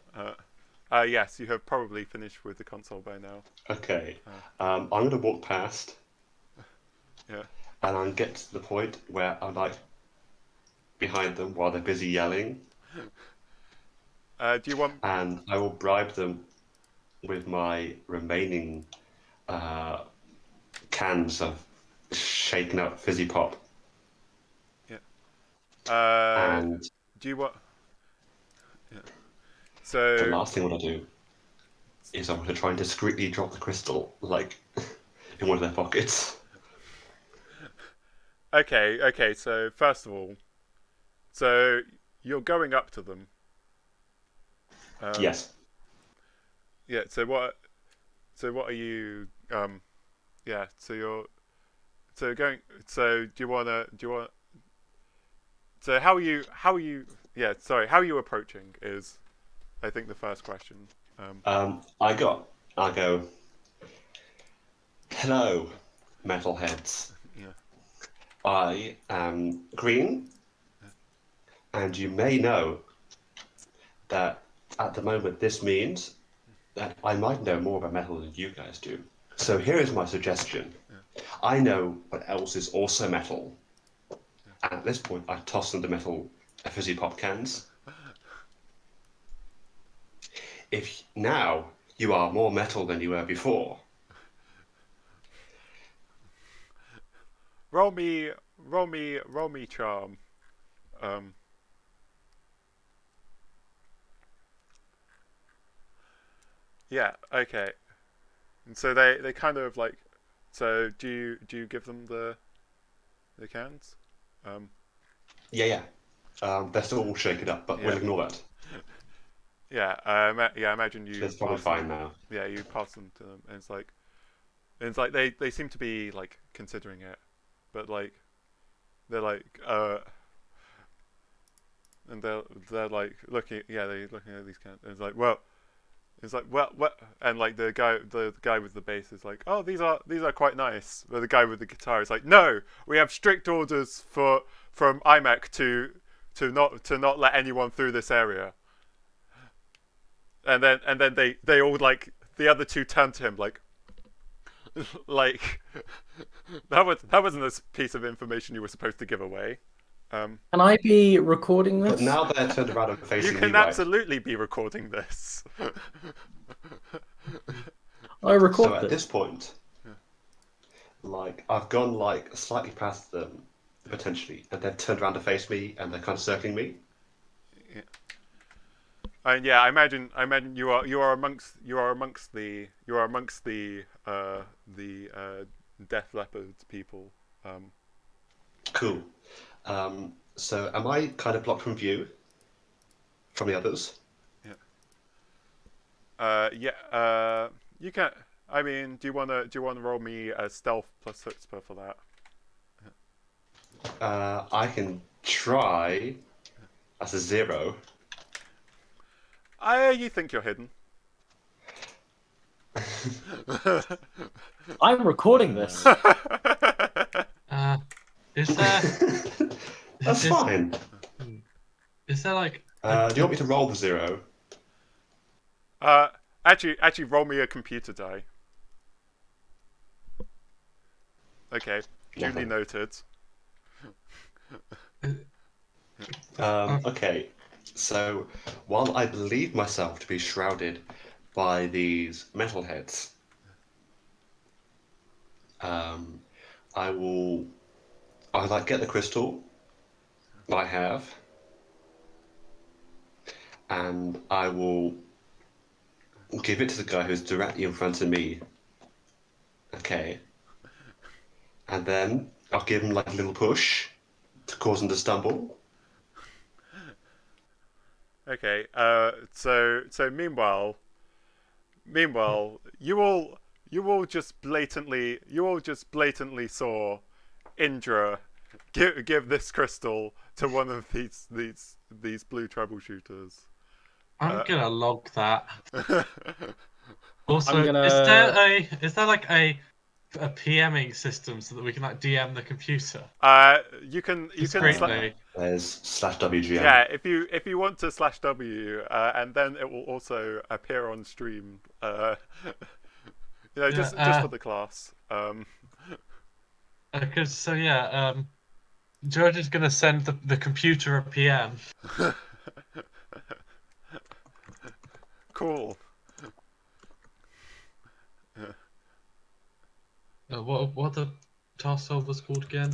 Yes, you have probably finished with the console by now. Okay. I'm going to walk past. Yeah. And I'll get to the point where I'm like behind them while they're busy yelling. Do you want? And I will bribe them with my remaining cans of shaken up fizzy pop And Do you want? Yeah. the So last thing I want to do is I want to try and discreetly drop the crystal, like, in one of their pockets. okay. So first of all, so you're going up to them. Yes. Yeah. So what? So what are you? Yeah. So you're. So going. So do you wanna? Do you want? So how are you? How are you? Yeah. Sorry. How are you approaching? Is I think the first question. I go, hello, metalheads. Yeah. I am green, and you may know that at the moment this means that I might know more about metal than you guys do. So here is my suggestion. I know what else is also metal. And at this point, I toss them the metal fizzy pop cans. If now you are more metal than you were before, Roll me charm. Um. Yeah. Okay. And so they kind of like. So do you give them the cans? yeah. They're still all shaken up, but we'll Yeah. ignore that. Yeah. Yeah. I imagine you It's probably pass fine them. now. Yeah. You pass them to them, and it's like they seem to be like considering it, but like they're like and they're like looking. Yeah. They're looking at these cans. And it's like what? And like the guy with the bass is like, oh, these are quite nice. But the guy with the guitar is like, no, we have strict orders from IMEC to not let anyone through this area. And then they all like the other two turn to him like like that wasn't a piece of information you were supposed to give away. Can I be recording But this? now they're turned around and You facing can me, right? absolutely be recording this. I record So at this. this point, like I've gone like slightly past them, potentially, and they've turned around to face me, and they're kind of circling me. Yeah. And yeah, I imagine you are amongst the Death Leopard people. Cool. So am I kind of blocked from view from the others? Yeah. You can. I mean, do you wanna roll me a stealth plus chutzpah for that? I can try. That's a 0. You think you're hidden? I'm recording this. Is there That's fine. is there like Do you want me to roll the 0? Actually, roll me a computer die. Okay, duly Nothing. noted. Okay, so while I believe myself to be shrouded by these metalheads, I will. I like get the crystal that I have, and I will give it to the guy who's directly in front of me. Okay, and then I'll give him like a little push to cause him to stumble. Okay. So meanwhile, you all just blatantly saw Indra give this crystal to one of these blue troubleshooters. I'm gonna log that. uh, Also, I'm gonna- is there like a PMing system so that we can like DM the computer? you can Discreetly. There's /WGM. yeah, if you want to /W, and then it will also appear on stream. Just for the class. Because George is gonna send the computer a PM. Cool. What the task solve was called again?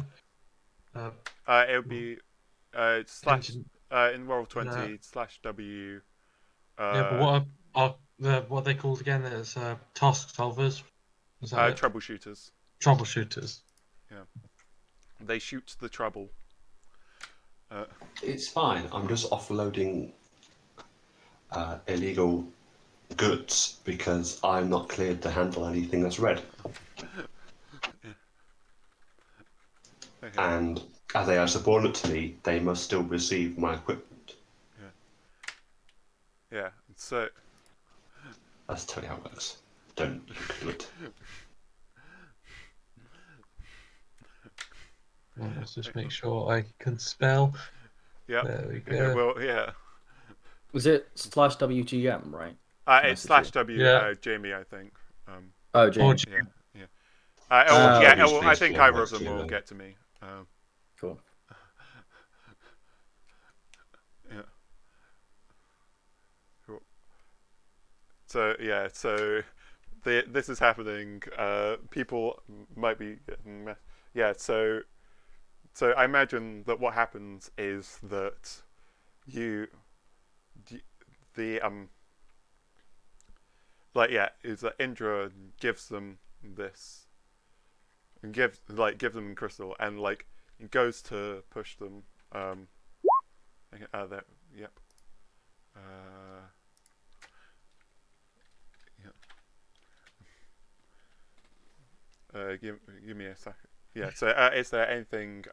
It'll be It's slash Engine. in Roll20 /W. Yeah, but what are they called again? There's task solvers. Is that it? Troubleshooters. Troubleshooters. Yeah, they shoot the trouble. It's fine. I'm just offloading illegal goods because I'm not cleared to handle anything that's red. Okay. And as they are subordinate to me, they must still receive my equipment. Yeah. So. That's totally how it works. Don't Google it. Well, let's just make sure I can spell. Yeah. There we Okay, go. well, yeah. Was it /WGM, right? It's Message /W. Yeah. Jamie, I think. Oh, James. Yeah. Yeah. W I space think Jam either of works them too, will then. get to me. Cool. Yeah. Cool. So yeah, this is happening. People might be getting yeah. So I imagine that what happens is that the is that Indra gives them this and gives them crystal and goes to push them. There. Yep. Give me a second. Yeah. So, is there anything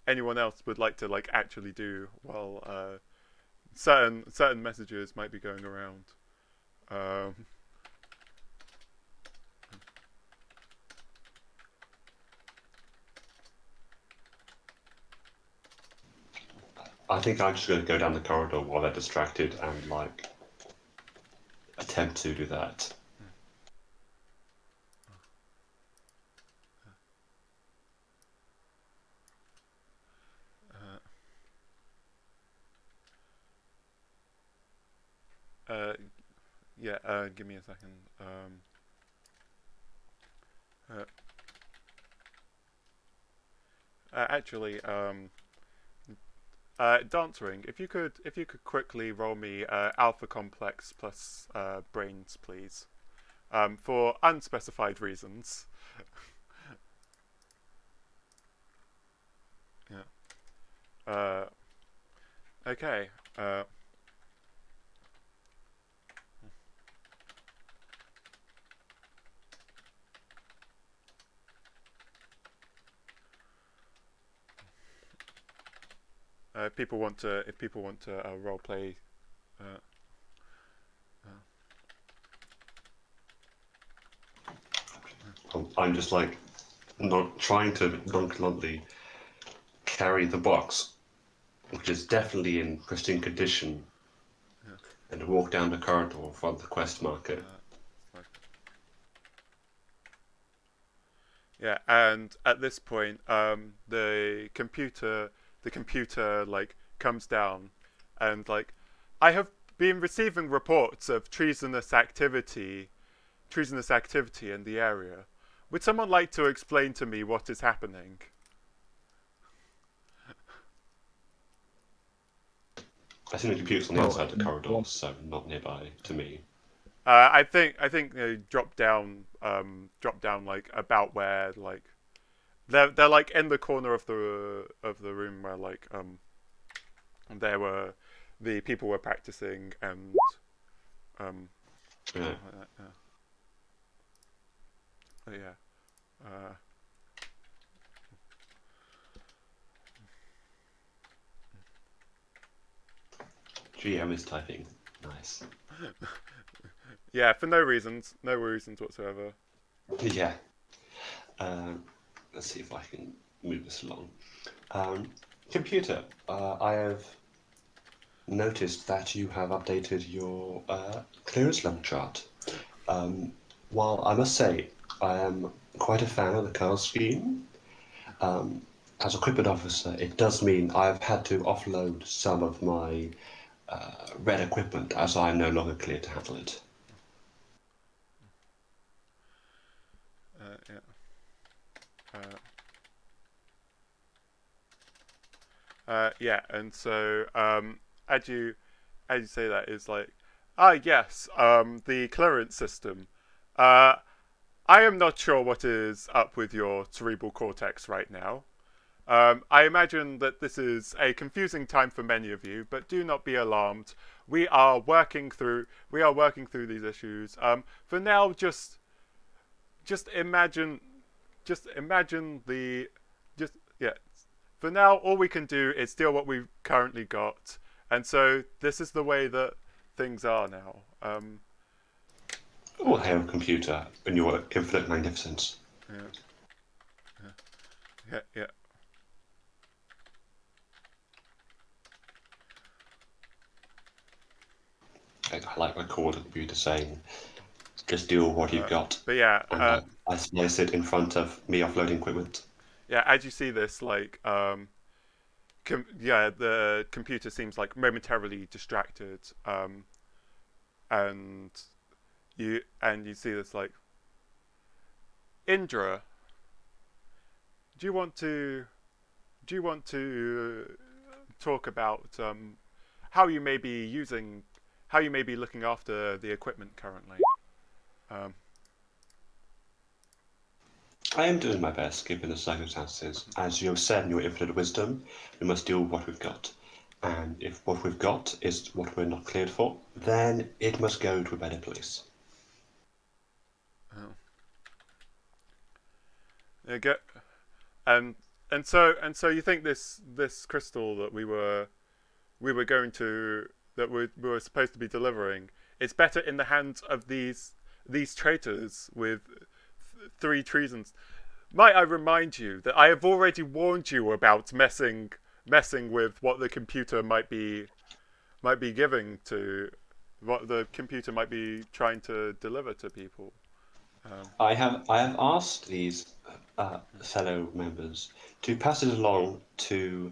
anyone else would like to actually do while certain messages might be going around? I think I'm just going to go down the corridor while they're distracted and attempt to do that. Yeah. Give me a second. Actually, Dance Ring, if you could quickly roll me Alpha Complex plus Brains, please, for unspecified reasons. Yeah. Okay. If people want to role play. I'm just not trying to nonchalantly carry the box, which is definitely in pristine condition, and walk down the corridor from the quest marker. Yeah, and at this point, the computer comes down, and I have been receiving reports of treasonous activity in the area. Would someone like to explain to me what is happening? I think the computer's on the other side of the corridor, so not nearby to me. I think they drop down about where they're in the corner of the room where there were the people were practicing and Yeah. yeah. GM is typing. Nice. Yeah, for no reasons whatsoever. Yeah. Let's see if I can move this along. Computer, I have noticed that you have updated your clearance level chart. While I must say I am quite a fan of the color scheme, as equipment officer, it does mean I've had to offload some of my red equipment as I am no longer cleared to handle it. Yeah, and so as you say that, is like, yes, the clearance system. I am not sure what is up with your cerebral cortex right now. I imagine that this is a confusing time for many of you, but do not be alarmed. We are working through these issues. For now, just imagine the just yeah. For now, all we can do is steal what we've currently got, and so this is the way that things are now. Oh, hail computer, in your infinite magnificence. Yeah. I like my core computer saying, just deal with what you've got. But yeah, And I slice it in front of me offloading equipment. yeah. As you see this, like, the computer seems like momentarily distracted, and you see this, like, Indra. Do you want to talk about how you may be looking after the equipment currently? I am doing my best, given the circumstances. As you have said in your infinite wisdom, we must deal with what we've got. And if what we've got is what we're not cleared for, then it must go to a better place. There you go. And so you think this crystal that we were supposed to be delivering, it's better in the hands of these traitors with three treasons. Might I remind you that I have already warned you about messing with what the computer might be giving to, what the computer might be trying to deliver to people. I have asked these fellow members to pass it along to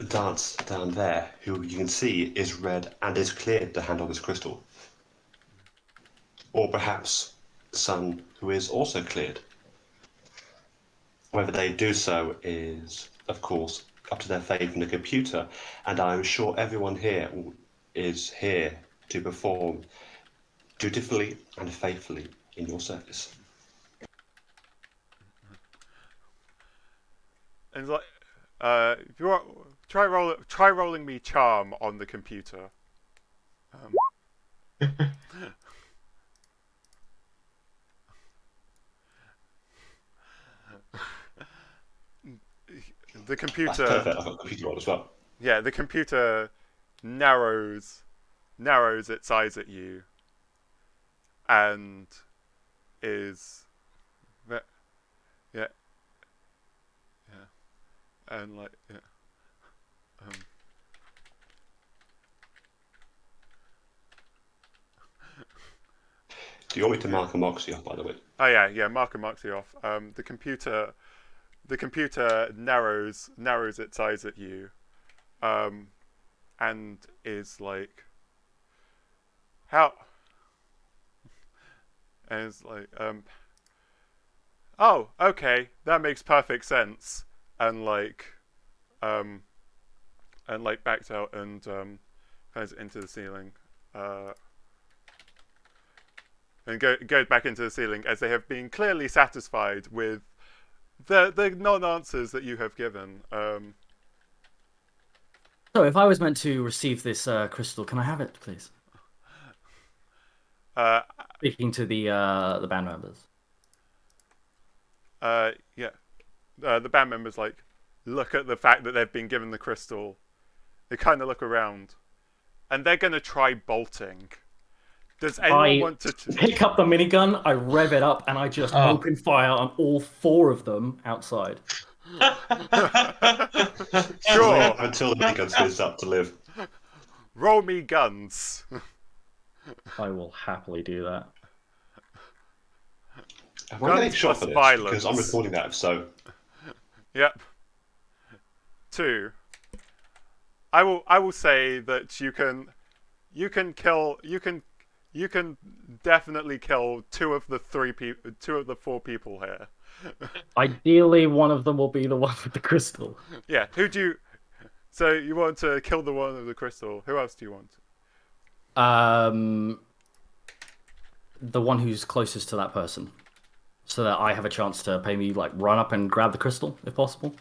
Dance down there, who you can see is red and is cleared to handle this crystal. Or perhaps Sun, who is also cleared. Whether they do so is, of course, up to their faith in the computer, and I'm sure everyone here is here to perform dutifully and faithfully in your service. And like, if you want, try rolling me charm on the computer. The computer. That's perfect. I've got a computer roll as well. Yeah, the computer narrows its eyes at you, and is, yeah, and like, yeah. Do you want me to mark a Moxie off, by the way? Oh yeah, mark a Moxie off. The computer narrows its eyes at you, and is like, how? And it's like, oh, okay, that makes perfect sense. And like backs out and goes into the ceiling, and goes back into the ceiling, as they have been clearly satisfied with the non-answers that you have given. So, if I was meant to receive this crystal, can I have it, please? Speaking to the band members. Yeah. The band members like look at the fact that they've been given the crystal. They kind of look around, and they're gonna try bolting. Does anyone want to pick up the minigun? I rev it up, and I just open fire on all four of them outside. Sure. Until the minigun spins up to live. Roll me guns. I will happily do that. Am I getting shot for this? Violence. Because I'm recording that, so. Yep. 2. I will say that you can definitely kill two of the 4 people here. Ideally, one of them will be the one with the crystal. Yeah. Who do So you want to kill the one with the crystal. Who else do you want? The one who's closest to that person, so that I have a chance to maybe like run up and grab the crystal if possible.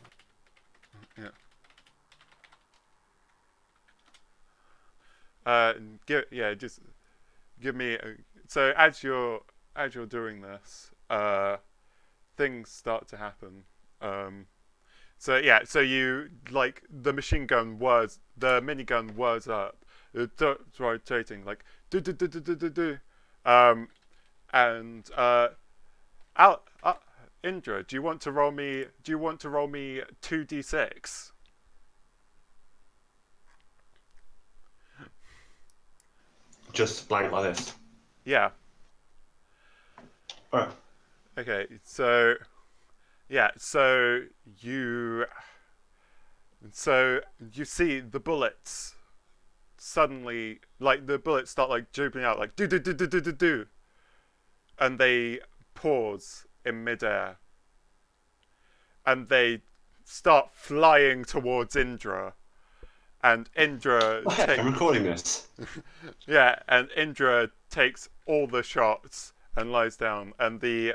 Just give me. So as you're doing this, things start to happen. So you like the minigun whirs up, it's rotating like do. And out. Indra, do you want to roll me 2d6? Just blank like this. Yeah. Alright. Okay, so you see the bullets suddenly, like the bullets start like jumping out like do, and they pause in midair, and they start flying towards Indra, and Indra I'm recording this. Yeah, and Indra takes all the shots and lies down, and the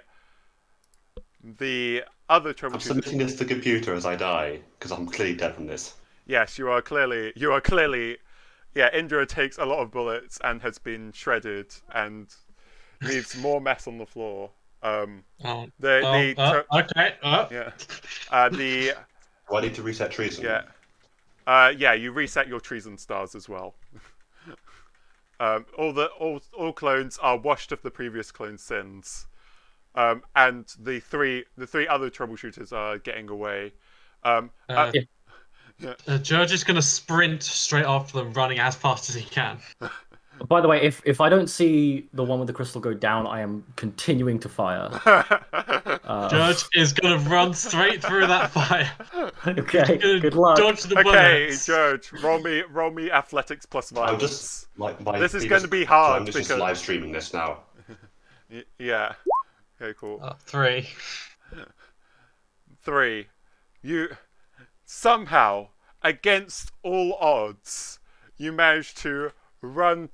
other I'm troubleshooter. submitting this to the computer as I die, because I'm clearly dead from this. Yes, you are clearly. Yeah, Indra takes a lot of bullets and has been shredded and leaves more mess on the floor. Okay. Yeah. Do I need to reset treason? Yeah. You reset your treason stars as well. All clones are washed of the previous clone's sins. And the three other troubleshooters are getting away. George is going to sprint straight after them, running as fast as he can. By the way, if I don't see the one with the crystal go down, I am continuing to fire. George is going to run straight through that fire. Okay, good luck. Dodge the Okay, bullets. George, roll me athletics plus violence. I'm just like This is going to be hard I'm just because live streaming this now. Yeah. Okay, cool. 3. 3. You somehow, against all odds, you manage to run,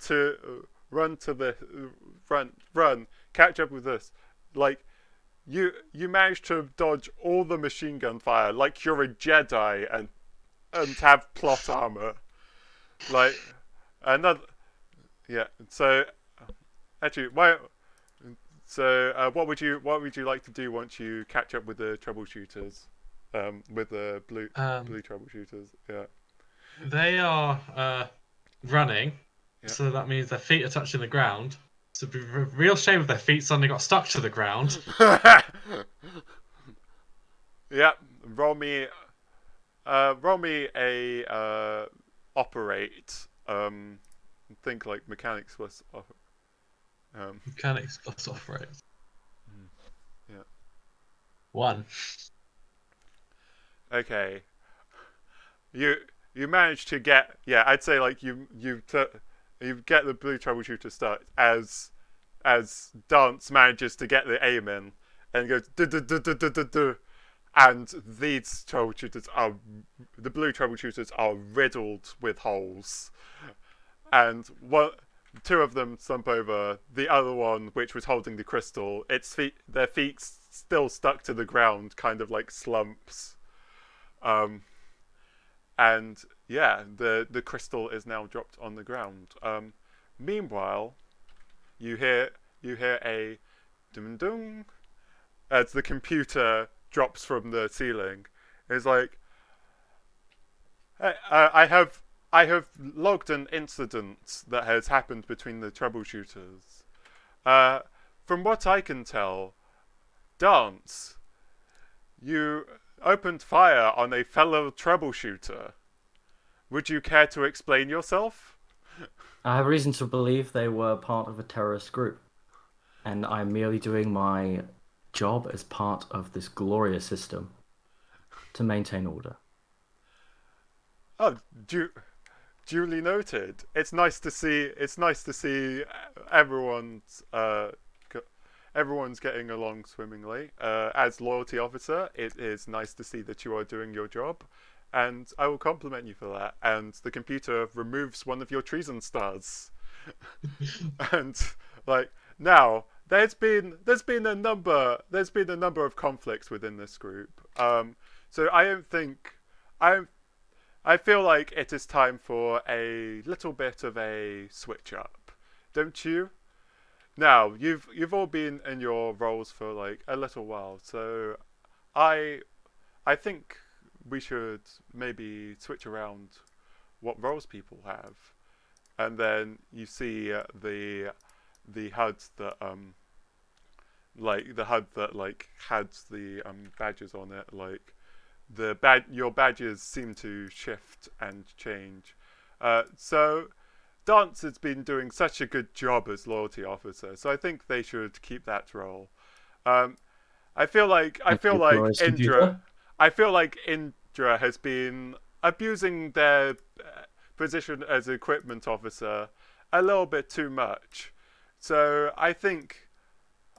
catch up with this. Like you managed to dodge all the machine gun fire like you're a Jedi and have plot armor. Like another. Yeah. So actually, why? So what would you like to do once you catch up with the troubleshooters? With the blue troubleshooters. Yeah. They are running, Yeah. so that means their feet are touching the ground. So it'd be a real shame if their feet suddenly got stuck to the ground. Yeah. Roll me a operate. Think like mechanics plus. Mechanics plus operate. Yeah. 1. Okay. You managed to get, yeah, I'd say like you get the blue troubleshooter start as Dance manages to get the aim in and goes do, and these troubleshooters the blue troubleshooters are riddled with holes, and two of them slump over. The other one, which was holding the crystal, their feet still stuck to the ground, kind of like slumps. And yeah, the crystal is now dropped on the ground. Meanwhile, you hear a dum dum as the computer drops from the ceiling. It's like, hey, I have logged an incident that has happened between the troubleshooters. From what I can tell, Dance, you opened fire on a fellow troubleshooter. Would you care to explain yourself? I have reason to believe they were part of a terrorist group, and I'm merely doing my job as part of this glorious system to maintain order. Oh, duly noted. It's nice to see everyone's getting along swimmingly. As loyalty officer, it is nice to see that you are doing your job, and I will compliment you for that. And the computer removes one of your treason stars. And like now, there's been a number of conflicts within this group. So I feel like it is time for a little bit of a switch up, don't you? Now you've all been in your roles for like a little while, so I think we should maybe switch around what roles people have, and then you see the HUD that had the badges on it, like your badges seem to shift and change. So Dance has been doing such a good job as loyalty officer, so I think they should keep that role. I feel like Indra has been abusing their position as equipment officer a little bit too much. So I think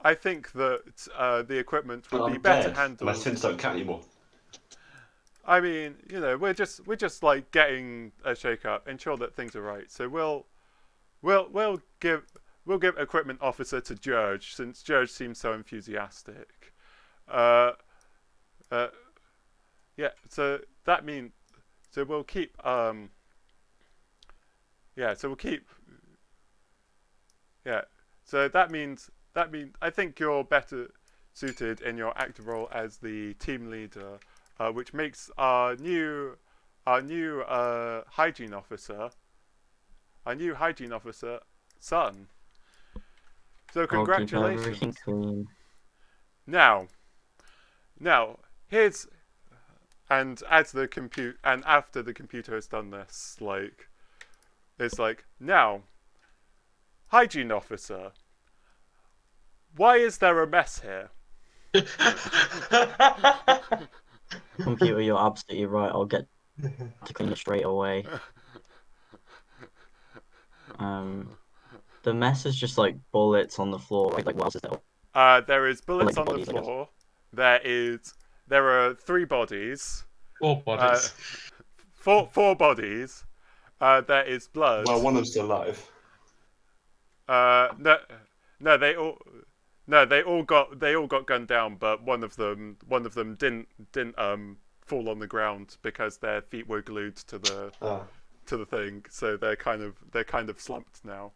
that the equipment would be better handled. My sins don't count anymore. I mean, we're just like getting a shake up, ensure that things are right. So we'll give equipment officer to Judge, since Judge seems so enthusiastic. Yeah. So that means we'll keep So that means I think you're better suited in your active role as the team leader, which makes our new hygiene officer Sun. So congratulations. I'll keep everything clean. Now here's after the computer has done this, like it's like, now, hygiene officer, why is there a mess here? Computer, you're absolutely right. I'll get to clean it straight away. The mess is just like bullets on the floor, right? Like, what else is there? There is bullets on the floor. There are 3 bodies. 4 bodies. 4 bodies. There is blood. Well, one of them's alive. No, they all got gunned down, but one of them didn't fall on the ground because their feet were glued to the thing, so they're kind of slumped now.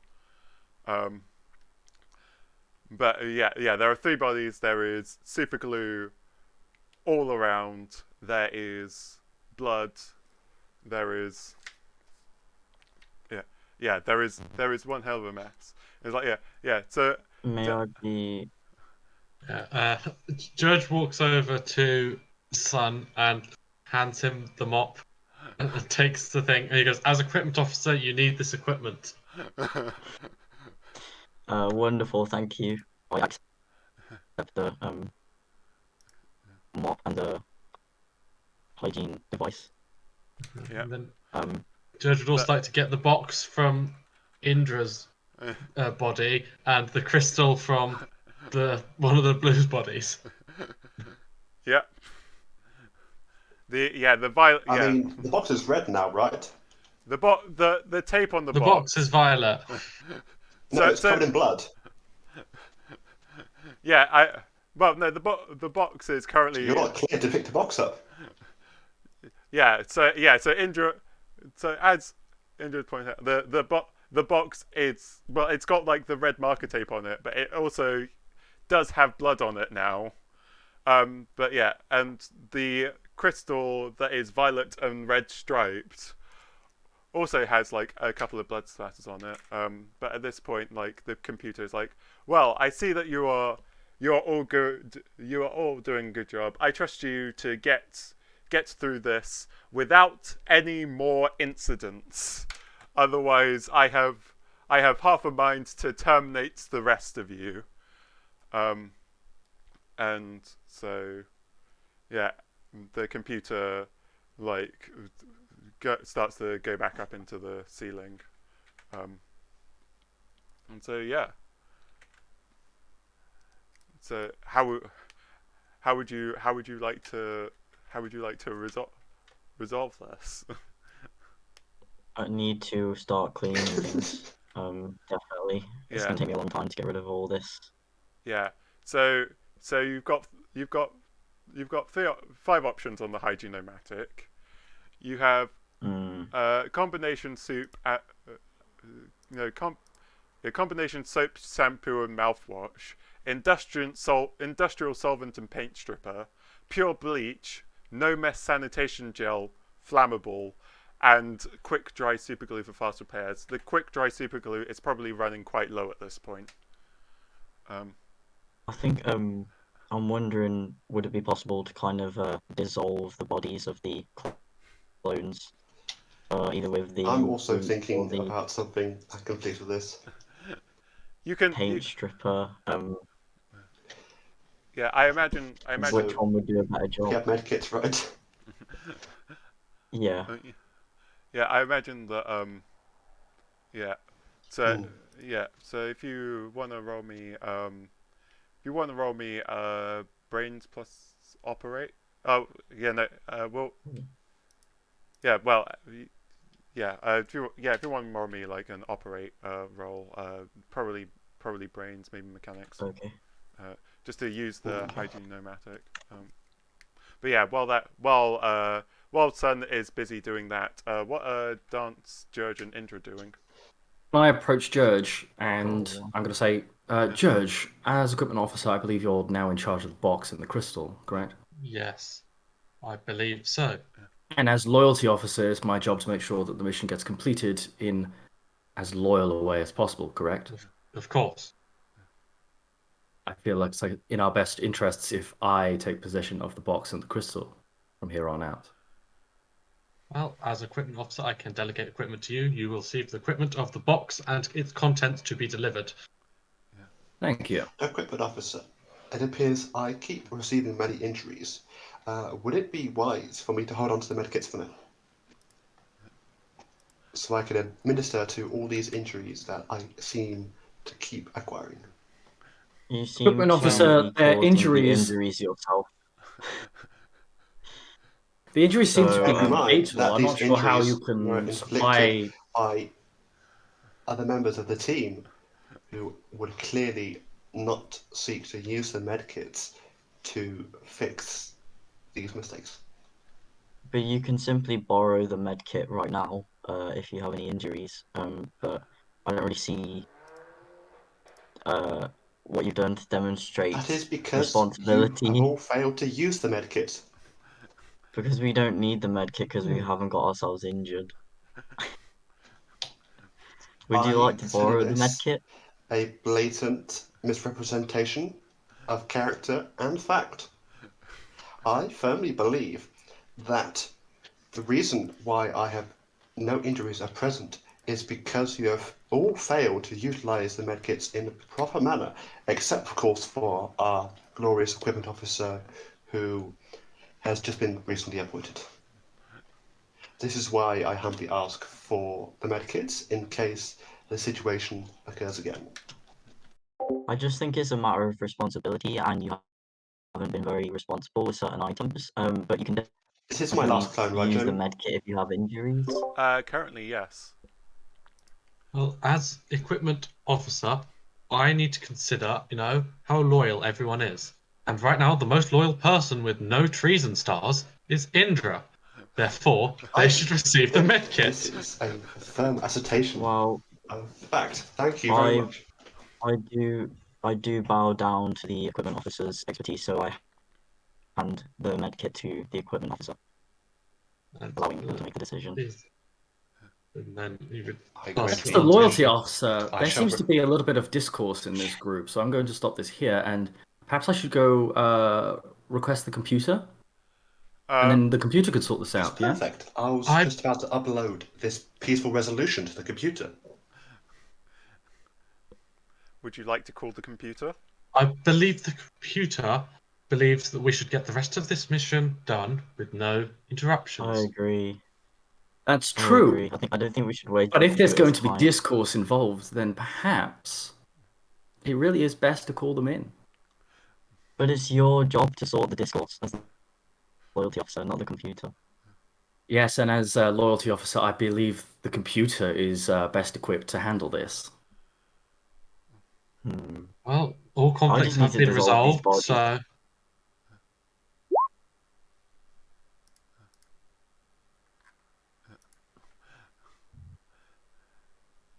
But yeah, there are 3 bodies. There is super glue all around. There is blood. There is there is one hell of a mess. It's like so May I be... Judge walks over to Sun and hands him the mop and takes the thing, and he goes, as equipment officer, you need this equipment. Wonderful, thank you. I accept the mop and the hygiene device. Yeah. And then Judge would also like to get the box from Indra's body and the crystal from one of the blues bodies. Yeah. The violet. I mean, the box is red now, right? The tape on the box is violet. No, it's covered in blood. Yeah, the box is currently. You're not clear to pick the box up. So Indra. So as Indra pointed out, the box is, well, it's got like the red marker tape on it, but it also does have blood on it now. But yeah, and the crystal that is violet and red striped also has like a couple of blood splatters on it. But at this point, like, the computer is like, well, I see that you're all good. You are all doing a good job. I trust you to get through this without any more incidents. Otherwise, I have half a mind to terminate the rest of you. And so, yeah, the computer like starts to go back up into the ceiling. And so, yeah. So how would you like to resolve this. I need to start cleaning things. Definitely. It's Yeah. gonna take me a long time to get rid of all this. Yeah. So you've got 5 options on the hygienomatic. You have combination soup at combination soap, shampoo, and mouthwash, industrial solvent and paint stripper, pure bleach, no mess sanitation gel, flammable, and quick dry superglue for fast repairs. The quick dry superglue is probably running quite low at this point. I think I'm wondering, would it be possible to kind of dissolve the bodies of the clones, either with the I'm also bleach or thinking the about something that completes with this. You can paint stripper. yeah, I imagine Which one would do a better We job? have medkits, right? Yeah. yeah, I imagine that yeah. So yeah, so if you want to roll me brains plus operate. Oh, yeah, no. Well, yeah, well, yeah. If you want to roll me like an operate roll, probably brains, maybe mechanics. Okay. Just to use the hygienomatic. But yeah, while Sun is busy doing that, what are Dance, Jurge, and Indra doing? I approach Jurge, and I'm going to say, Jurge, as equipment officer, I believe you're now in charge of the box and the crystal, correct? Yes, I believe so. And as loyalty officer, it's my job to make sure that the mission gets completed in as loyal a way as possible, correct? Of course. I feel like it's like in our best interests if I take possession of the box and the crystal from here on out. Well, as equipment officer, I can delegate equipment to you. You will receive the equipment of the box and its contents to be delivered. Thank you. Equipment officer, it appears I keep receiving many injuries. Would it be wise for me to hold on to the medkits for now? So I can administer to all these injuries that I seem to keep acquiring. You seem Equipment to officer, be their causing the injuries. injuries yourself. The injuries seem to So, be Bear in mind fatal. that I'm these not sure how injuries you were can inflicted supply. by other members of the team who would clearly not seek to use the medkits to fix these mistakes. But you can simply borrow the med kit right now, if you have any injuries. But I don't really see what you've done to demonstrate That is because you responsibility. have all failed to use the medkit. Because we don't need the med kit because we haven't got ourselves injured. Would you I like to consider borrow the med this kit? a blatant misrepresentation of character and fact. I firmly believe that the reason why I have no injuries at present is because you have all failed to utilize the medkits in the proper manner, except of course for our glorious equipment officer who has just been recently appointed. This is why I humbly ask for the medkits in case the situation occurs again. I just think it's a matter of responsibility, and you haven't been very responsible with certain items. But you can This is my last clone, right, use the Jamie? med kit if you have injuries. Currently, yes. Well, as equipment officer, I need to consider, how loyal everyone is. And right now, the most loyal person with no treason stars is Indra. Therefore, they should receive the med kit. This is a firm assertion Well, of fact. Thank you very much. I do bow down to the equipment officer's expertise, so I hand the med kit to the equipment officer, And, allowing him to make the decision. and then you would I pass greatly As it the on to loyalty Indra. officer, I there shall seems to be a little bit of discourse in this group, so I'm going to stop this here, and perhaps I should go request the computer, and then the computer could sort this That's out, yeah? perfect. I was I- just about to upload this peaceful resolution to the computer. Would you like to call the computer? I believe the computer believes that we should get the rest of this mission done with no interruptions. I agree. That's I true. agree. I don't think we should wait. But if there's do it going as to be time. discourse involved, then perhaps it really is best to call them in. But it's your job to sort the discourse as the loyalty officer, not the computer. Yes, and as a loyalty officer, I believe the computer is best equipped to handle this. Hmm. Well, all I conflicts just need have to been dissolve these resolved, bodies. so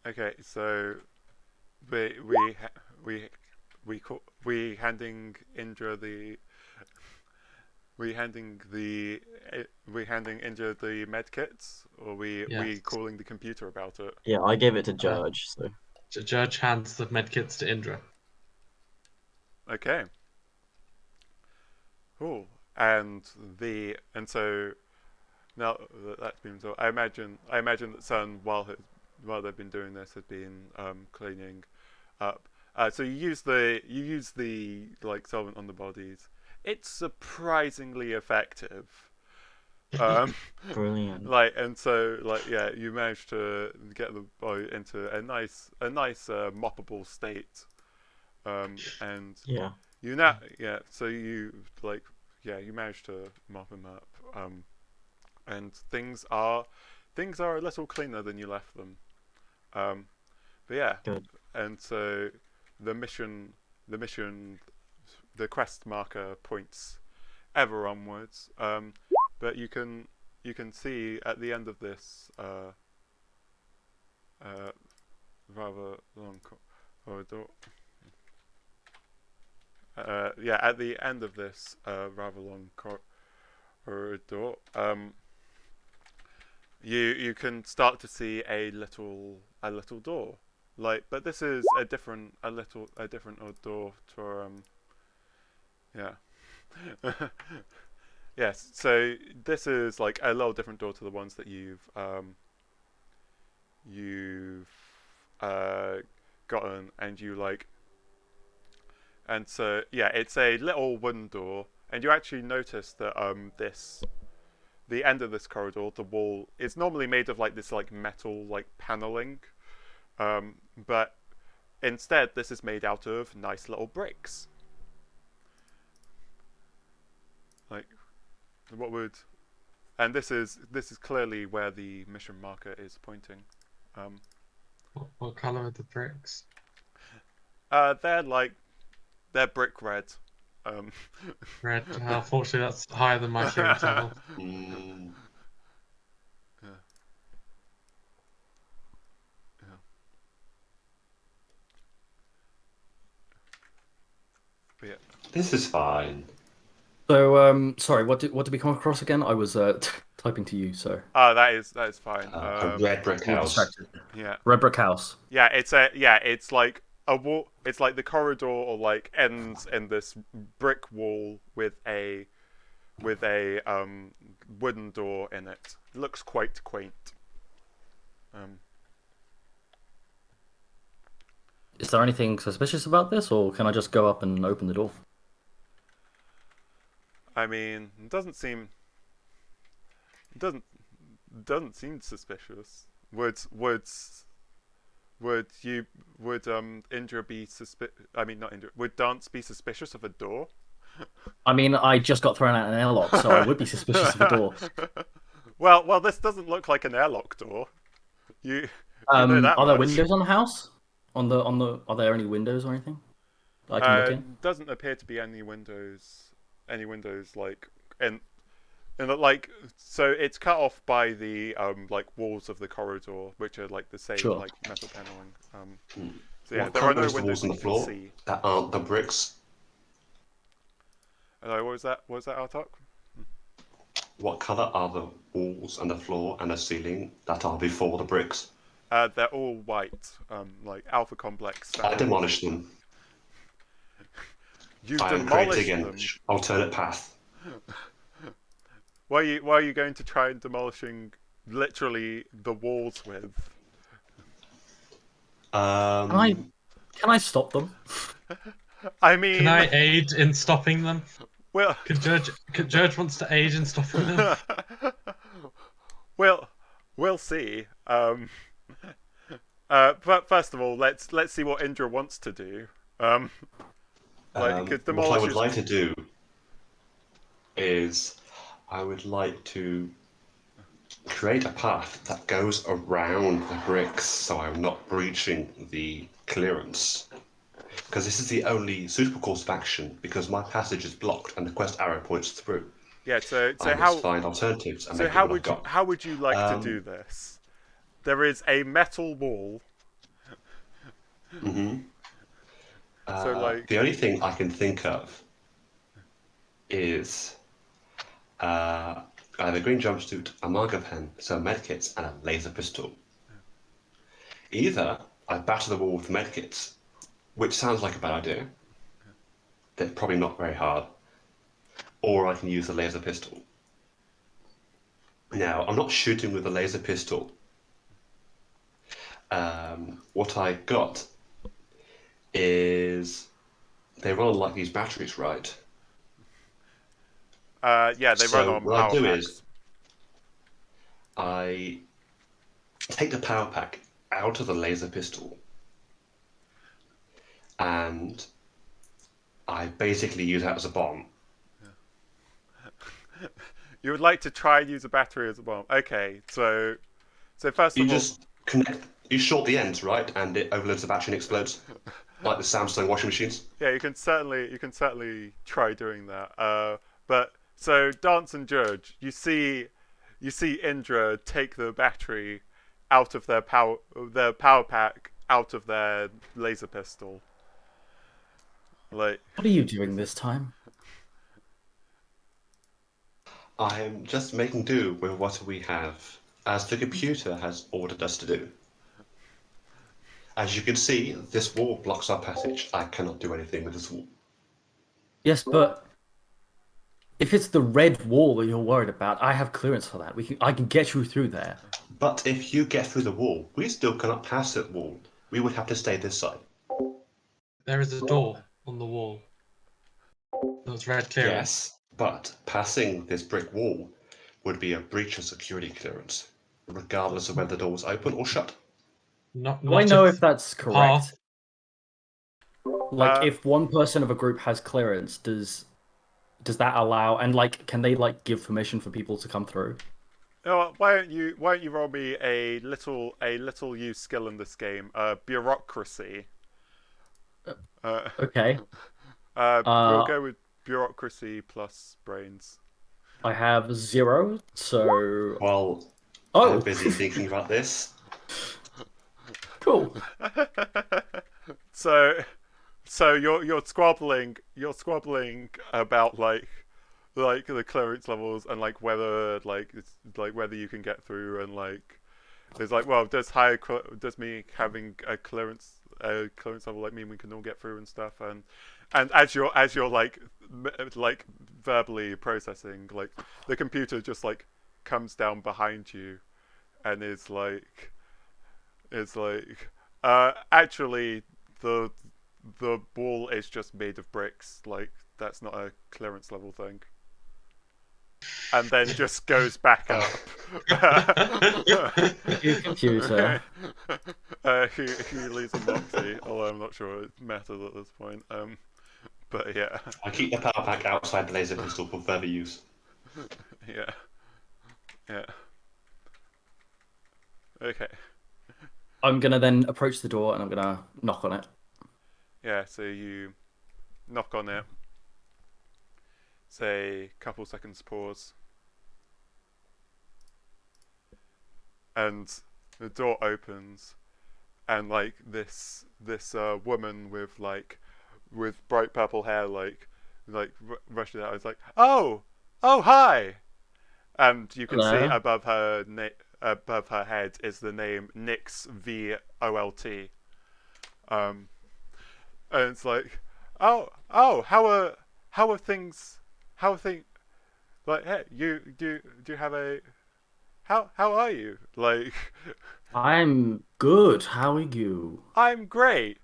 Okay, so we ha- we handing Indra the we handing Indra the med kits, or we yes. calling the computer about it. Yeah, I gave it to Uh, Judge. So Judge hands the medkits to Indra. Okay. Cool. And so now that that's been resolved, I imagine that Sun while they've been doing this has been cleaning up. So you use the like solvent on the bodies. It's surprisingly effective. Um, brilliant. and so yeah, you managed to get the body into a nice moppable state. And Yeah, you now yeah, so you like yeah, you managed to mop them up. And things are a little cleaner than you left them. Um, but yeah, good. and so the mission, the mission, the quest marker points ever onwards. But you can see at the end of this uh, rather long corridor. Yeah, at the end of this rather long corridor, you can start to see a little door. But this is a different door to yeah. Yes, so this is like a little different door to the ones that you've uh, gotten, and so yeah, it's a little wooden door, and you actually notice that the end of this corridor, the wall is normally made of like this like metal like paneling, but instead this is made out of nice little bricks. Like what would and this is clearly where the mission marker is pointing. Um, What color are the bricks? they're brick red. Um, Red. Unfortunately, that's higher than my clearance level. Mm, yeah, yeah. But yeah. this is fine. So, sorry, what did we come across again? I was typing to you, so That is fine. A red brick all house. distracted. Yeah, Red brick house. yeah. It's like a wall. It's like the corridor or like ends in this brick wall with a wooden door in it. It looks quite quaint. Um, Is there anything suspicious about this, or can I just go up and open the door? I mean, it doesn't seem suspicious. Would Indra be I mean, not Indra. Would Dance be suspicious of a door? I mean, I just got thrown out an airlock, so I would be suspicious of a door. Well, this doesn't look like an airlock door. You know that Are there much. windows on the house? Are there any windows or anything that I can look in? Doesn't appear to be any windows. Like like so it's cut off by the like walls of the corridor, which are like the same Sure. like metal paneling. Hmm. So yeah, What there are colour no is the windows walls on that the you can floor see. that aren't the bricks? What was that? What was that, Artock? What colour are the walls and the floor and the ceiling that are before the bricks? They're all white, like Alpha Complex I standard demolish white. them. You I am demolished creating an them. alternate path. Why are you going to try and demolishing literally the walls with? Um, Can I stop them? I mean, Can I aid in stopping them? well, Could Judge wants to aid in stopping them? we'll see. But first of all, let's see what Indra wants to do. Because what I demolish would is like to do is I would like to create a path that goes around the bricks so I'm not breaching the clearance. Because this is the only suitable course of action, because my passage is blocked and the quest arrow points through. Yeah. So I must find alternatives and make do what I've got. how would you like to do this? There is a metal wall. So like The only thing I can think of is either a green jumpsuit, a manga pen, some medkits, and a laser pistol. Either I batter the wall with medkits, which sounds like a bad idea. They're probably not very hard. Or I can use a laser pistol. Now, I'm not shooting with a laser pistol. What I got is they run like these batteries, right? yeah, they run on what power I do packs. is I take the power pack out of the laser pistol and I basically use that as a bomb. You would like to try and use a battery as a bomb. Okay, so first You of all, just connect, you short the ends, right, and it overloads the battery and explodes, like the Samsung washing machines. yeah, you can certainly try doing that. But so Dance and Judge, you see Indra take the battery out of their power pack out of their laser pistol. Like, What are you doing this time? I am just making do with what we have, as the computer has ordered us to do. As you can see, this wall blocks our passage. I cannot do anything with this wall. Yes, but if it's the red wall that you're worried about, I have clearance for that. I can get you through there. But if you get through the wall, we still cannot pass that wall. We would have to stay this side. There is a door on the wall. That's red clearance. Yes, but passing this brick wall would be a breach of security clearance, regardless of whether the door was open or shut. Do I know if that's correct? Like, Uh, if one person of a group has clearance, does that allow, and like, can they like give permission for people to come through? you know what, why don't you roll me a little used skill in this game? Bureaucracy. Okay. We'll go with bureaucracy plus brains. I have 0, so While oh, I'm busy thinking about this, cool. So you're squabbling about like the clearance levels and like whether whether you can get through, and like it's like, well, does me having a clearance level like mean we can all get through and stuff, and as you're like verbally processing, like the computer just like comes down behind you and is like actually the wall is just made of bricks, like that's not a clearance level thing, and then just goes back up. Your computer. He leaves a moxie, although I'm not sure it matters at this point. But yeah. I keep the power pack outside the laser pistol for further use. Yeah. Okay. I'm gonna then approach the door and I'm gonna knock on it. Yeah, so you knock on it. Say couple seconds pause. And the door opens, and like this woman with bright purple hair rushes out. It's like, oh hi, and you can Hello. see above her head is the name Nix VOLT. And it's like, oh how are things like, hey, you have a how are you? Like, I'm good. How are you? I'm great.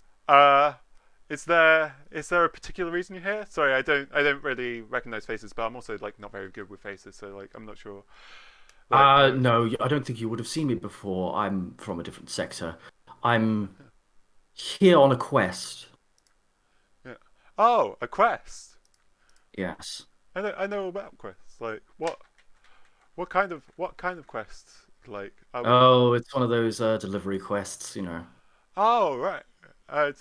Is there a particular reason you're here? Sorry, I don't really recognize faces, but I'm also like not very good with faces, so like I'm not sure. No, I don't think you would have seen me before. I'm from a different sector. I'm here on a quest. Yeah. Oh, a quest. Yes. I know about quests. Like, what kind of quest? Like, are we? Oh, it's one of those delivery quests, Oh, right. Is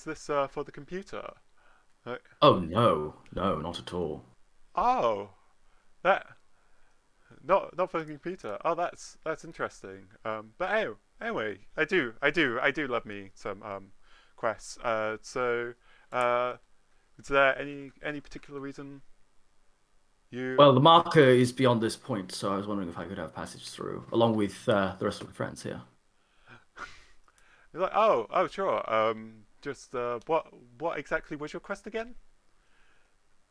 this for the computer? Like, Oh no, no, not at all. oh, that not for the computer. Oh, that's interesting. But anyway, I do love me some quests. So, uh, is there any particular reason you? Well, the marker is beyond this point, so I was wondering if I could have passage through, along with the rest of my friends here. You're like, oh, sure. Just what exactly was your quest again?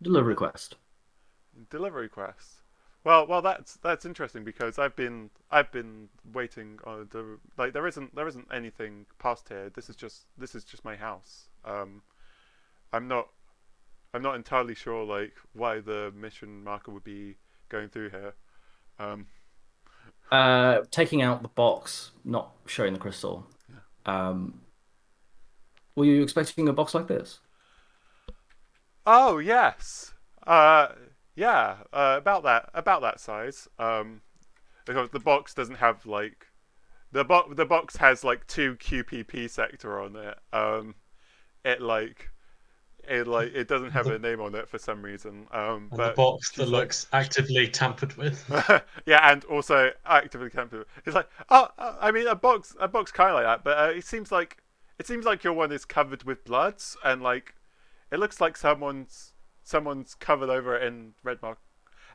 Delivery quest. Delivery quest. Well, that's interesting because I've been waiting on like there isn't anything past here. This is just my house. I'm not I'm not entirely sure like why the mission marker would be going through here. Um, Taking out the box, not showing the crystal. Yeah. Were you expecting a box like this? oh yes. Uh, yeah. About that size. Because the box doesn't have like the box has like two QPP sector on it. It like it doesn't have The, a name on it for some reason. and the But box that she's like, looks actively tampered with. yeah, and also actively tempted. It's like, oh, I mean, a box kind of like that, but it seems like your one is covered with bloods, and like it looks like someone's covered over it in red mark.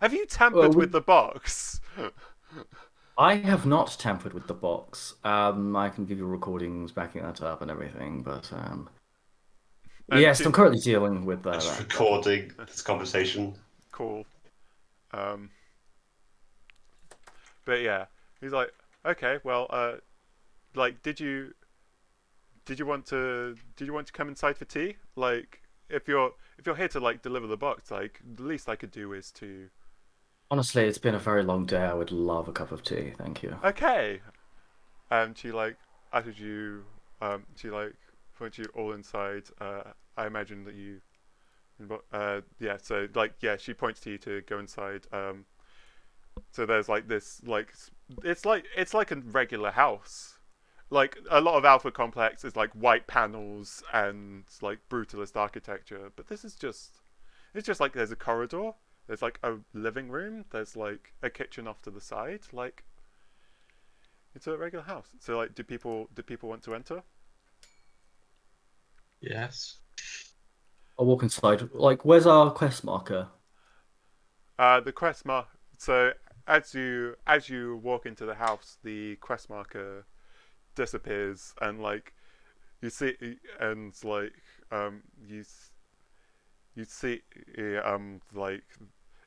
Have you Well, tampered with the box? I have not tampered with the box. I can give you recordings backing that up and everything, but And yes, I'm currently dealing with I'm just that. recording this conversation. cool. Um, but yeah, he's like, okay, well, like, did you want to come inside for tea? Like, if you're here to like deliver the box, like the least I could do is to. Honestly, it's been a very long day. I would love a cup of tea. Thank you. Okay. And she like ushered you. She like points you all inside. I imagine that you. Yeah. So like yeah, she points to you to go inside. So there's like this like it's like a regular house. Like a lot of Alpha Complex is like white panels and like brutalist architecture, but this is just it's just like there's a corridor, there's like a living room, there's like a kitchen off to the side, like it's a regular house. So like do people want to enter? Yes. I'll walk inside. Like, where's our quest marker? The quest mark. So as you walk into the house, the quest marker disappears, and like you see, and like um you you see like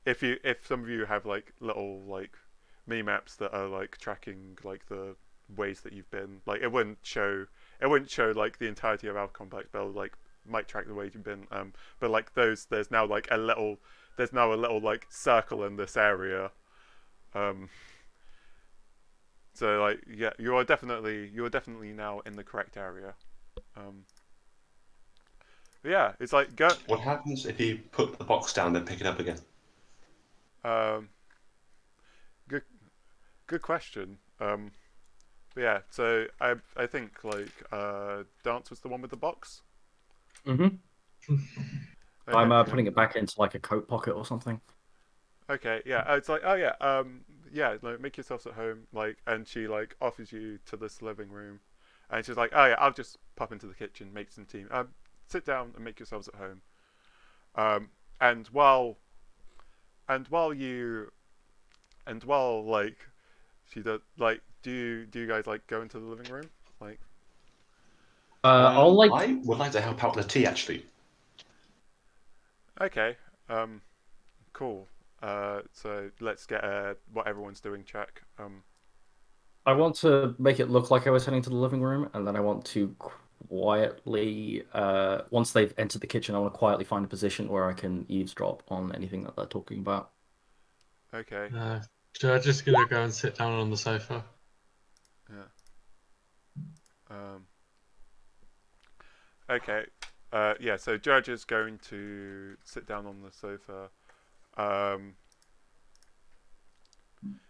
if some of you have like little like mini maps that are like tracking like the ways that you've been, like it wouldn't show like the entirety of our complex, but it'll, like might track the ways you've been, but like those there's now a little like circle in this area. um so like yeah, you are definitely now in the correct area. um but yeah, it's like go. What happens if you put the box down and pick it up again? um good question. But yeah, so I think like Dance was the one with the box. Mm-hmm. I'm Okay. putting it back into like a coat pocket or something. Okay, yeah. It's like, oh yeah, yeah, like make yourselves at home, like, and she like offers you to this living room, and she's like, oh yeah, I'll just pop into the kitchen, make some tea. Sit down and make yourselves at home. And while like she does, like, do you guys like go into the living room, like? I'll like. I would like to help out with the tea, actually. Okay, cool. So let's get what everyone's doing check. I want to make it look like I was heading to the living room, and then I want to quietly, once they've entered the kitchen, I want to quietly find a position where I can eavesdrop on anything that they're talking about. Okay. George is gonna go and sit down on the sofa. Yeah. Okay. Yeah. So Judge is going to sit down on the sofa.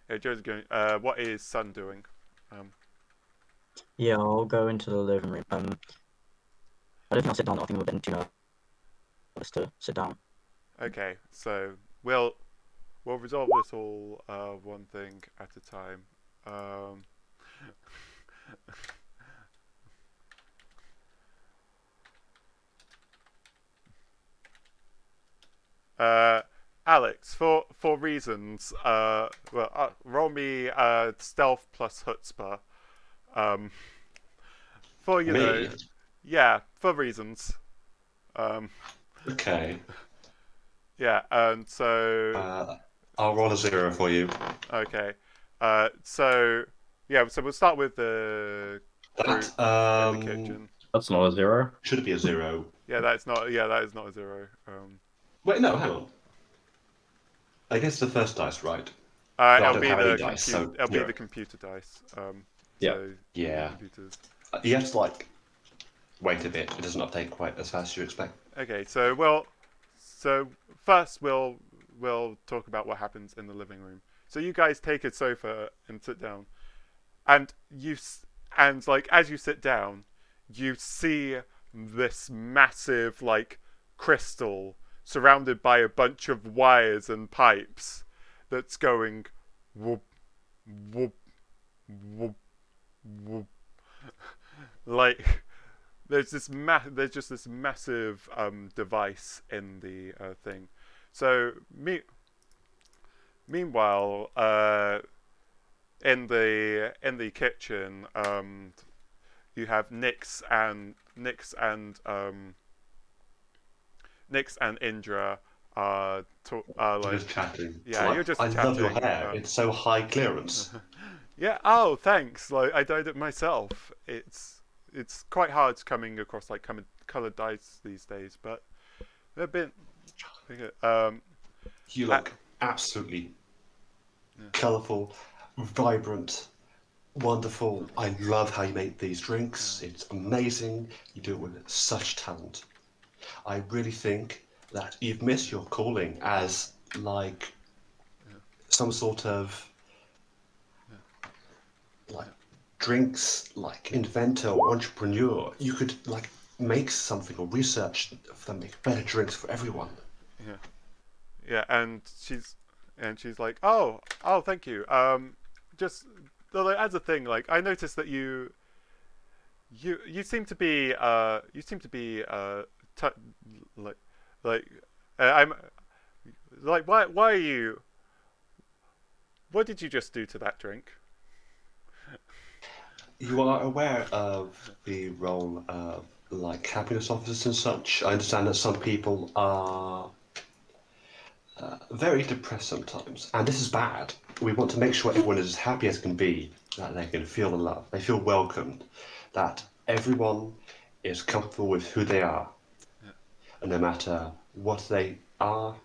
Yeah, Joe's going. What is Sun doing? Yeah, I'll go into the living room. I don't think I'll sit down. I think we're getting too nervous to sit down. Okay, so we'll resolve this all one thing at a time. Alex, for reasons, roll me stealth plus chutzpah. For Me? yeah, for reasons. Okay. Yeah, and so I'll roll a 0 for you. okay, so we'll start with the crew That in the kitchen. That's not a 0. should be a 0. Yeah, that is not a 0. Wait, no, hang on. I guess the first dice, right? No, I It'll don't be have any the dice, so it'll be 0. the computer dice. Yeah. So Yeah. computers. You have to wait a bit. It doesn't update quite as fast as you expect. Okay, so first we'll talk about what happens in the living room. So you guys take a sofa and sit down, and as you sit down, you see this massive crystal surrounded by a bunch of wires and pipes that's going whoop whoop whoop whoop there's just this massive device in the thing. So meanwhile, in the kitchen, you have Nix and Indra Just chatting. yeah, you're just I love your chatting. hair. It's so high clearance. Yeah. Oh, thanks. I dyed it myself. It's quite hard coming across colored dyes these days, but they've been. You look absolutely colourful, vibrant, wonderful. I love how you make these drinks. It's amazing. You do it with such talent. I really think that you've missed your calling as some sort of drinks inventor or entrepreneur. You could make something or research for them, make better drinks for everyone. Yeah, and she's like, oh, thank you. Just as a thing, I noticed that you seem to be I'm why are you? What did you just do to that drink? You are aware of the role of happiness officers and such. I understand that some people are very depressed sometimes, and this is bad. We want to make sure everyone is as happy as can be, that they can feel the love, they feel welcomed, that everyone is comfortable with who they are, and no matter what they are,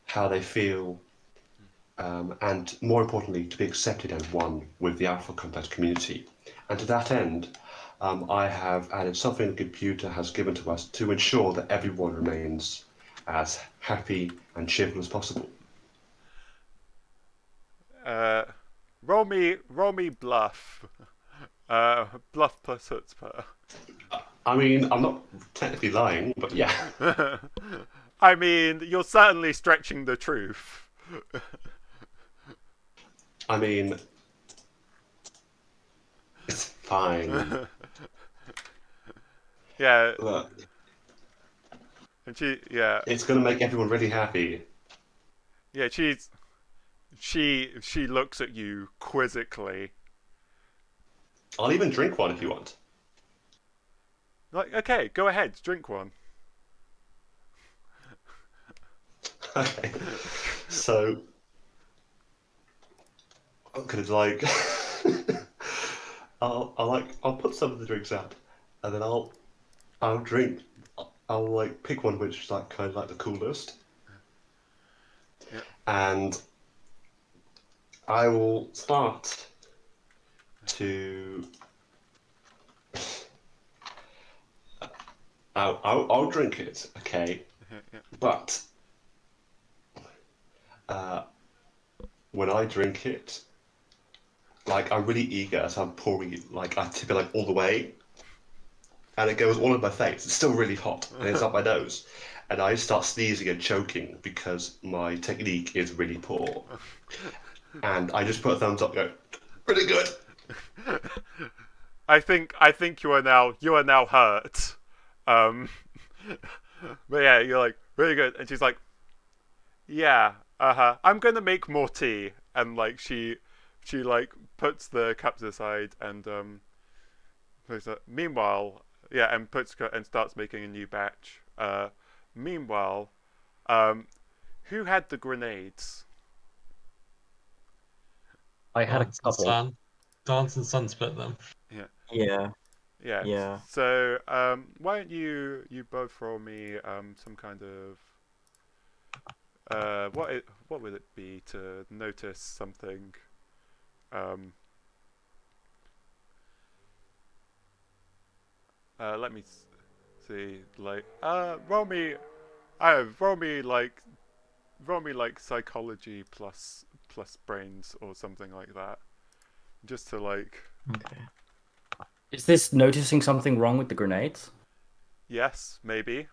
how they feel, and more importantly, to be accepted as one with the Alpha Compact community. And to that end, I have added something the computer has given to us to ensure that everyone remains as happy and cheerful as possible. Roll me bluff. Bluff plus chutzpah. I mean, I'm not technically lying, but yeah. I mean, you're certainly stretching the truth. I mean, it's fine. Yeah. Look, And yeah. it's gonna make everyone really happy. Yeah, she looks at you quizzically. I'll even drink one if you want. Okay, go ahead, drink one. Okay. So I'm gonna I'll put some of the drinks out, and then I'll drink. I'll pick one which is kind of the coolest, Yeah. and I will start to. I'll drink it, okay, Yeah. but when I drink it, like I'm really eager, so I'm pouring it, like I tip it like all the way, and it goes all in my face. It's still really hot, and it's up my nose, and I start sneezing and choking because my technique is really poor. And I just put a thumbs up, and go, really good. I think you are now hurt. Um, but yeah, you're like really good, and she's like, yeah, I'm gonna make more tea, and like she like puts the cups aside and meanwhile, yeah, and and starts making a new batch. Meanwhile, who had the grenades? I had a Dance and couple. Sun. Dance and Sun split them. Yeah. Yeah. Yeah. So, why don't you both roll me some kind of what would it be to notice something? Um, let me see. Like, roll me like psychology plus brains or something like that, just to like. Okay. Is this noticing something wrong with the grenades? Yes, maybe.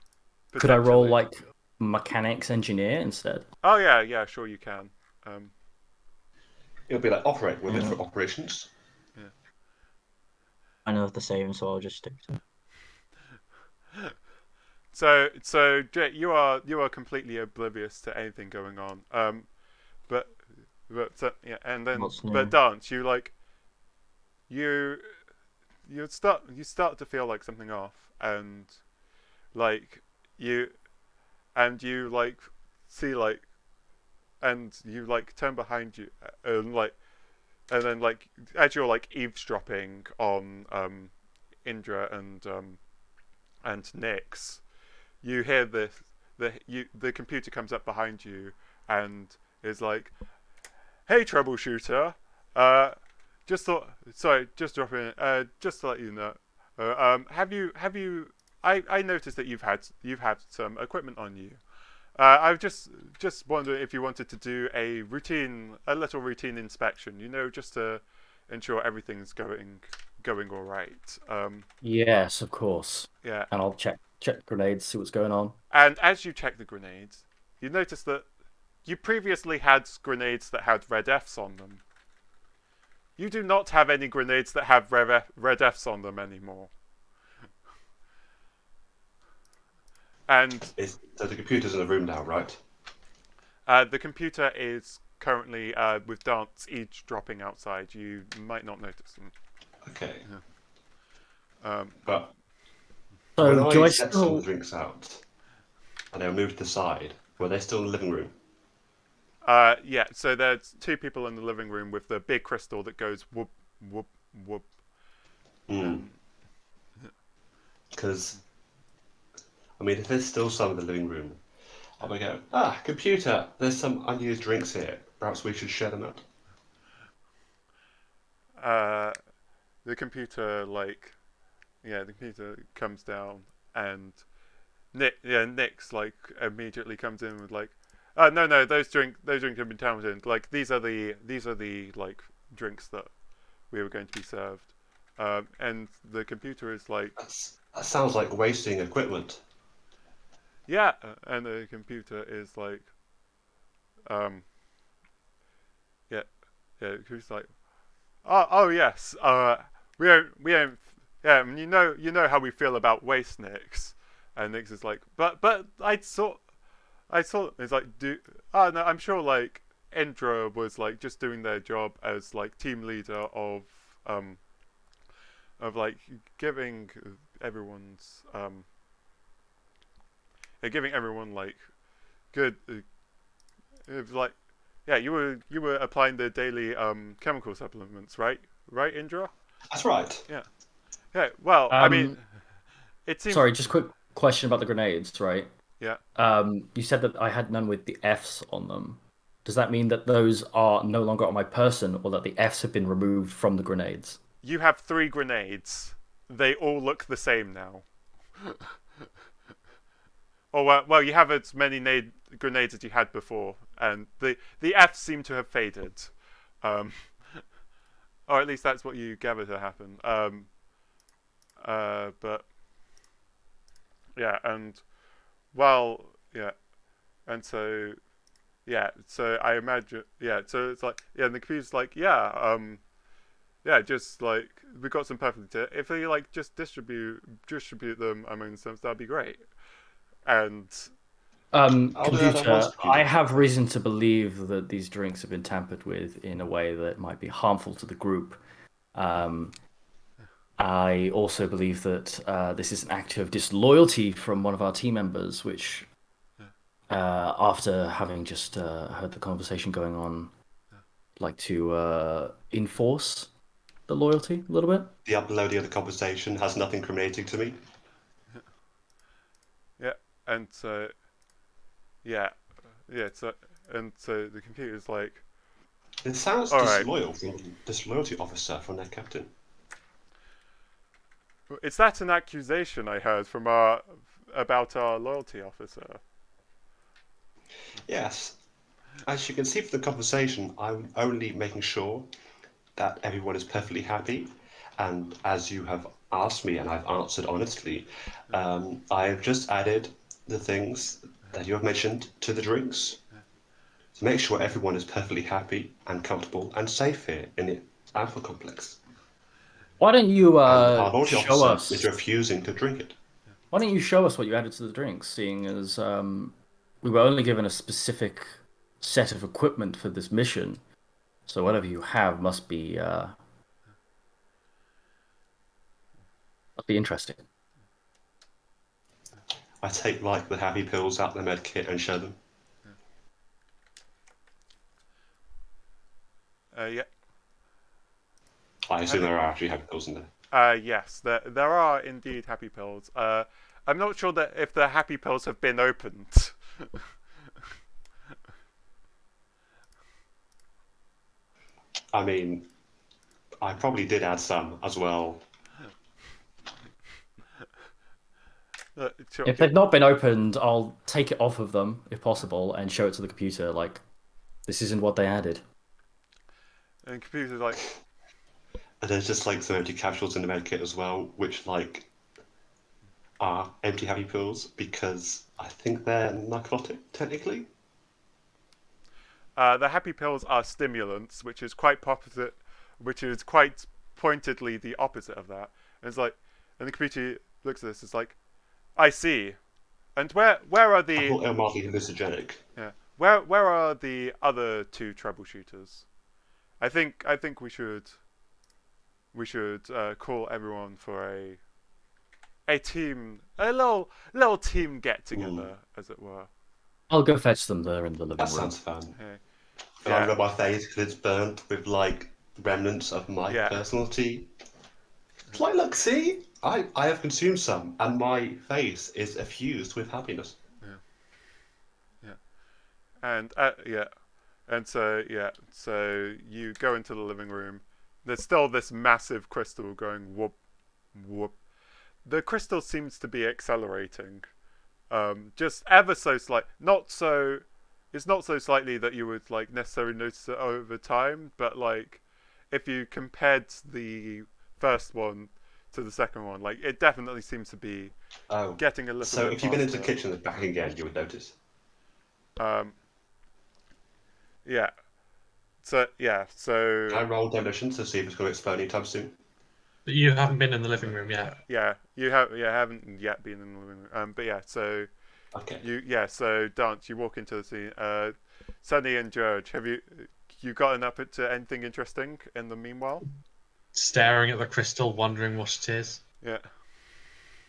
Could I roll Potentially. like mechanics engineer instead? Oh yeah, sure you can. It'll be like operate with it Yeah. for operations. I know the same, so I'll just stick to it. So Jay, you are completely oblivious to anything going on. But so, yeah, and then What's new? but dance, you you start to feel like something off, and like you you like see like and you like turn behind you and like and then like as you're like eavesdropping on Indra and Nyx, you hear the computer comes up behind you and is like, "Hey, troubleshooter, just thought, sorry, just dropping in, just to let you know, have you? I noticed that you've had some equipment on you. I was just wondering if you wanted to do a little routine inspection, you know, just to ensure everything's going all right. Yes, of course. Yeah, And I'll check grenades, see what's going on. and as you check the grenades, you notice that you previously had grenades that had red Fs on them. You do not have any grenades that have red Fs on them anymore. And So the computer's in the room now, right? the computer is currently with Dance eavesdropping outside. You might not notice them. Okay. Um, But So when do I I set some of the still? drinks out and I moved to the side, were they still in the living room? yeah, so there's two people in the living room with the big crystal that goes whoop, whoop, whoop. Because, I mean, if there's still some in the living room, I might go, computer, there's some unused drinks here. Perhaps we should share them out. The computer, like, yeah, the computer comes down and Nick's like immediately comes in with like, no, those drinks have been talented. Like these are the like drinks that we were going to be served. And the computer is like, That sounds like wasting equipment. yeah, and the computer is like, um, yeah, who's like, oh yes, we don't, yeah, I mean, you know how we feel about waste, Nix. And Nix is like, but I saw it's like oh no, I'm sure like Indra was like just doing their job as like team leader um of like giving everyone's giving everyone like good it was like yeah, you were applying the daily chemical supplements, right? Right, Indra? That's right. Yeah. Yeah. Well, I mean, Um, it seems. sorry, just quick question about the grenades, right? Yeah. You said that I had none with the Fs on them. Does that mean that those are no longer on my person, or that the Fs have been removed from the grenades? You have 3 grenades. They all look the same now. Or well, you have as many grenades as you had before, and the Fs seem to have faded. Um, or at least that's what you gather to happen. But yeah, and well, yeah, and so yeah, so I imagine, yeah, so it's like, yeah, and the computer's like, yeah, just like we got some perfect. If they like just distribute them among themselves, that'd be great. And I'll do that at once, Computer, I computer. have reason to believe that these drinks have been tampered with in a way that might be harmful to the group. I also believe that this is an act of disloyalty from one of our team members, which, after having just heard the conversation going on, like to enforce the loyalty a little bit. The uploading of the conversation has nothing incriminating to me. yeah, and so yeah, so and so the computer's like, It sounds all right, disloyal from disloyalty officer from their captain. is that an accusation I heard from about our loyalty officer? Yes. As you can see from the conversation, I'm only making sure that everyone is perfectly happy. And as you have asked me and I've answered honestly, I've just added the things that you have mentioned to the drinks to make sure everyone is perfectly happy and comfortable and safe here in the Alpha Complex. Why don't you And our loyalty show officer is us? refusing to drink it. Why don't you show us what you added to the drinks, seeing as we were only given a specific set of equipment for this mission, so whatever you have must be interesting. I take like the happy pills out of the med kit and show them. Yeah. I assume there are actually happy pills in there. Yes, there are indeed happy pills. I'm not sure that if the happy pills have been opened. I mean, I probably did add some as well. Sure. If they've not been opened, I'll take it off of them if possible and show it to the computer. Like, this isn't what they added. And the computer's like, And there's just like some empty capsules in the med kit as well, which like are empty happy pills because I think they're narcotic technically. the happy pills are stimulants, which is quite pointedly the opposite of that. And it's like, and the computer looks at this. It's like, I see. And where are I the thought they were mildly hallucinogenic. yeah where are the other two troubleshooters? I think we should call everyone for a little team get together, as it were. I'll go fetch them there in the living That room. sounds fun. Okay. And I rub my face because it's burnt with like remnants of my Yeah. personality. It's like, look, see, I have consumed some, and my face is effused with happiness. And and so you go into the living room. There's still this massive crystal going whoop whoop. The crystal seems to be accelerating, just ever so slight. It's not so slightly that you would like necessarily notice it over time, but like if you compared the first one to the second one, like it definitely seems to be Oh, getting a little so bit if you've been into the faster. kitchen and back again, you would notice. Yeah. So Can I roll demolition to see if it's going to explode anytime soon? But you haven't been in the living room yet. yeah, haven't yet been in the living room. But yeah, so Okay. so Dance, you walk into the scene. Sunny and George, have you gotten up to anything interesting in the meanwhile? Staring at the crystal, wondering what it is. Yeah.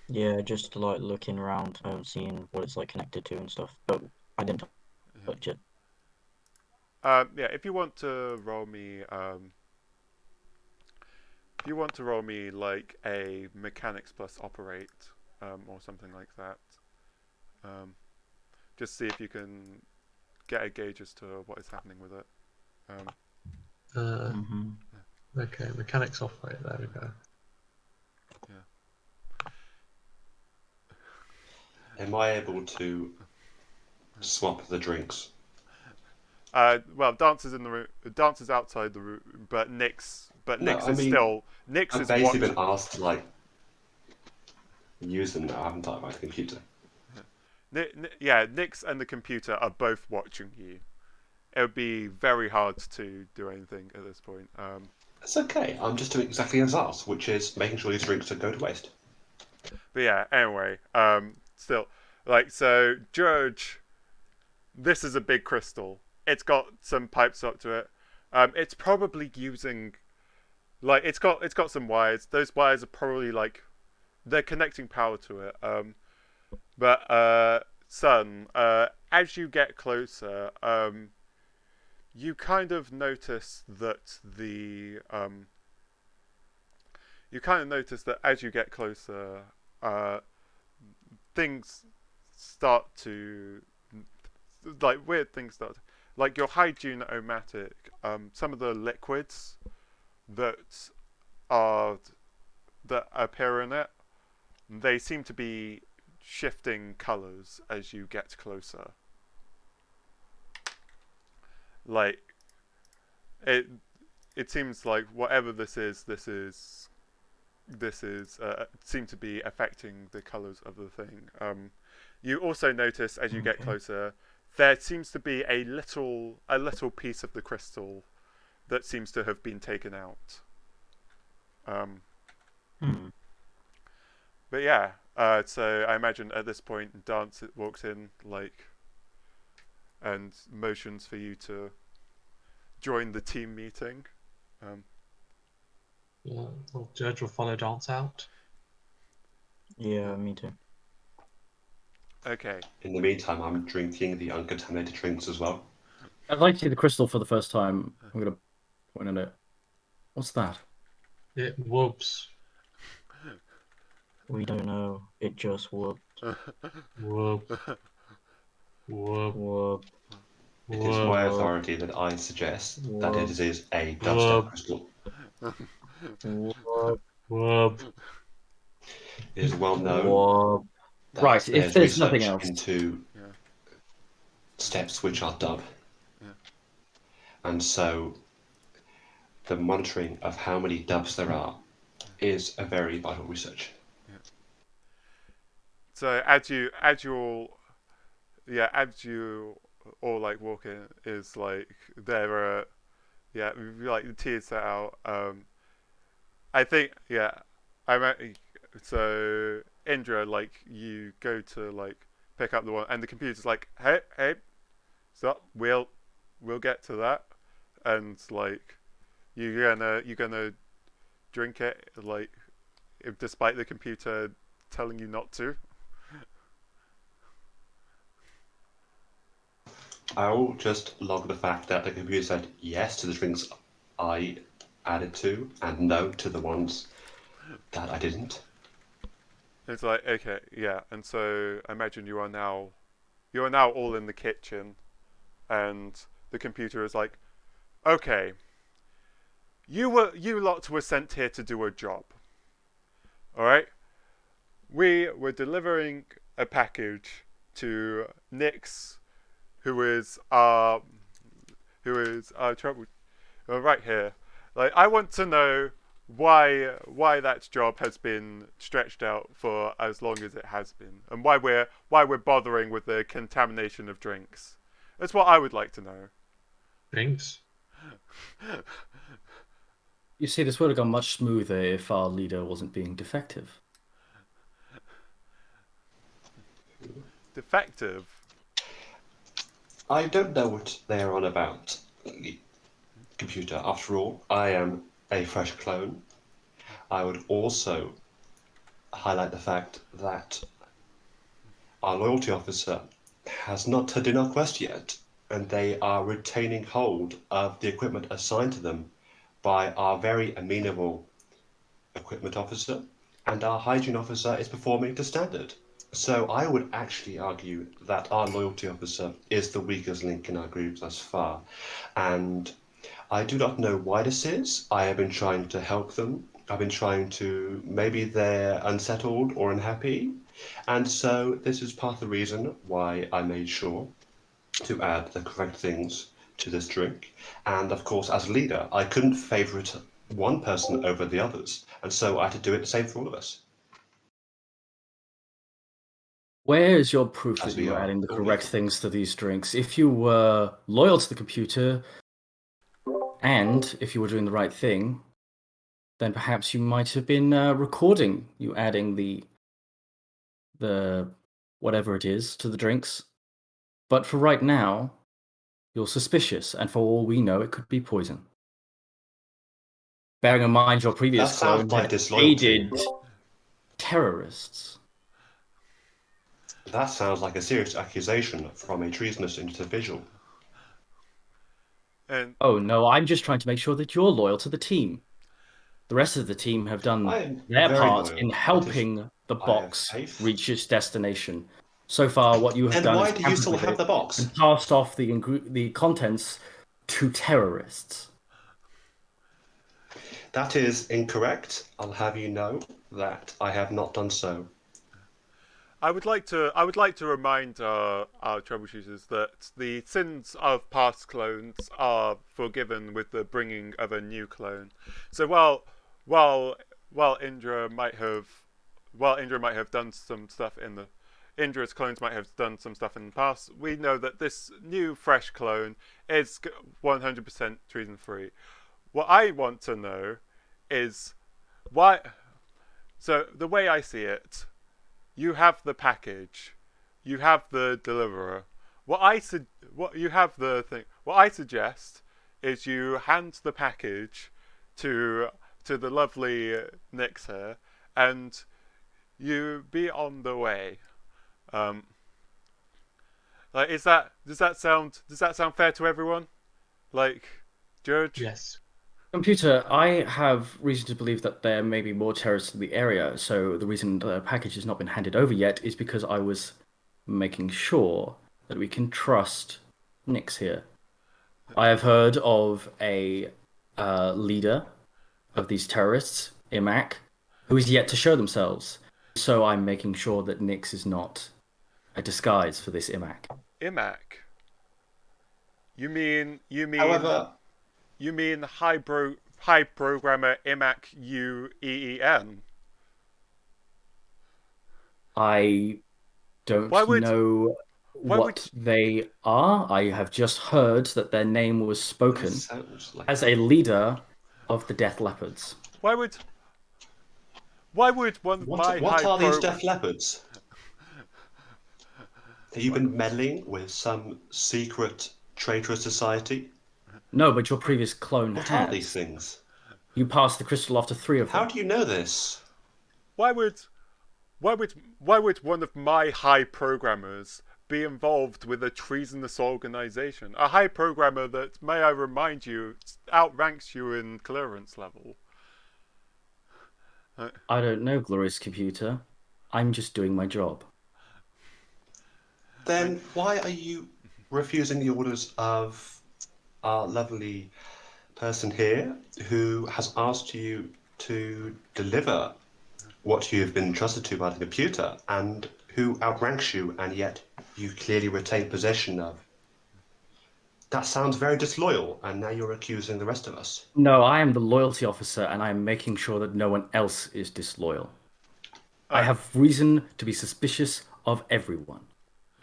Yeah, just like looking around, seeing what it's like connected to and stuff. But I didn't touch it. Yeah, if you want to roll me like a mechanics plus operate, or something like that. Just see if you can get a gauge as to what is happening with it. Okay, mechanics operate. There we go. Am I able to swap the drinks? Well, Dance is in the room. Dance is outside the room, but Nick's but No, Nix I is mean, still Nix I've is basically watching. been asked to like use them now, haven't I, by the computer? Yeah, Nix and the computer are both watching you. It would be very hard to do anything at this point. It's okay. I'm just doing exactly as asked, which is making sure these drinks don't go to waste. But yeah, anyway, still, so George, this is a big crystal. It's got some pipes up to it. It's probably using, it's got some wires. Those wires are probably they're connecting power to it. But son, as you get closer, you kind of notice that as you get closer, things start to weird things start to, your hygiene-o-matic, some of the liquids that are that appear in it, they seem to be shifting colors as you get closer. It seems like whatever this is seem to be affecting the colors of the thing. You also notice as you get closer, there seems to be a little piece of the crystal that seems to have been taken out. But yeah, so I imagine at this point, Dance walks in and motions for you to join the team meeting. Yeah, well, Judge will follow Dance out. Yeah, me too. Okay. In the meantime, I'm drinking the uncontaminated drinks as well. I'd like to see the crystal for the first time. I'm going to point at it. What's that? It whoops. We don't know. It just whooped. Whoop. Whoop. Whoop. It is my authority that I suggest that it is a dubstep crystal. Whoop. Whoop. It is well known Whoop. that Right, if there's nothing research else. into steps which are dub. And so the monitoring of how many dubs there are is a very vital research. So as you all walk in, is there are the tea is set out. I think so Indra, you go to pick up the one, and the computer's hey, stop, we'll get to that, and you're gonna drink it despite the computer telling you not to. I will just log the fact that the computer said yes to the drinks I added to and no to the ones that I didn't. It's okay, yeah, and so I imagine you are now all in the kitchen, and the computer is okay, you lot were sent here to do a job. All right, we were delivering a package to Nix, who is our trouble right here. I want to know why that job has been stretched out for as long as it has been, and why we're bothering with the contamination of drinks. That's what I would like to know. Drinks? You see, this would have gone much smoother if our leader wasn't being defective. Defective? I don't know what they're on about, computer. After all, I am a fresh clone. I would also highlight the fact that our loyalty officer has not turned in our quest yet, and they are retaining hold of the equipment assigned to them by our very amenable equipment officer, and our hygiene officer is performing to standard. So I would actually argue that our loyalty officer is the weakest link in our group thus far, and I do not know why this is. I have been trying to help them. I've been trying to, maybe they're unsettled or unhappy, and so this is part of the reason why I made sure to add the correct things to this drink. And of course, as leader, I couldn't favourite one person over the others, and so I had to do it the same for all of us. Where is your proof As that we you were are adding the all correct equal. things to these drinks? If you were loyal to the computer, and if you were doing the right thing, then perhaps you might have been recording you adding the whatever it is to the drinks. But for right now, you're suspicious, and for all we know, it could be poison. Bearing in mind your previous That sounds clone like had disloyalty. aided terrorists. That sounds like a serious accusation from a treasonous individual. And Oh no, I'm just trying to make sure that you're loyal to the team. The rest of the team have done I am their very part in loyal. helping the I have box faith. reach its destination. So far, what you have Then done why is do you tampered still with have it the box? and passed off the contents to terrorists. That is incorrect. I'll have you know that I have not done so. I would like to remind our troubleshooters that the sins of past clones are forgiven with the bringing of a new clone. So while Indra might have done some stuff in the Indra's clones might have done some stuff in the past, we know that this new fresh clone is 100% treason free. What I want to know is why. So the way I see it, you have the package, you have the deliverer. What I suggest is you hand the package to the lovely Nyx here, and you be on the way. Like, does that sound fair to everyone? Like, Judge? Yes. Computer, I have reason to believe that there may be more terrorists in the area, so the reason the package has not been handed over yet is because I was making sure that we can trust Nyx here. I have heard of a leader of these terrorists, Imac, who is yet to show themselves. So I'm making sure that Nyx is not a disguise for this Imac. Imac. You mean However, high programmer Imac UEEN? I don't Why would know why would what they are. I have just heard that their name was this spoken sounds like as a leader of the Death Leopards. why would one of my what high are these pro Death Leopards? Have you been meddling with some secret traitorous society? No, but your previous clone What are these has. things? You passed the crystal off to 3 of How them. do you know this? why would one of my high programmers be involved with a treasonous organization? A high programmer that, may I remind you, outranks you in clearance level. I don't know, glorious computer. I'm just doing my job. Then why are you refusing the orders of our lovely person here who has asked you to deliver what you have been entrusted to by the computer and who outranks you and yet you clearly retain possession of? That sounds very disloyal, and now you're accusing the rest of us. No, I am the loyalty officer, and I am making sure that no one else is disloyal. I have reason to be suspicious of everyone.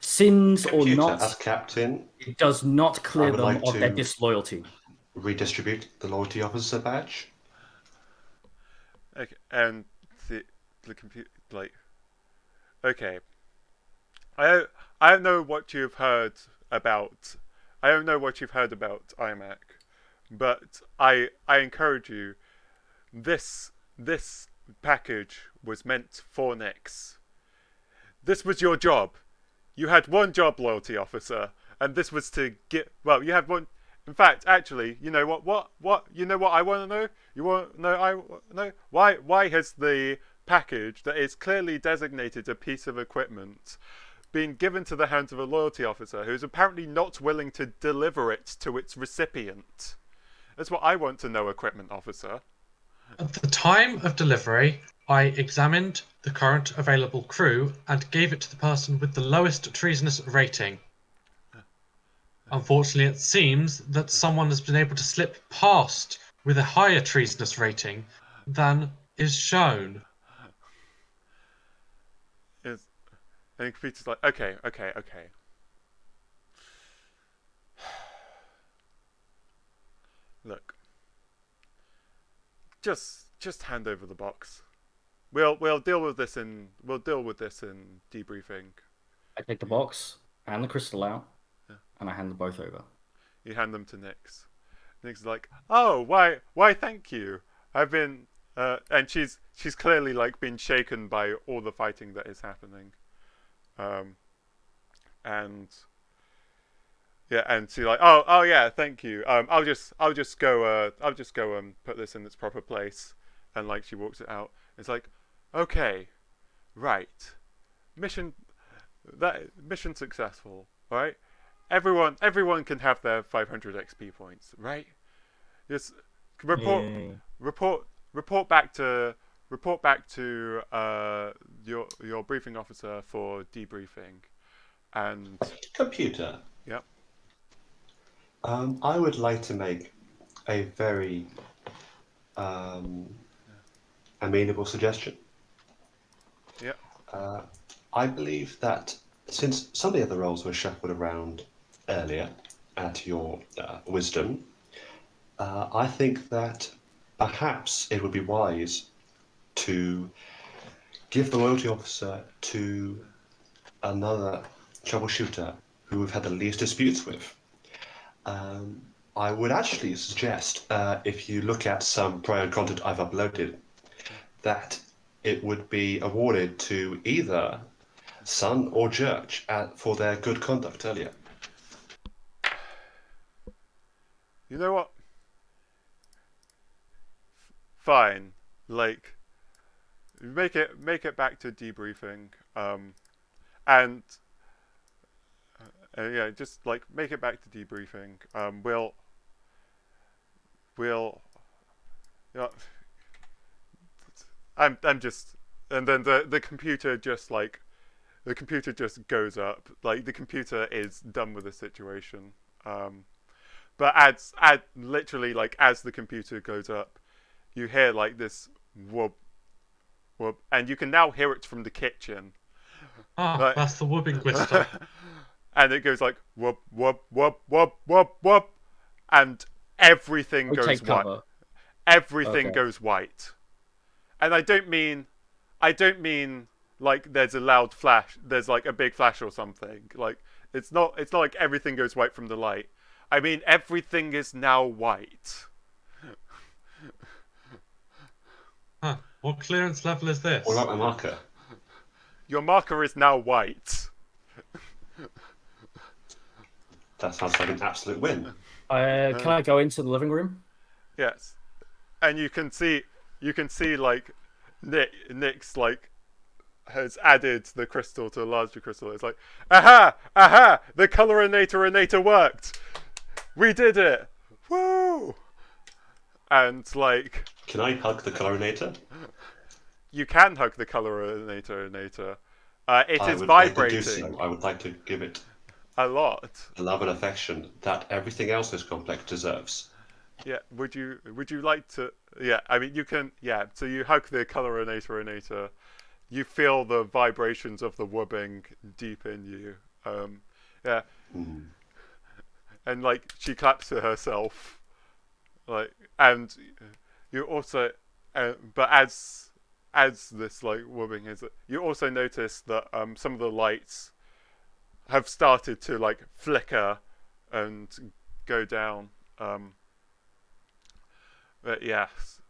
Sins or Computer, not, as captain, it does not clear I would them like of their to disloyalty. redistribute the loyalty officer badge. Okay, and the computer, like, okay. I don't know what you've heard about. I don't know what you've heard about iMac, but I encourage you. This package was meant for Nyx. This was your job. You had one job, loyalty officer, and this was to get. Well, you had one. In fact, actually, you know what? You know what I want to know? You want to know? I know why has the package that is clearly designated a piece of equipment been given to the hands of a loyalty officer who is apparently not willing to deliver it to its recipient? That's what I want to know, equipment officer. At the time of delivery, I examined the current available crew and gave it to the person with the lowest treasonous rating. Unfortunately, it seems that someone has been able to slip past with a higher treasonous rating than is shown. And the computer's like, okay. Look, just hand over the box. We'll deal with this in debriefing. I take the box and the crystal out, and I hand them both over. You hand them to Nyx. Nyx is like, oh, why? Thank you. I've been, and she's clearly like been shaken by all the fighting that is happening, and she's like, oh yeah, thank you. I'll just go and put this in its proper place, and like she walks it out. It's like, okay, right, mission successful, right? Everyone can have their 500 XP points, right? Just report back to your briefing officer for debriefing, and Computer. Yep. I would like to make a very amenable suggestion. Yep. I believe that since some of the other roles were shuffled around earlier at your wisdom, I think that perhaps it would be wise to give the loyalty officer to another troubleshooter who we've had the least disputes with. I would actually suggest, if you look at some prior content I've uploaded, that it would be awarded to either Sun or Church for their good conduct earlier. You know what? Fine. Like, make it back to debriefing. And yeah, just like make it back to debriefing. We'll. Yeah. I'm just, and then the computer just like, the computer just goes up. Like the computer is done with the situation. But literally like as the computer goes up, you hear like this whoop, whoop, and you can now hear it from the kitchen. Like, That's the whooping whistle. And it goes like whoop, whoop, whoop, whoop, whoop, whoop, and everything goes white. Everything goes white. And I don't mean like there's a loud flash, there's like a big flash or something. Like it's not like everything goes white from the light. I mean everything is now white. What clearance level is this? What about my marker? Your marker is now white. That sounds like an absolute win. Can I go into the living room? Yes. And you can see like Nyx like has added the crystal to a larger crystal. It's like, aha, the colorinator worked. We did it. Woo! And like, can I hug the colorinator? You can hug the colorinator. It is vibrating. Like to do so. I would like to give it a lot. The love and affection that everything else this complex deserves. Yeah. Would you like to? Yeah. I mean, you can. Yeah. So you hug the colorinator. You feel the vibrations of the wobbing deep in you. Yeah. Mm. And like she claps to herself, like, and you also, but as this like wobbing is, you also notice that some of the lights have started to like flicker and go down. But yes,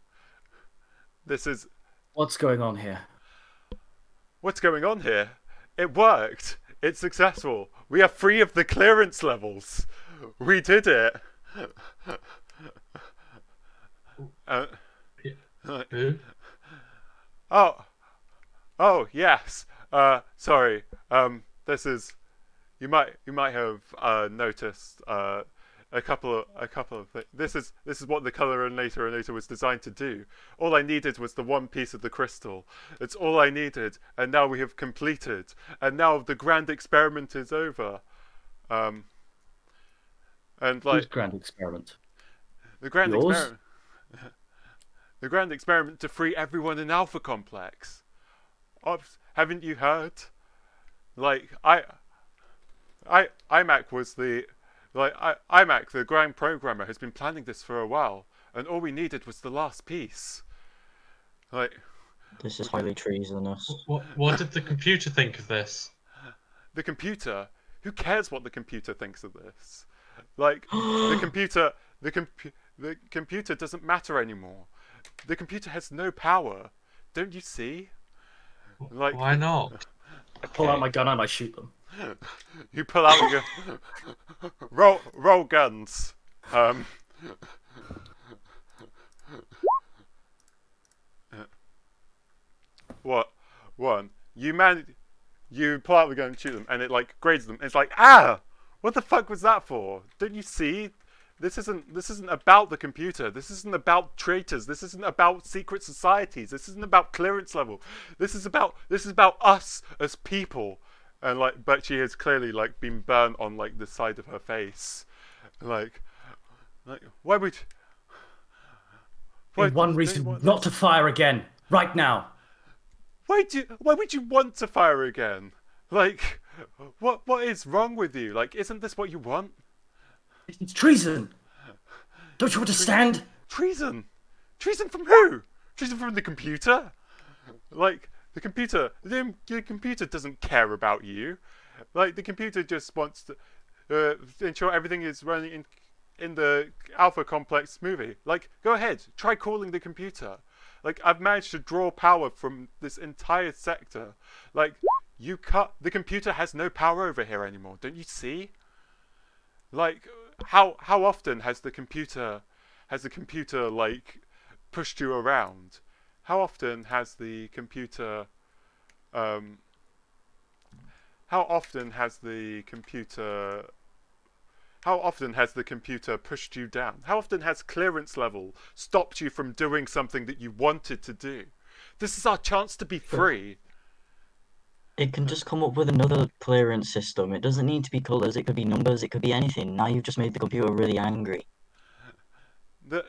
this is. What's going on here? What's going on here? It worked. It's successful. We are free of the clearance levels. We did it. Oh yes. Sorry. This is. You might have noticed a couple of things. This is what the colorinator was designed to do. All I needed was the one piece of the crystal. It's all I needed, and now we have completed. And now the grand experiment is over. And like Whose grand experiment? the grand Yours? experiment. The grand experiment to free everyone in Alpha Complex. Haven't you heard? Like, IMAC was the... Like, IMAC, the grand programmer, has been planning this for a while, and all we needed was the last piece. Like... This is highly treasonous. What did the computer think of this? The computer? Who cares what the computer thinks of this? Like, the computer doesn't matter anymore. The computer has no power. Don't you see? Like, why not? I pull out my gun and I shoot them. You pull out your roll guns. What? One. You pull out the gun and shoot them, and it like grades them. It's like, ah! What the fuck was that for? Don't you see? This isn't about the computer. This isn't about traitors. This isn't about secret societies. This isn't about clearance level. This is about us as people. And like, but she has clearly like been burnt on like the side of her face. Like why would? One reason not to fire again, right now. Why would you want to fire again? Like, what is wrong with you? Like, isn't this what you want? It's treason. Don't you understand? Treason? Treason from who? Treason from the computer? Like, the computer doesn't care about you. Like, the computer just wants to ensure everything is running in the Alpha Complex smoothly. Like, go ahead, try calling the computer. Like, I've managed to draw power from this entire sector. Like, the computer has no power over here anymore. Don't you see? Like, how often has the computer like pushed you around? How often has the computer pushed you down? How often has clearance level stopped you from doing something that you wanted to do? This is our chance to be free. It can just come up with another clearance system. It doesn't need to be colours, it could be numbers, it could be anything. Now you've just made the computer really angry. But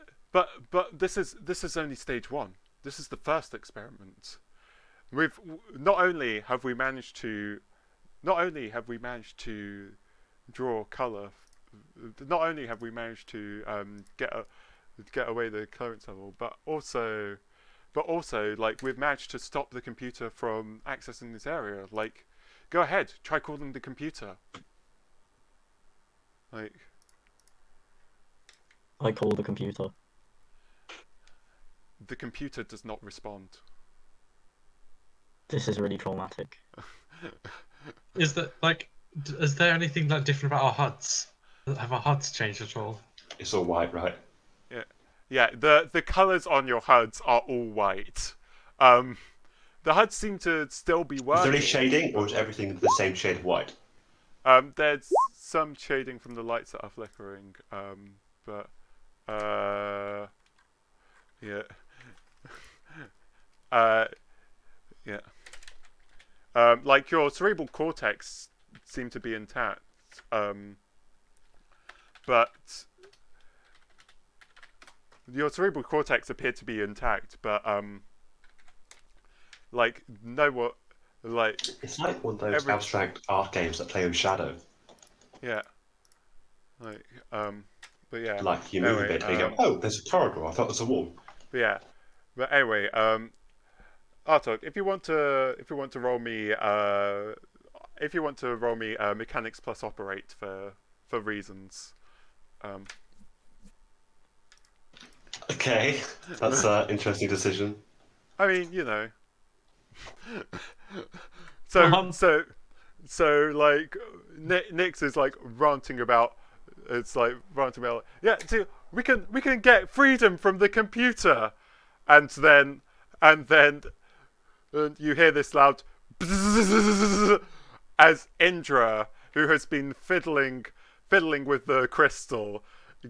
this is only stage one. This is the first experiment. Not only have we managed to draw colour. Not only have we managed to get away the clearance level, but also, like, we've managed to stop the computer from accessing this area. Like, go ahead, try calling the computer. Like, I call the computer. the computer does not respond. This is really traumatic. Is there anything like different about our HUDs? Have our HUDs changed at all? It's all white, right? Yeah. The colours on your HUDs are all white. The HUDs seem to still be working. Is there any shading, or is everything the same shade of white? There's some shading from the lights that are flickering, but yeah. Yeah. Like, your cerebral cortex seemed to be intact, but your cerebral cortex appeared to be intact, but like, it's like one of those abstract art games that play with shadow. Yeah. Like, but yeah. Like, you move a bit and you go, oh, there's a corridor. I thought there's a wall. Yeah. But anyway, Artock, if you want to roll me, mechanics plus operate for reasons. Okay, that's an interesting decision. I mean, you know. So like, Nix is like ranting about. It's like ranting about. Yeah, we can get freedom from the computer, and then you hear this loud as Indra, who has been fiddling with the crystal,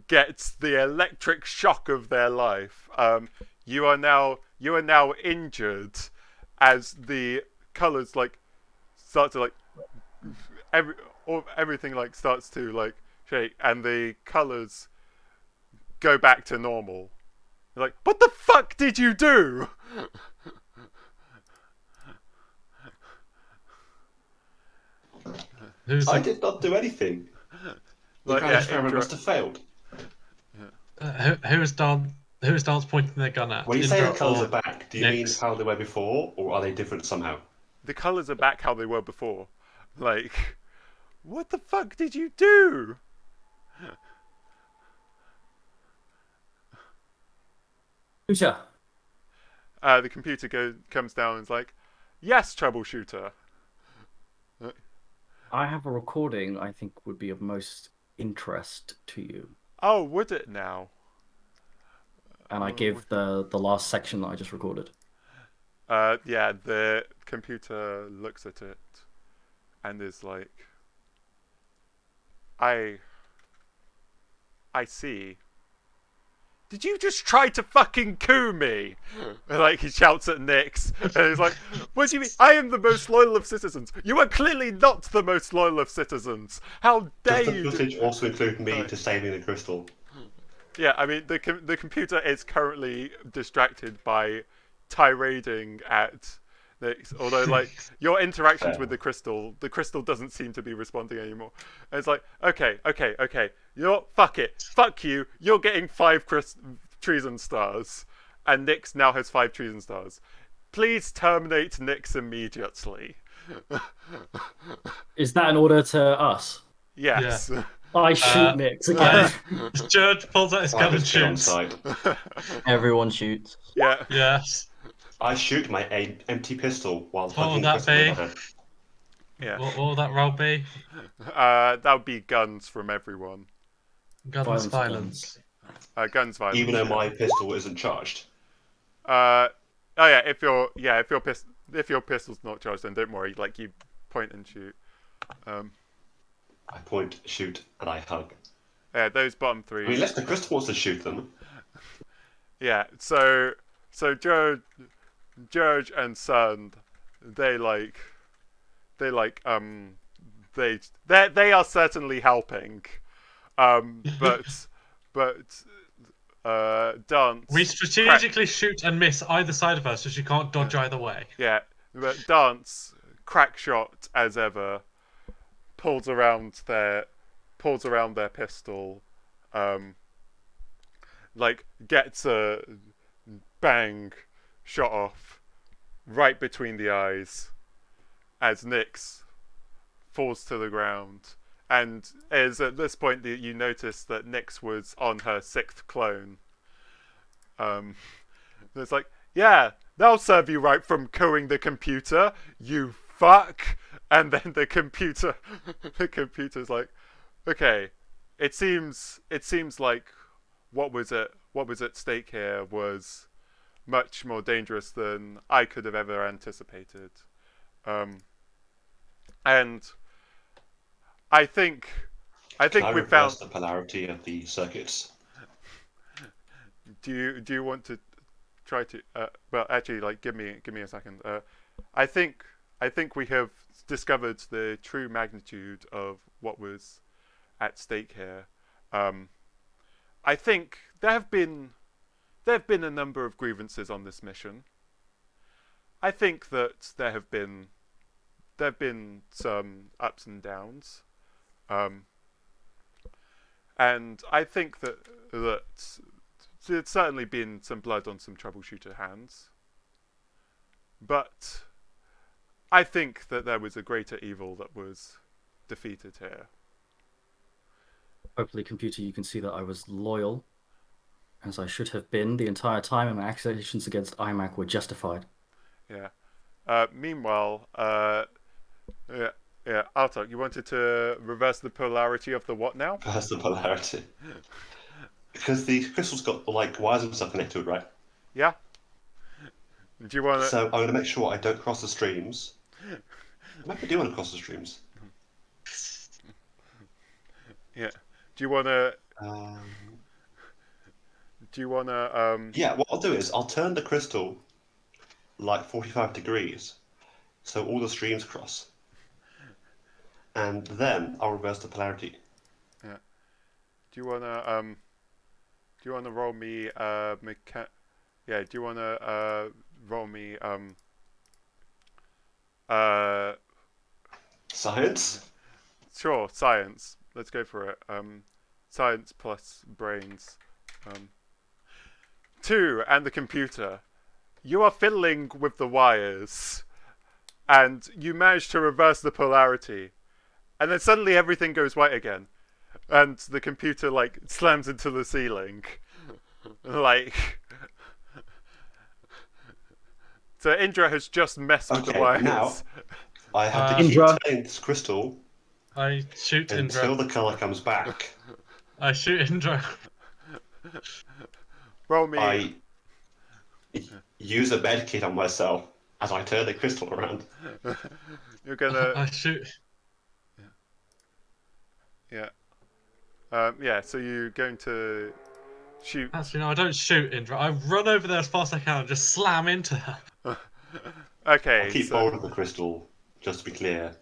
gets the electric shock of their life. You are now injured, as the colours like start to like everything like starts to like shake, and the colours go back to normal. Like, what the fuck did you do? Who's I the, did not do anything. The Like, ground yeah, experiment must have failed. who's Dance pointing their gun at? When you say Indra the colours or are back, do you mean Nyx? how they were before, or are they different somehow? the colours are back how they were before. Like, what the fuck did you do? Lucia, The computer comes down and is like, yes, troubleshooter. I have a recording I think would be of most interest to you. Oh, would it now? And I give the last section that I just recorded. Yeah, the computer looks at it and is like, I see. Did you just try to fucking coup me? And, like, he shouts at Nyx, and he's like, what do you mean? I am the most loyal of citizens. You are clearly not the most loyal of citizens. How dare Does you? the footage also include me disabling the crystal? Yeah, I mean, the computer is currently distracted by tirading at Nyx, although, like, your interactions with the crystal doesn't seem to be responding anymore. And it's like, okay, you know what? Fuck it. Fuck you. You're getting 5 treason stars. And Nyx now has 5 treason stars. Please terminate Nyx immediately. Is that an order to us? Yes. Yeah. I shoot Nyx again. George pulls out his gun and just get on shoots. side. Everyone shoots. Yeah. Yes. I shoot my empty pistol while What hugging would that crystal be? in my head. Yeah. What will that roll be? That would be guns from everyone. Guns, Violence, violence. Guns violence. Even though yeah. my pistol isn't charged. Oh yeah, if your pistol's not charged, then don't worry. Like, you point and shoot. I point, shoot, and I hug. Yeah, those bottom I 3. mean, unless the crystal wants to shoot them. Yeah, so George and Sund, they are certainly helping. But Dance. We strategically shoot and miss either side of her so she can't dodge either way. Yeah, but Dance, crack shot as ever, pulls around their pistol, like, gets a bang shot off right between the eyes as Nyx falls to the ground. And is at this point that you notice that Nyx was on her 6th clone. It's like, yeah, that'll serve you right from cooing the computer, you fuck. And then the computer's like, okay, it seems like what was at stake here was much more dangerous than I could have ever anticipated. And I think Can I we reverse found. the polarity of the circuits? Do you want to try to? Well, actually, like, give me a second. I think we have discovered the true magnitude of what was at stake here. I think there have been a number of grievances on this mission. I think that there have been some ups and downs. And I think that there's certainly been some blood on some troubleshooter hands. But I think that there was a greater evil that was defeated here. Hopefully, computer, you can see that I was loyal, as I should have been the entire time, and my accusations against IMAC were justified. Yeah. Meanwhile, Artock, you wanted to reverse the polarity of the what now? Reverse the polarity. Because the crystal's got, like, wires and stuff connected to it, right? Yeah. Do you want to? So I'm going to make sure I don't cross the streams. Maybe I do want to cross the streams. Yeah. Do you want to? Yeah, what I'll do is I'll turn the crystal like 45 degrees so all the streams cross. And then I'll reverse the polarity. Yeah. Do you want to you want to roll me Yeah, do you want to roll me uh Science? sure, science. Let's go for it. Science plus brains. 2 and the computer. You are fiddling with the wires and you manage to reverse the polarity. And then suddenly everything goes white again. And the computer like slams into the ceiling. Like so Indra has just messed with the Okay, wires. now I have to keep Indra. turning this crystal I shoot until Indra. the colour comes back. I shoot Indra. Roll me. I use a med kit on myself as I turn the crystal around. You're gonna I shoot. yeah. Yeah, so you're going to shoot. Actually, no, I don't shoot Indra. I run over there as fast as I can and just slam into her. Okay, I'll keep so hold of the crystal, just to be clear.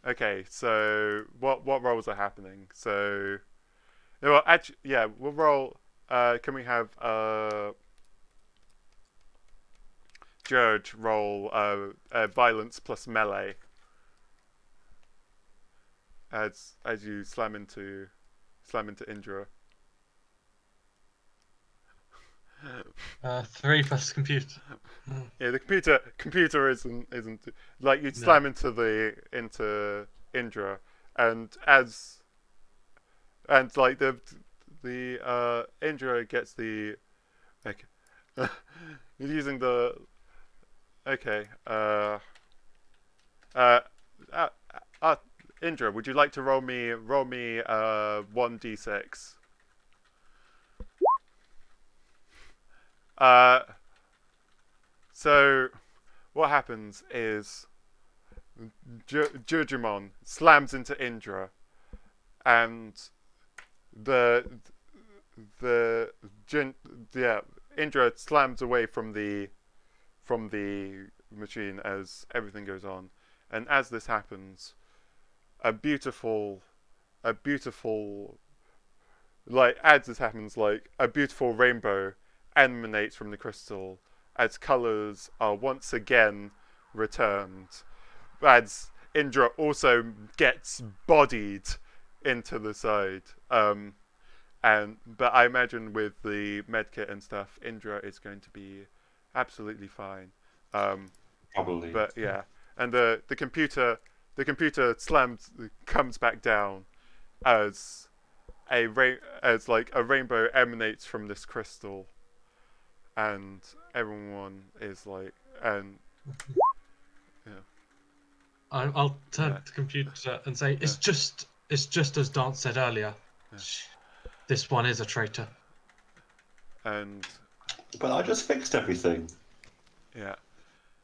okay, so what rolls are happening? So, well, actually, yeah, we'll roll. Can we have Judge roll violence plus melee as you slam into Indra. 3 plus computer. Yeah, the computer isn't like you slam into Indra, and like the Indra gets the okay. You're using the okay. Indra, would you like to roll me 1d6? So what happens is Jurjimon slams into Indra, and Indra slams away from the machine as everything goes on, and as this happens, a beautiful like as this happens, like a beautiful rainbow emanates from the crystal as colors are once again returned, as Indra also gets bodied into the side. But I imagine with the medkit and stuff, Indra is going to be absolutely fine. Probably. But yeah, and the computer comes back down as a rainbow emanates from this crystal, and everyone is like, and yeah. I'll turn to the computer and say, it's just as Dance said earlier. Yeah. This one is a traitor. And But I just fixed everything. yeah,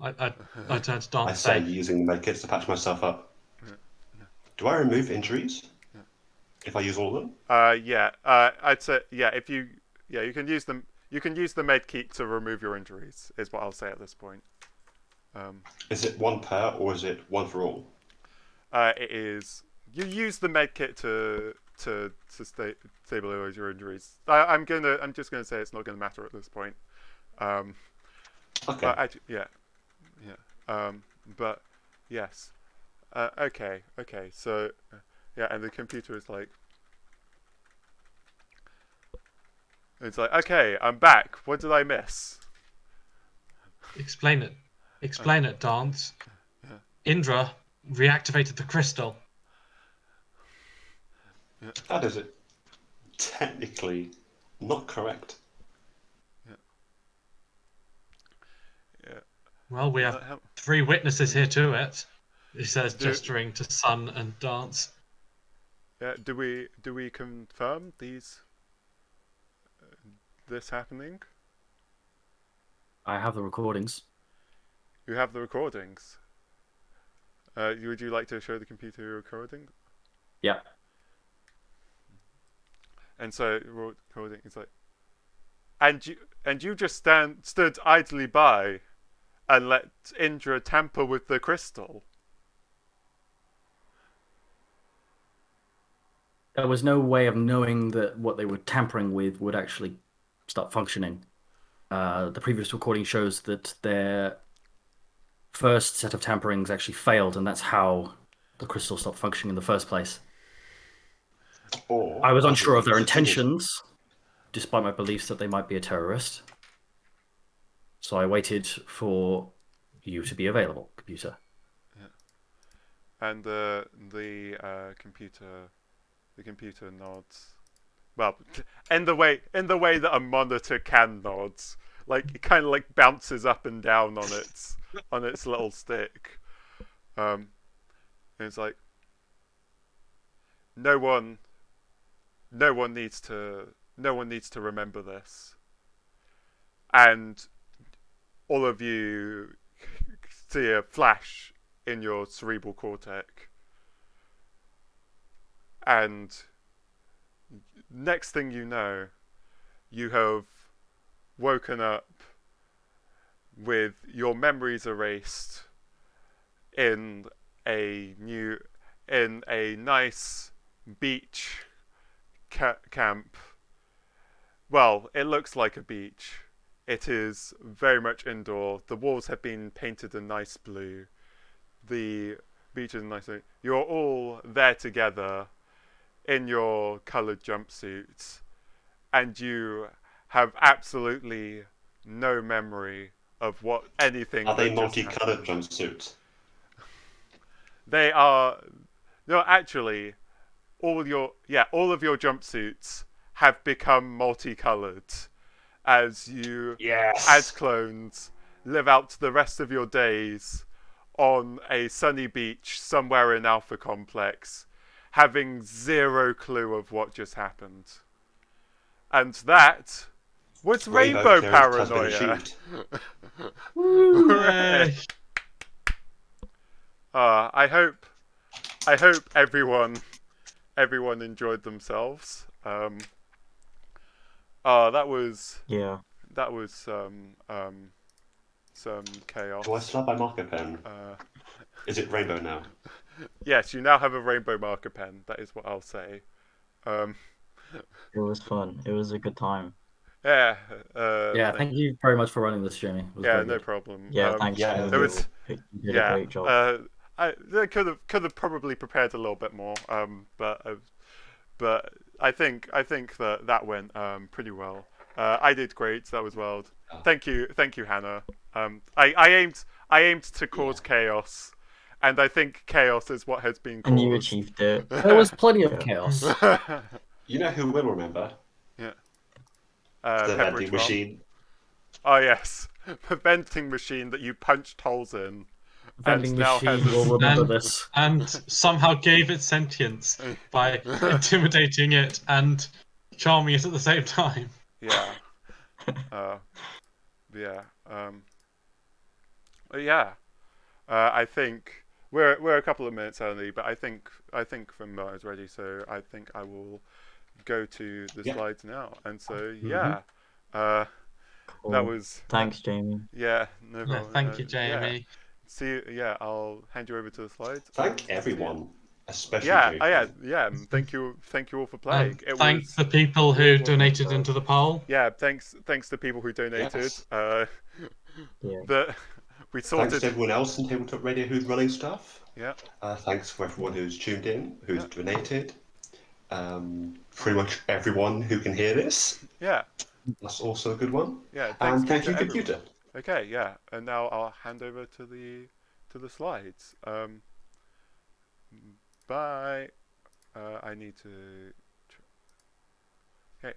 I turn to Dance I and say, say, using med kits to patch myself up. Do I remove injuries? If I use all of them? I'd say if you you can use them. You can use the med kit to remove your injuries. Is what I'll say at this point. Is it one per or is it one for all? It is. You use the med kit to stabilize your injuries. I'm just gonna say it's not gonna matter at this point. Okay. But actually, but yes. Okay. So yeah, and the computer is like. It's like, okay, I'm back. What did I miss? explain it, Dance. Indra reactivated the crystal. That is it. Technically not correct. Yeah. Well, we have 3 witnesses here to it. He says, gesturing to Sun and Dance. Yeah. Do we confirm this happening? I have the recordings. You have the recordings. Would you like to show the computer your recording? Yeah. And so recording is like, and you just stood idly by, and let Indra tamper with the crystal. There was no way of knowing that what they were tampering with would actually start functioning. The previous recording shows that their first set of tamperings actually failed, and that's how the crystal stopped functioning in the first place. Or I was as unsure it of their succeeded. intentions, despite my beliefs that they might be a terrorist. So I waited for you to be available, computer. And the computer nods. Well, in the way that a monitor can nods, like it kind of like bounces up and down on its little stick. And it's like no one needs to remember this. And all of you see a flash in your cerebral cortex, and next thing you know, you have woken up with your memories erased in a nice beach camp. Well, it looks like a beach. It is very much indoor. The walls have been painted a nice blue. The beach is nice. You're all there together in your coloured jumpsuits, and you have absolutely no memory of what anything. Are they that just multicolored jumpsuits? They are. No, actually, all of your jumpsuits have become multicolored as you, Yes. as clones, live out the rest of your days on a sunny beach somewhere in Alpha Complex, having zero clue of what just happened. And that was Rainbow clearance has been Paranoia. achieved. Hooray! I hope everyone enjoyed themselves. That was Yeah. some chaos. Do I still have my marker pen? Is it rainbow now? Yes, you now have a rainbow marker pen. That is what I'll say. It was fun. It was a good time. Yeah. Thank you very much for running this, Jamie. It was Yeah, very no good. problem. Yeah, thanks, yeah, Jamie. there was- You did a great job. I could have probably prepared a little bit more. But I think that went pretty well. I did great. That was well. Thank you, Hannah. I aimed to cause chaos, and I think chaos is what has been caused. And you achieved it. There was plenty of chaos. You know who will remember? Yeah. The Pepperidge vending Farm. machine. Oh yes, the vending machine that you punched holes in. Vending And now machine has a- will remember And- this. And somehow gave it sentience by intimidating it and charming it at the same time. Yeah. Yeah. Yeah. I think we're a couple of minutes early, but I think from is ready, so I think I will go to the slides now. And so yeah, Cool. that was Thanks, Jamie. yeah. No Yeah, problem. thank you, Yeah. Jamie. See you, yeah, I'll hand you over to the slides. Thank See you. everyone, especially Yeah, Jamie. yeah. Thank you all for playing. It Thanks was the people who It was donated fun. into the poll. yeah. Thanks to people who donated. Yes. Yeah. That we Thanks sorted. to everyone else in Tabletop Radio who's running stuff. Yeah. Thanks for everyone who's tuned in, who's Yeah. donated. Pretty much everyone who can hear this. Yeah. That's also a good one. Yeah. Thanks And thank to you, everyone. computer. Okay. Yeah. And now I'll hand over to the slides. Bye. I need to. Okay.